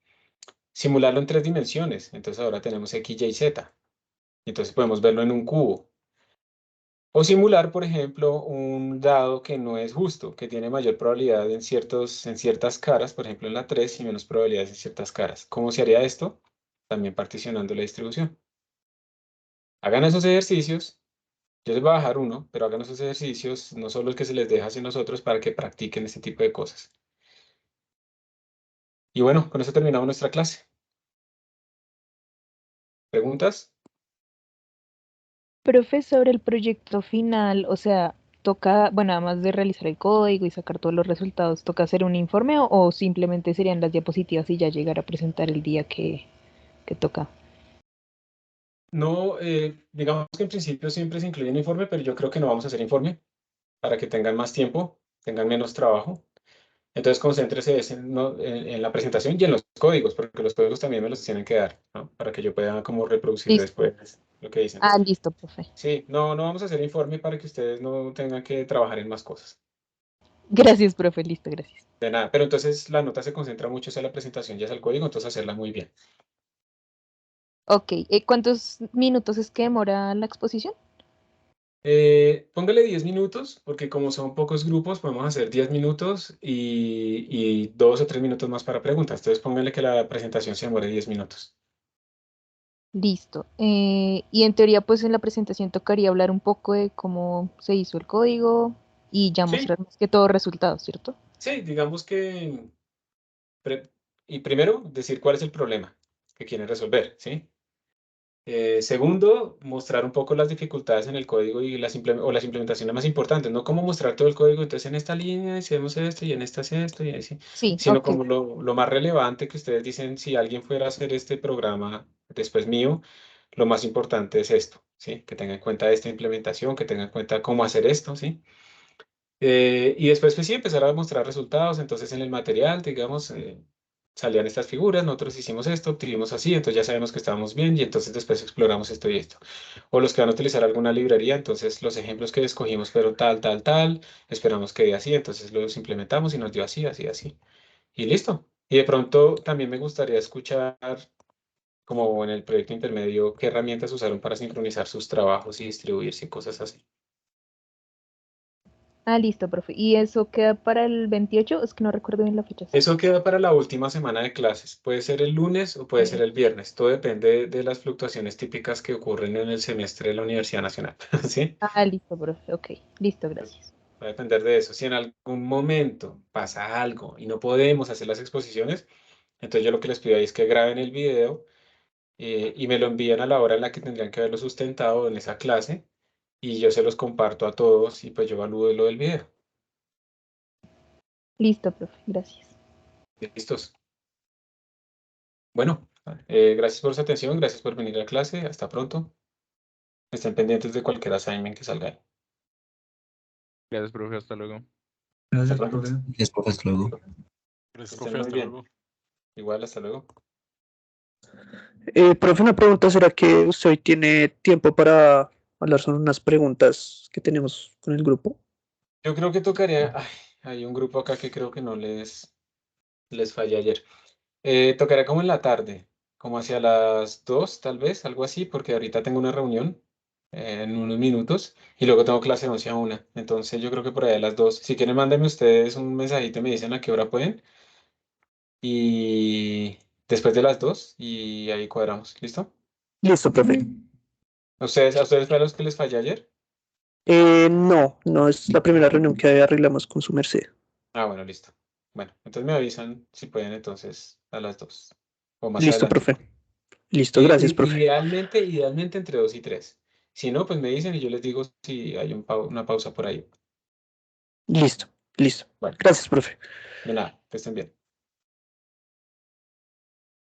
Simularlo en 3 dimensiones. Entonces ahora tenemos X, Y, Z. Entonces podemos verlo en un cubo. O simular, por ejemplo, un dado que no es justo, que tiene mayor probabilidad en ciertas caras, por ejemplo en la 3, y menos probabilidades en ciertas caras. ¿Cómo se haría esto? También particionando la distribución. Hagan esos ejercicios. Yo les voy a dejar uno, pero hagan esos ejercicios, no solo el que se les deja, sino nosotros, para que practiquen este tipo de cosas. Y bueno, con eso terminamos nuestra clase. ¿Preguntas? Profe, sobre el proyecto final, o sea, toca, bueno, además de realizar el código y sacar todos los resultados, ¿toca hacer un informe o simplemente serían las diapositivas y ya llegar a presentar el día que toca? No, digamos que en principio siempre se incluye un informe, pero yo creo que no vamos a hacer informe para que tengan más tiempo, tengan menos trabajo. Entonces concéntrese en la presentación y en los códigos, porque los códigos también me los tienen que dar, ¿no? Para que yo pueda como reproducir Listo. después lo que dicen. Ah, listo, profe. Sí, no vamos a hacer informe para que ustedes no tengan que trabajar en más cosas. Gracias, profe, listo, gracias. De nada, pero entonces la nota se concentra mucho hacia la presentación y hacia el código, entonces hacerla muy bien. Ok, ¿cuántos minutos es que demora la exposición? Póngale 10 minutos, porque como son pocos grupos, podemos hacer 10 minutos y 2 o 3 minutos más para preguntas. Entonces póngale que la presentación se demore 10 minutos. Listo. Y en teoría, pues en la presentación tocaría hablar un poco de cómo se hizo el código y ya Sí, mostrar más que todo resultados, ¿cierto? sí, digamos que y primero decir cuál es el problema que quieren resolver, ¿sí? Segundo, mostrar un poco las dificultades en el código y las implementaciones más importantes, no como mostrar todo el código, entonces en esta línea hacemos esto y en esta es esto y así, Sí, sino ok. como lo más relevante que ustedes dicen, si alguien fuera a hacer este programa después mío, lo más importante es esto, ¿sí? Que tenga en cuenta esta implementación, que tenga en cuenta cómo hacer esto, ¿sí? Y después, pues sí, empezar a mostrar resultados, entonces en el material, digamos, salían estas figuras, nosotros hicimos esto, obtuvimos así, entonces ya sabemos que estábamos bien y entonces después exploramos esto y esto. O los que van a utilizar alguna librería, entonces los ejemplos que escogimos fueron tal, tal, tal, esperamos que dé así, entonces los implementamos y nos dio así, así, así. Y listo. Y de pronto también me gustaría escuchar, como en el proyecto intermedio, qué herramientas usaron para sincronizar sus trabajos y distribuirse y cosas así. Ah, listo, profe. ¿Y eso queda para el 28? Es que no recuerdo bien la fecha. Eso queda para la última semana de clases. Puede ser el lunes o puede ser el viernes. Todo depende de las fluctuaciones típicas que ocurren en el semestre de la Universidad Nacional. ¿Sí? Ah, listo, profe. Ok, listo, gracias. Va a depender de eso. Si en algún momento pasa algo y no podemos hacer las exposiciones, entonces yo lo que les pido ahí es que graben el video y me lo envían a la hora en la que tendrían que haberlo sustentado en esa clase y yo se los comparto a todos y pues yo evalúo lo del video. Listo, profe. Gracias. ¿Listos? Bueno, gracias por su atención, gracias por venir a clase. Hasta pronto. Estén pendientes de cualquier assignment que salga ahí. Gracias, profe, hasta luego. Gracias, Hasta profe. pronto. Gracias, profe, hasta luego. Gracias, Estén profe, muy hasta bien. luego. Igual, hasta luego. Profe, una pregunta, ¿será que usted hoy tiene tiempo para hablar sobre unas preguntas que tenemos con el grupo? Yo creo que tocaría. Ay, hay un grupo acá que creo que no les fallé ayer. Tocaría como en la tarde, como hacia las 2, tal vez, algo así, porque ahorita tengo una reunión en unos minutos y luego tengo clase de 11 a 1. Entonces yo creo que por ahí a las 2. Si quieren, mándenme ustedes un mensajito y me dicen a qué hora pueden. Y después de las 2 y ahí cuadramos. ¿Listo? Listo, profe. ¿A ustedes fue a los que les fallé ayer? No es la primera reunión que arreglamos con su merced. Ah, bueno, listo. Bueno, entonces me avisan si pueden entonces a las 2 o más Listo, adelante. profe. Listo, gracias, profe. Idealmente entre 2 y 3. Si no, pues me dicen y yo les digo si hay una pausa por ahí. Listo. Bueno, Gracias, profe. de nada, que estén bien.